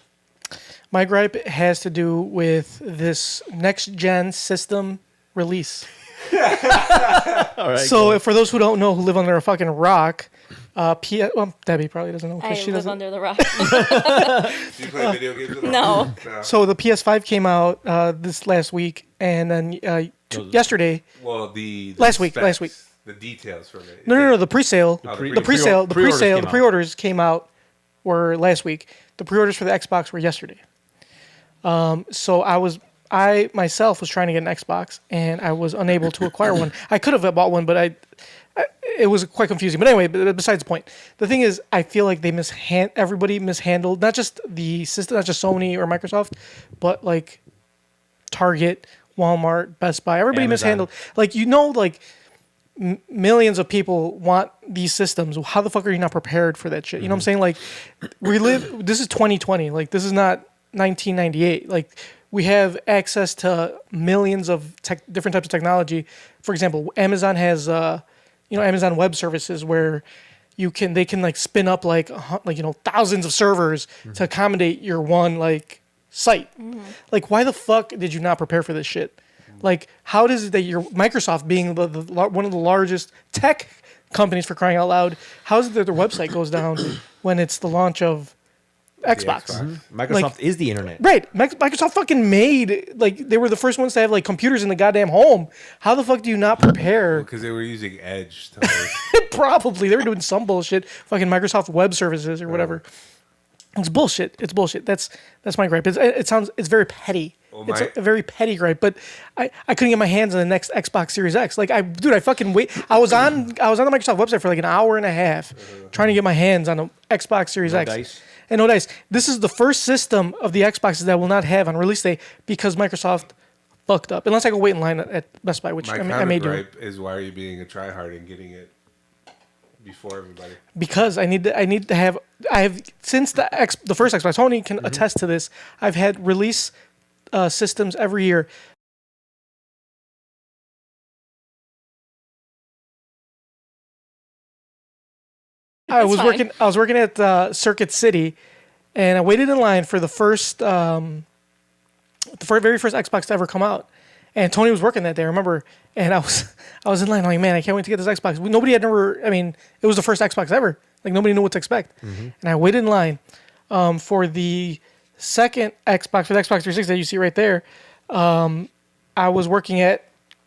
My gripe has to do with this next gen system release. All right. So, for those who don't know, who live under a fucking rock, Debbie probably doesn't know I because she live doesn't. under the rock. Do you play video games? At all? No. So the PS5 came out this last week, and then yesterday. Well, the Last week, the details from it. No, the pre-sale, Oh, the pre-sale, pre-orders came the out. pre-orders came out were last week. The pre-orders for the Xbox were yesterday. So I myself was trying to get an Xbox, and I was unable to acquire one. I could have bought one, but it was quite confusing. But anyway, besides the point, the thing is, I feel like everybody mishandled, not just the system, not just Sony or Microsoft, but like Target, Walmart, Best Buy. Everybody Amazon. mishandled. Like millions of people want these systems. How the fuck are you not prepared for that shit? You know what I'm saying? Like, this is 2020. Like, this is not 1998. Like, we have access to millions of different types of technology. For example, Amazon has, Amazon Web Services where they can like spin up like thousands of servers to accommodate your one like site. Like, why the fuck did you not prepare for this shit? Like, how does it that your Microsoft being one of the largest tech companies for crying out loud, how is it that their website goes down when it's the launch of Xbox? Microsoft is the internet. Right. Microsoft fucking they were the first ones to have like computers in the goddamn home. How the fuck do you not prepare? Because they were using Edge. To host. Probably. They were doing some bullshit. Fucking Microsoft Web Services or whatever. It's bullshit. It's bullshit. That's my gripe. It's very petty. It's a very petty gripe, but I couldn't get my hands on the next Xbox Series X. Like I fucking wait. I was on the Microsoft website for like an hour and a half trying to get my hands on the Xbox Series X. Dice. And no dice. This is the first system of the Xboxes that will not have on release day because Microsoft fucked up. Unless I go wait in line at Best Buy, which My I may do. gripe is why are you being a tryhard and getting it before everybody? Because I need to have since the first Xbox. Tony can attest to this. I've had release systems every year. I was working at Circuit City, and I waited in line for the very first Xbox to ever come out. And Tony was working that day, I remember. And I was in line, like, man, I can't wait to get this Xbox. Nobody had never, I mean, it was the first Xbox ever. Like, nobody knew what to expect. And I waited in line for the second Xbox, for the Xbox 360 that you see right there. I was working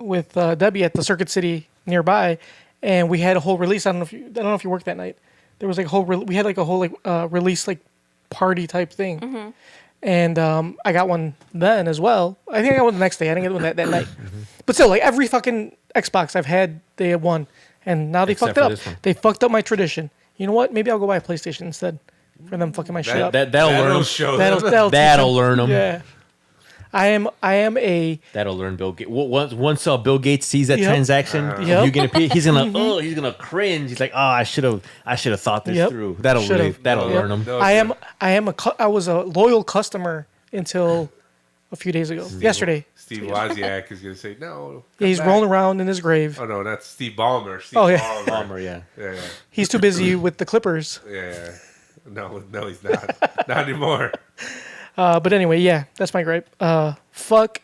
with Debbie at the Circuit City nearby, and we had a whole release. I don't know if you worked that night. There was like a whole, we had like a whole release like party type thing. And I got one then as well. I think I got one the next day. I didn't get one that night. But still, like every fucking Xbox I've had, they had one. And now they Except fucked it for up. this one. They fucked up my tradition. You know what? Maybe I'll go buy a PlayStation instead for them fucking my shit up. That'll learn them. show That'll them. That'll teach learn them. Yeah. I am a That'll learn Bill Gates. Once Bill Gates sees that Yep. transaction, Yep. you're gonna he's gonna cringe. He's like, oh, I should have thought this Yep. through. That'll Should've. learn him. No, I was a loyal customer until a few days ago. Yesterday. Steve Wozniak is gonna say no. Yeah, he's come rolling back. around in his grave. Oh no, that's Steve Ballmer. Steve Oh, yeah. Ballmer. Bummer, yeah. Yeah, He's too busy with the Clippers. yeah. No, he's not. Not anymore. But anyway, yeah, that's my gripe. Fuck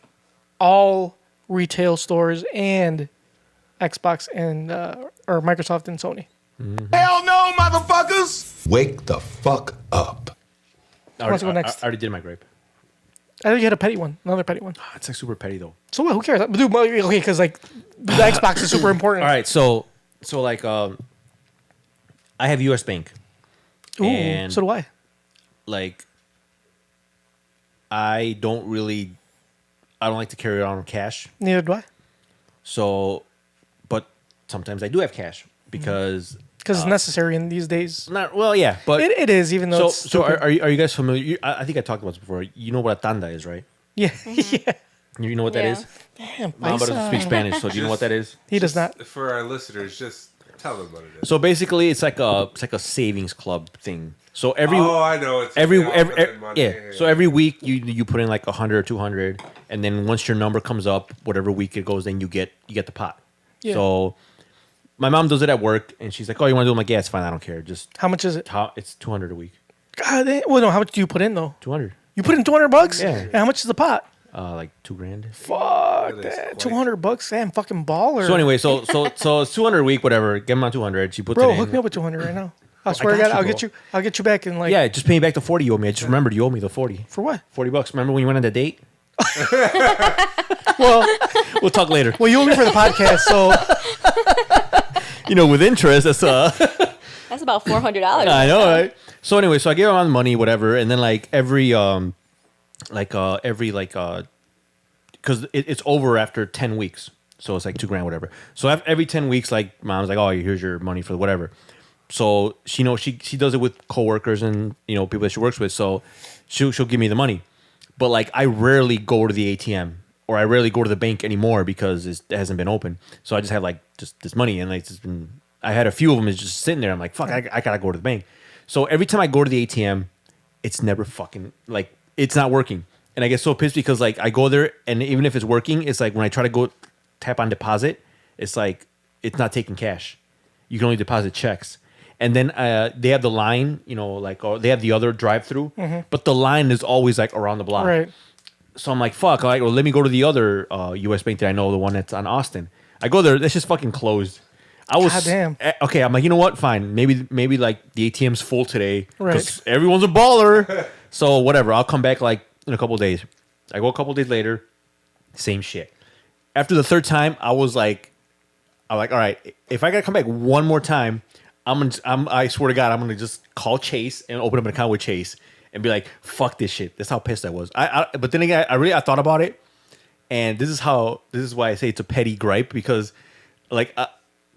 all retail stores and Xbox and or Microsoft and Sony. Hell no, motherfuckers! Wake the fuck up. I wants to go next? already did my grape. I thought you had a petty one, another petty one. It's like super petty though. So what? Who cares? Dude, okay, because like the Xbox is super important. All right, so like I have U.S. Bank. Ooh, And- so do I. Like I don't like to carry around cash. Neither do I. So, but sometimes I do have cash because Because it's necessary in these days. not well, yeah, but It is, even though so it's stupid. are you guys familiar? I think I talked about this before. You know what a tanda is, right? Yeah, yeah. You know what that Yeah. is? Damn, Mamba doesn't speak Spanish, so do you know what that is? He does not. For our listeners, just tell them what it is. So basically, it's like a savings club thing. So every Oh, I know. It's every yeah, every, put in money. yeah. So every week you put in like 100 or 200, and then once your number comes up, whatever week it goes, then you get the pot. Yeah. So my mom does it at work, and she's like, "Oh, you want to do it?" I'm like, "Yeah, it's fine. I don't care. Just How much is it? it's 200 a week. God, well, no. How much do you put in though? 200, You put in $200. Yeah. And how much is the pot? like $2,000. Fuck That is that. quite- $200. Damn, fucking baller. So anyway, so it's 200 a week, whatever. Get them on 200. She puts it bro, in. hook me up with 200 right now. I swear to got God, you, bro. I'll get you back in like. Yeah, just pay me back the 40 you owe me. I just remembered you owe me the 40. For what? $40. Remember when you went on the date? Well, We'll talk later. well, you owe me for the podcast, so With interest, that's That's about $400. I know, right? So anyway, so I gave him money, whatever, and then like every because it's over after 10 weeks, so it's like $2,000, whatever. So every 10 weeks, like mom's like, oh, here's your money for whatever. So she knows she does it with coworkers and people that she works with. So she'll give me the money, but like I rarely go to the ATM or I rarely go to the bank anymore because it hasn't been open. So I just have like just this money and like it's been. I had a few of them is just sitting there. I'm like, fuck, I gotta go to the bank. So every time I go to the ATM, it's never fucking like it's not working. And I get so pissed because like I go there and even if it's working, it's like when I try to go tap on deposit, it's like it's not taking cash. You can only deposit checks. And then they have the line, or they have the other drive-through, but the line is always like around the block. right. So I'm like, fuck, well, let me go to the other U.S. bank that I know, the one that's on Austin. I go there, it's just fucking closed. I was Goddamn. Okay. I'm like, you know what? Fine. Maybe like the ATM's full today because Right. everyone's a baller. So whatever. I'll come back like in a couple days. I go a couple days later, same shit. After the third time, I'm like, all right, if I gotta come back one more time, I swear to God, I'm gonna just call Chase and open up an account with Chase and be like, fuck this shit. That's how pissed I was. But then again, I thought about it, and this is why I say it's a petty gripe because like.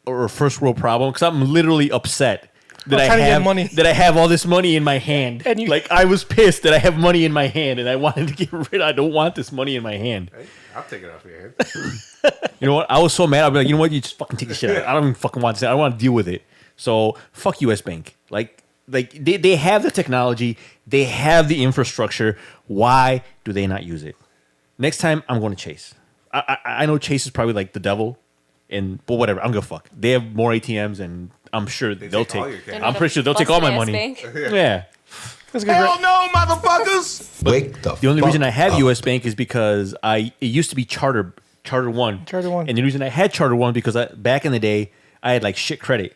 Or a first world problem because I'm literally upset that trying to get money. that I have all this money in my hand. And you- like I was pissed that I have money in my hand and I wanted to get rid. I don't want this money in my hand. Hey, I'll take it off your hand. You know what? I was so mad. I'd be like, you know what? You just fucking take the shit out. I don't even fucking want this. I don't want to deal with it. So fuck U.S. Bank. Like they have the technology, they have the infrastructure. Why do they not use it? Next time I'm going to Chase. I know Chase is probably like the devil, but whatever. I'm gonna fuck. They have more ATMs, and I'm sure they'll take all take. your cash. I'm pretty sure they'll take all my money. Bank. Yeah. That's good. Hell no, motherfuckers! Wake the The only reason I have up. U.S. Bank is because it used to be Charter One. Charter One. And the reason I had Charter One because back in the day I had like shit credit.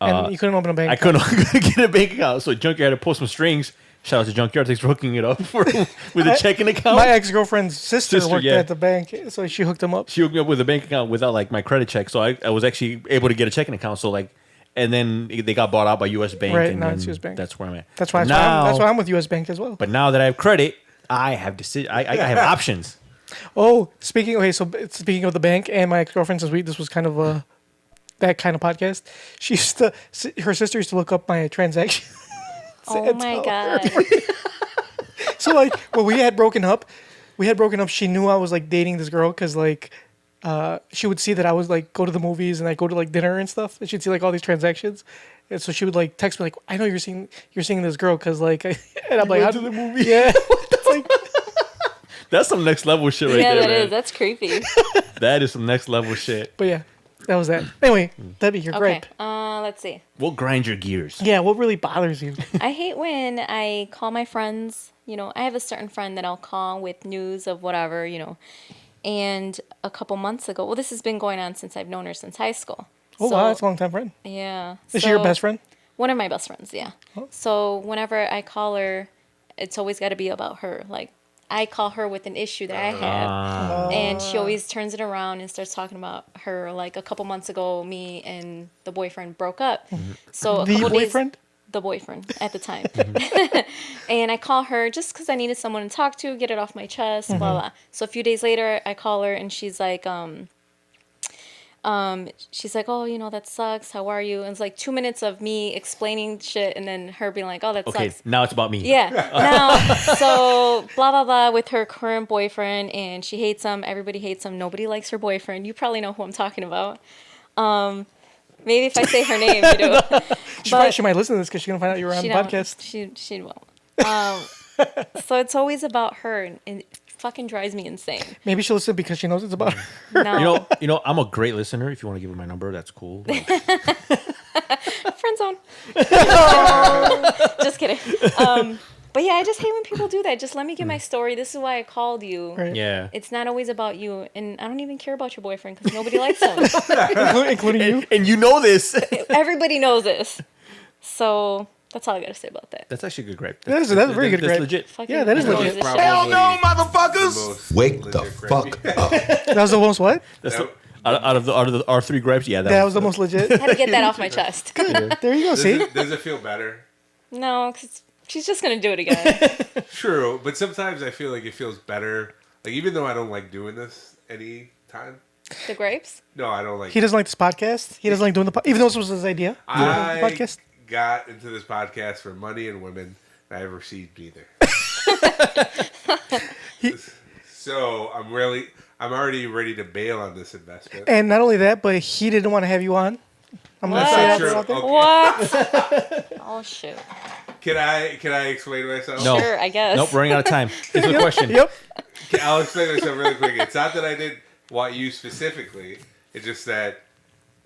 And you couldn't open a bank. I couldn't get a bank account, so Junkyard had to post some strings. Shout out to Junkyard, thanks for hooking it up with a checking account. My ex-girlfriend's sister worked yeah. at the bank, so she hooked him up. She hooked me up with a bank account without like my credit check, so I was actually able to get a checking account. So like, and then they got bought out by U.S. Bank. Right, and now then it's US Bank. That's where I'm at. That's why I'm with U.S. Bank as well. But now that I have credit, I have I have options. Oh, speaking of the bank and my ex-girlfriend, since this was kind of that kind of podcast, her sister used to look up my transactions. Oh my god. So like when we had broken up, she knew I was like dating this girl because like she would see that I was like go to the movies and I go to like dinner and stuff, and she'd see like all these transactions, and so she would like text me like, I know you're seeing this girl because like and I'm like, how to the movie. Yeah. It's like, That's some next level shit right Yeah, there, that man. is. That's creepy. That is some next level shit. but yeah, that was that. Anyway, Debbie, your Okay. gripe. Let's see. We'll grind your gears. Yeah, what really bothers you? I hate when I call my friends. I have a certain friend that I'll call with news of whatever, And a couple months ago, well, this has been going on since I've known her since high school. Oh wow, that's a long time friend. Yeah. Is she your best friend? One of my best friends, yeah. Oh. So whenever I call her, it's always got to be about her. Like, I call her with an issue that I have, and she always turns it around and starts talking about her. Like a couple months ago, me and the boyfriend broke up. So The boyfriend? The boyfriend at the time. And I call her just because I needed someone to talk to, get it off my chest, blah, blah. So a few days later, I call her and she's like, oh, that sucks. How are you? And it's like 2 minutes of me explaining shit and then her being like, oh, that Okay, sucks. now it's about me. Yeah. Now, so blah, blah, blah with her current boyfriend, and she hates him. Everybody hates him. Nobody likes her boyfriend. You probably know who I'm talking about. Maybe if I say her name, you do. She might listen to this because she's going to find out you were on the podcast. She won't. So it's always about her, and it fucking drives me insane. Maybe she'll listen because she knows it's about her. No. I'm a great listener. If you want to give her my number, that's cool. Like, Friend zone. Just kidding. But yeah, I just hate when people do that. Just let me get my story. This is why I called you. Right. yeah. It's not always about you, and I don't even care about your boyfriend because nobody likes him. Including you. And you know this. Everybody knows this. So that's all I got to say about that. That's actually a good gripe. That's a very good That's gripe. legit. Fucking Yeah, that is annoys legit. the shit Probably out of me. no, motherfuckers! most Wake the legit fuck gripe. up. That was the most what? That's out of our three gripes. Yeah, That was the most legit. I had to get that off my chest. There you go. See? Does it feel better? No, because she's just going to do it again. True, but sometimes I feel like it feels better. Like, even though I don't like doing this any time. The grapes? No, I don't like He doesn't like this podcast. He doesn't like doing the podcast. Even though this was his idea. I The podcast. got into this podcast for money and women, and I received neither. So I'm already ready to bail on this investment. And not only that, but he didn't want to have you on. I'm going to What? say That's that not out true. there. Okay. What? Oh, shoot. Can I explain myself? No. Sure, I guess. Nope, running out of time. Here's the question. Yep. I'll explain myself really quick. It's not that I didn't want you specifically. It's just that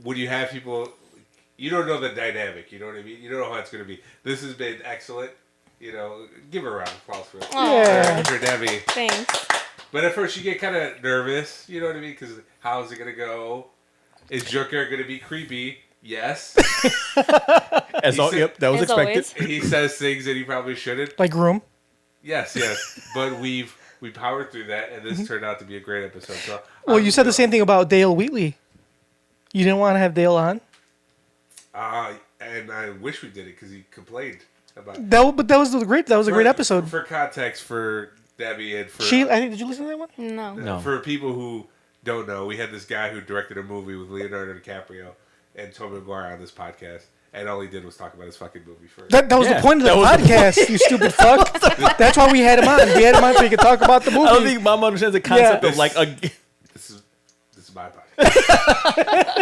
when you have people, you don't know the dynamic. You know what I mean? You don't know how it's going to be. This has been excellent. Give her a round of applause for it. Yeah. For Debbie. Thanks. But at first you get kind of nervous. You know what I mean? Because how's it going to go? Is Joker going to be creepy? Yes. Yep, that was As expected. always. He says things that he probably shouldn't. Like room. Yes. But we powered through that, and this turned out to be a great episode. So Well, you said the same thing about Dale Wheatley. You didn't want to have Dale on. And I wish we did it because he complained about it. But that was a great episode. For context, for Debbie and for I think, did you listen to that one? No. No. for people who don't know, we had this guy who directed a movie with Leonardo DiCaprio and Tobey Maguire on this podcast, and all he did was talk about his fucking movie first. That was Yeah, the point of the that was the podcast, you stupid fuck. That's why we had him on. We had him on so he could talk about the movie. I don't think Mom understands the concept Yeah. of like a. This is my podcast.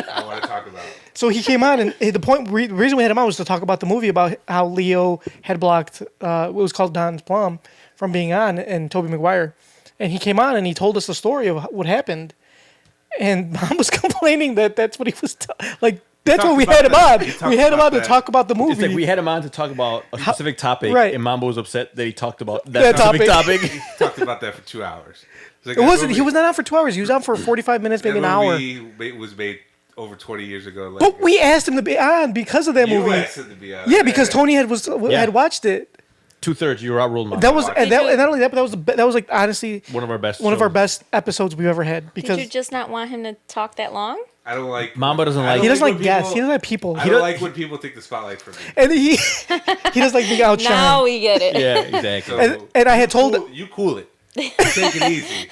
I want to talk about. So he came on, and the reason we had him on was to talk about the movie, about how Leo had blocked what was called Don's Plum from being on, and Tobey Maguire. And he came on and he told us the story of what happened. And Mom was complaining that that's what he was like. That's what we had him on. We had him on to talk about the movie. It's like we had him on to talk about a specific topic, right. and Mambo was upset that he talked about that specific topic. He talked about that for 2 hours. It wasn't. He was not on for 2 hours. He was on for 45 minutes, maybe an hour. It was made over 20 years ago. Like, But we asked him to be on because of that you movie. asked him to be on. Yeah, because Tony had watched it. 2/3, you were outruled, Mambo. That was and not only that, but that was like honestly one of our best. One of our best episodes we've ever had. Because Did you just not want him to talk that long? I don't like. Mambo doesn't like. He doesn't when like guests. people- He doesn't like people. I don't like when people take the spotlight from me. And he does like being outshined. Now we get it. Yeah, exactly. So, And I had told you cool it. Take it easy.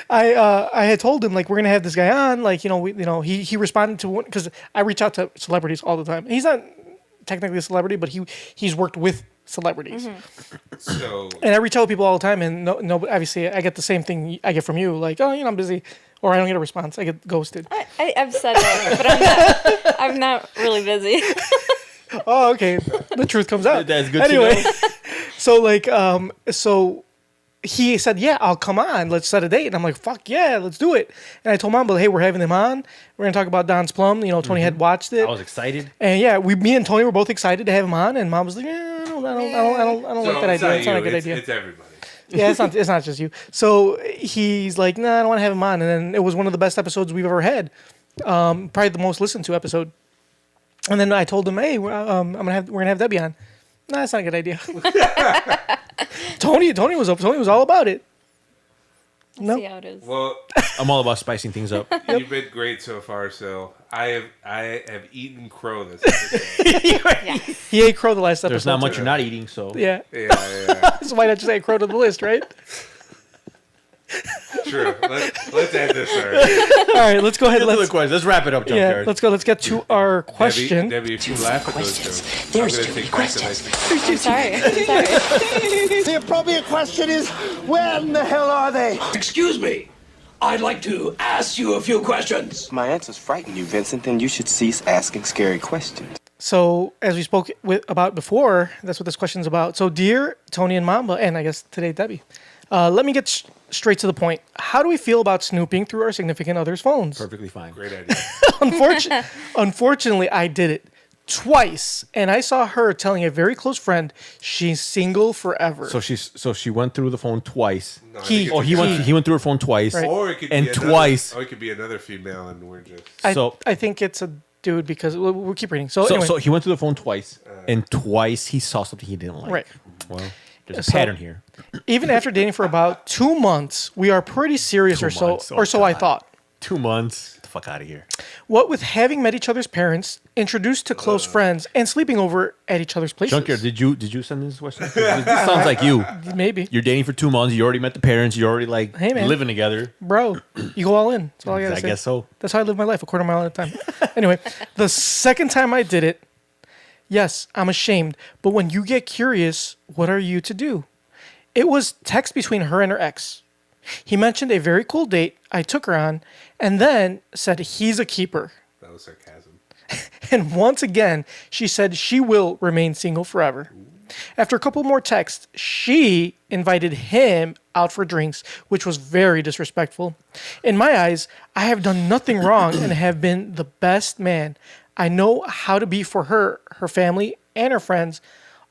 I had told him like we're gonna have this guy on, like he responded to one because I reach out to celebrities all the time. He's not technically a celebrity, but he's worked with celebrities. So And I reach out to people all the time, and no, obviously I get the same thing I get from you, like I'm busy, or I don't get a response. I get ghosted. I've said that, but I'm not really busy. Oh, okay, the truth comes out. That's good Anyway, to know. so he said, yeah, I'll come on. Let's set a date. And I'm like, fuck yeah, let's do it. And I told Mom, hey, we're having him on. We're going to talk about Don's Plum. Tony had watched it. I was excited. And yeah, me and Tony were both excited to have him on. And Mom was like, I don't like that idea. It's not a good idea. It's everybody. Yeah, it's not just you. So he's like, I don't want to have him on. And then it was one of the best episodes we've ever had. Probably the most listened to episode. And then I told him, hey, we're gonna have Debbie on. Nah, that's not a good idea. Tony was all about it. See how it is. Well, I'm all about spicing things up. you've been great so far. So I have eaten crow this episode. He ate crow the last episode. There's not much you're not eating, so Yeah. Yeah. So why not just add crow to the list, right? True. Let's end this already. All right, let's go ahead. Get to the questions. Let's wrap it up, Junkyard. Let's go. Let's get to our question. Debbie, if you laugh at those jokes, I'm going to take back the nice. I'm sorry. The appropriate question is, where in the hell are they? Excuse me. I'd like to ask you a few questions. My answers frighten you, Vincent, then you should cease asking scary questions. So, as we spoke about before, that's what this question's about. So, dear Tony and Mamba, and I guess today Debbie, let me get straight to the point. How do we feel about snooping through our significant other's phones? Perfectly fine. Great idea. Unfortunately, I did it twice, and I saw her telling a very close friend she's single forever. So she went through the phone twice. No, I He- think Oh, it's- he went through her phone twice. Right. Or it could and be another, twice. Or it could be another female, and we're just. I think it's a dude because we'll keep reading. So, anyway, So he went through the phone twice, and twice he saw something he didn't like. Right. Well, there's a So- pattern here. even after dating for about 2 months, we are pretty serious, 2 or so, months. Oh, or so I God. thought. 2 months. Get the fuck out of here. What with having met each other's parents, introduced to close friends, and sleeping over at each other's places. Junkyard, did you send this question? This sounds like you. Maybe. You're dating for 2 months. You already met the parents. You're already like Hey, man. living together. Bro, you go all in. That's all I gotta I say. guess so. That's how I live my life, a quarter mile at a time. Anyway, the second time I did it, yes, I'm ashamed. But when you get curious, what are you to do? It was text between her and her ex. He mentioned a very cool date I took her on, and then said he's a keeper. That was sarcasm. And once again, she said she will remain single forever. After a couple more texts, she invited him out for drinks, which was very disrespectful. In my eyes, I have done nothing wrong and have been the best man. I know how to be for her, her family, and her friends,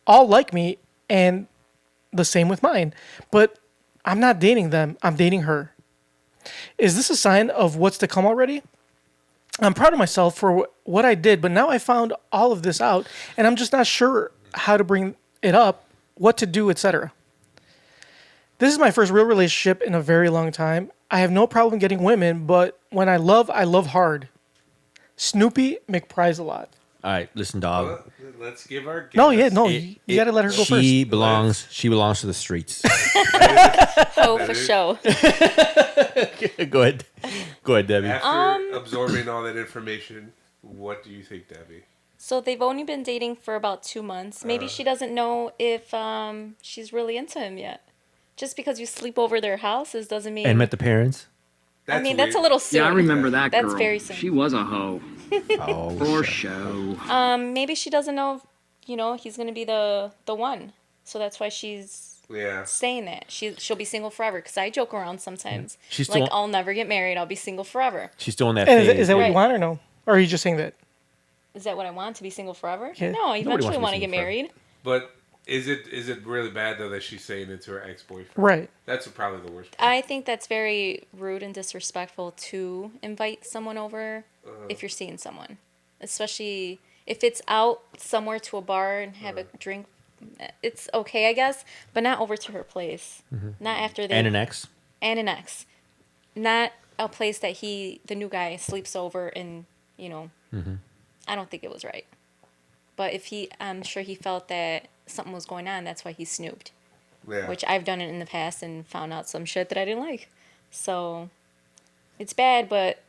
all like me, and the same with mine. But I'm not dating them, I'm dating her. Is this a sign of what's to come already? I'm proud of myself for what I did, but now I found all of this out, and I'm just not sure how to bring it up, what to do, etc. This is my first real relationship in a very long time. I have no problem getting women, but when I love hard. Snoopy McPrize a lot. All right, listen, dog. Well, let's give our guest. No, yeah, no, you gotta let her go first. She belongs to the streets. Oh, for sure. Go ahead, Debbie. After absorbing all that information, what do you think, Debbie? So they've only been dating for about 2 months. Maybe she doesn't know if she's really into him yet. Just because you sleep over their houses doesn't mean. And met the parents. I mean, that's a little soon. Yeah, I remember that That's girl. very soon. She was a hoe. Oh, For shit. show. Maybe she doesn't know, he's gonna be the one. So that's why she's saying that. She'll be single forever. Because I joke around sometimes. She's like, still- I'll never get married. I'll be single forever. She's still in that And phase. is that what you Right. want or no? Or are you just saying that? Is that what I want, to be single forever? Yeah. No, I eventually wants to be want to get single forever. married. But is it really bad though that she's saying it to her ex-boyfriend? Right. That's probably the worst part. I think that's very rude and disrespectful to invite someone over if you're seeing someone. Especially if it's out somewhere to a bar and have a drink. It's okay, I guess, but not over to her place. Not after they... And an ex. And an ex. Not a place that the new guy, sleeps over and, I don't think it was right. But I'm sure he felt that something was going on, that's why he snooped. Yeah. Which I've done it in the past and found out some shit that I didn't like. So, it's bad, but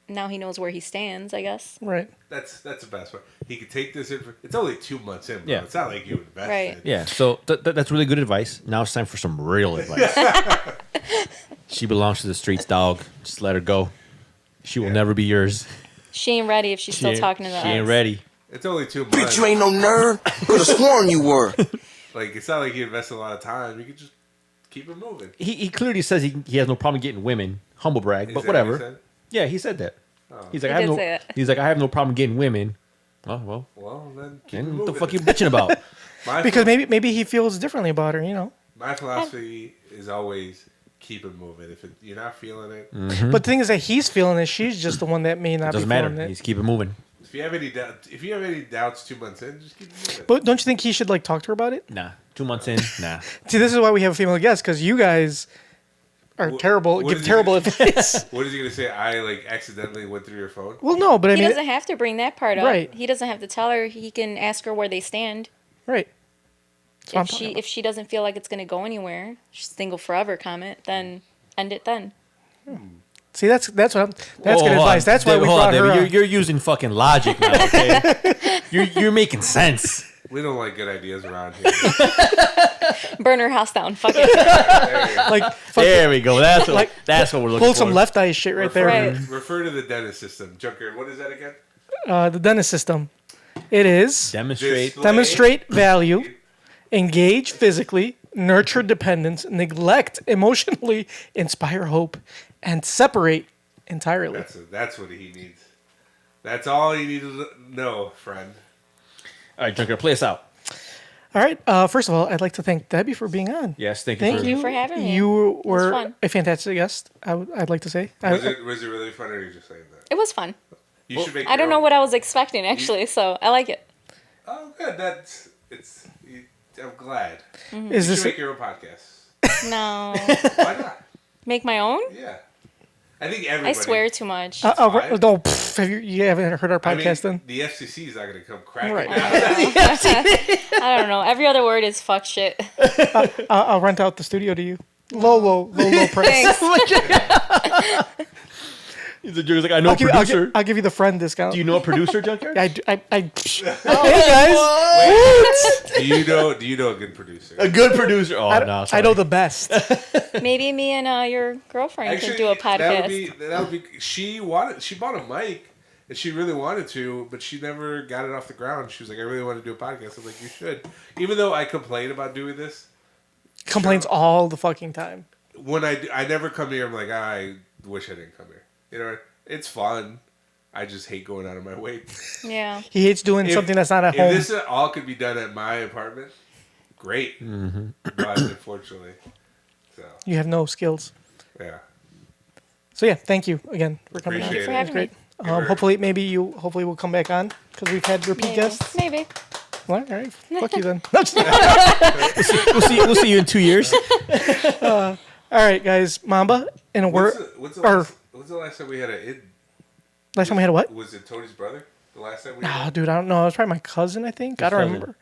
now he knows where he stands, I guess. Right. That's the best one. He could take this in. It's only 2 months in, bro. Yeah. It's not like you invested. Right. Yeah, so that's really good advice. Now it's time for some real advice. She belongs to the streets, dog. Just let her go. She will never be yours. She ain't ready if she's still talking to the She ain't ex. ready. It's only 2 months. Bitch, you ain't no nerd. Could have sworn you were. Like, it's not like he invested a lot of time. You could just keep it moving. He clearly says he has no problem getting women. Humble brag, Is but that what he whatever. said? Yeah, he said that. He's like, He I have did no. say that. He's like, I have no problem getting women. Oh well. Well, then keep it Then moving. what the fuck you bitching about? Because maybe he feels differently about her, My philosophy is always keep it moving. If you're not feeling it, But the thing is that he's feeling it. She's just the one that may not Doesn't be feeling matter. it. He's keep it moving. if you have any doubts 2 months in, just keep it moving. But don't you think he should talk to her about it? Nah. 2 months in. Nah. See, this is why we have a female guest, because you guys are terrible. what Give is he terrible gonna- advice. What is he gonna say? I accidentally went through your phone. Well, no, but I He mean, doesn't have to bring that part up. Right. He doesn't have to tell her. He can ask her where they stand. right. That's what I'm talking about. If she doesn't feel like it's going to go anywhere, she's single forever comment, then end it then. See, that's good Hold on. advice. That's why we Hold on, brought her. David. on. You're using fucking logic now. Okay. you're making sense. We don't like good ideas around here. Burn her house down. Fuck it. There we go. That's what, like, that's what we're looking Pull for. some left eye shit right there. Right. Refer to the dentist system. Junkyard, what is that again? The dentist system. It is Demonstrate. demonstrate value, engage physically, nurture dependence, neglect emotionally, inspire hope, and separate entirely. That's what he needs. That's all he needed to know, friend. All right, Junker, play us out. All right. First of all, I'd like to thank Debbie for being on. Yes, thank Thank you. you for having me. You were fun. a fantastic guest. I'd like to say. Was it really fun, or are you just saying that? It was fun. You should make. I don't know what I was expecting, actually, so I like it. Oh, good. I'm glad. Is You should this? make your own podcast. No. Why not? Make my own? Yeah. I think everybody. I swear too much. No, fine. you haven't heard our I mean, podcast then? the FCC is not going to come cracking Right. down. I don't know. Every other word is fuck shit. I'll rent out the studio to you. Low price. Thanks. He's like, I know a producer. I'll give you the friend discount. Do you know a producer, Junkyard? Hey guys, Do you know a good producer? A good producer. Oh, no. I know the best. Maybe me and your girlfriend can do a podcast. That would be. She bought a mic, and she really wanted to, but she never got it off the ground. She was like, I really want to do a podcast. I'm like, you should. Even though I complain about doing this, Complains all the fucking time. when I never come here, I'm like, I wish I didn't come here. You know, it's fun. I just hate going out of my way. Yeah. He hates doing something that's not at home. If this all could be done at my apartment, great. Mm-hmm. But unfortunately, so You have no skills. yeah. So yeah, thank you again for coming on. Appreciate for it. having Great. me. Hopefully we'll come back on because we've had repeat Maybe. guests. Maybe. Well, all right, fuck you then. We'll see you in 2 years. All right, guys. Mamba, in a word. When's Or the last time we had last time we had a what? Was it Tony's brother? The last time we Oh, had dude, I don't know. It was probably my cousin. I think. I don't cousin. remember.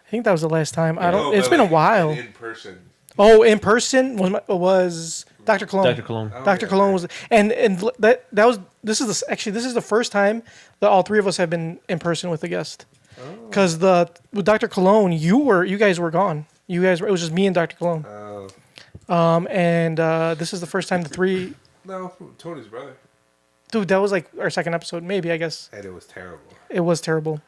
I think that was the last time. I don't. No, It's but been a like while. In person. Oh, in person was Dr. Cologne. Dr. Cologne. Dr. Cologne was, and that was. This is the first time that all three of us have been in person with a guest. Because with Dr. Cologne, you guys were gone. It was just me and Dr. Cologne. And this is the first time the three. No, Tony's brother. Dude, that was like our second episode, maybe, I guess. And it was terrible. It was terrible.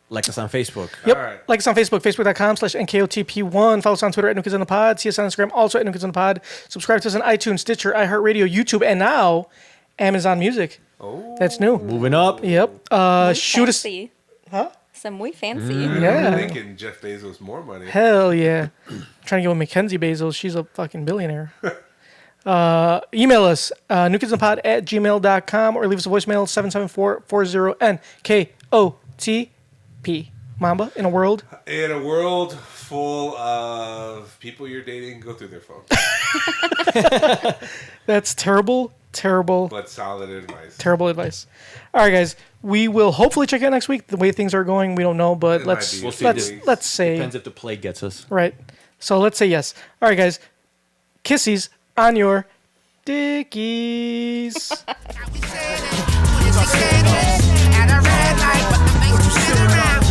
Like us on Facebook. Yep. All right. Like us on Facebook, facebook.com/NKOTP1. Follow us on Twitter at New Kids on the Pod. See us on Instagram, also at New Kids on the Pod. Subscribe to us on iTunes, Stitcher, iHeartRadio, YouTube, and now Amazon Music. Oh. That's new. Moving up. Yep. Shoot us. Fancy. Huh? Some muy fancy. Yeah. I'm thinking Jeff Bezos more money. Hell yeah. Trying to get with Mackenzie Bezos. She's a fucking billionaire. Email us, newkidsonthepod@gmail.com, or leave us a voicemail, 774-40-NKOTP. Mamba, in a world full of people you're dating, go through their phone. That's terrible, But solid advice. terrible advice. All right, guys. We will hopefully check out next week. The way things are going, we don't know, but It might let's be. We'll see. let's say Depends if the plague gets us. right. So let's say yes. All right, guys. Kissies on your dickies. At a red light, but the make you sit around.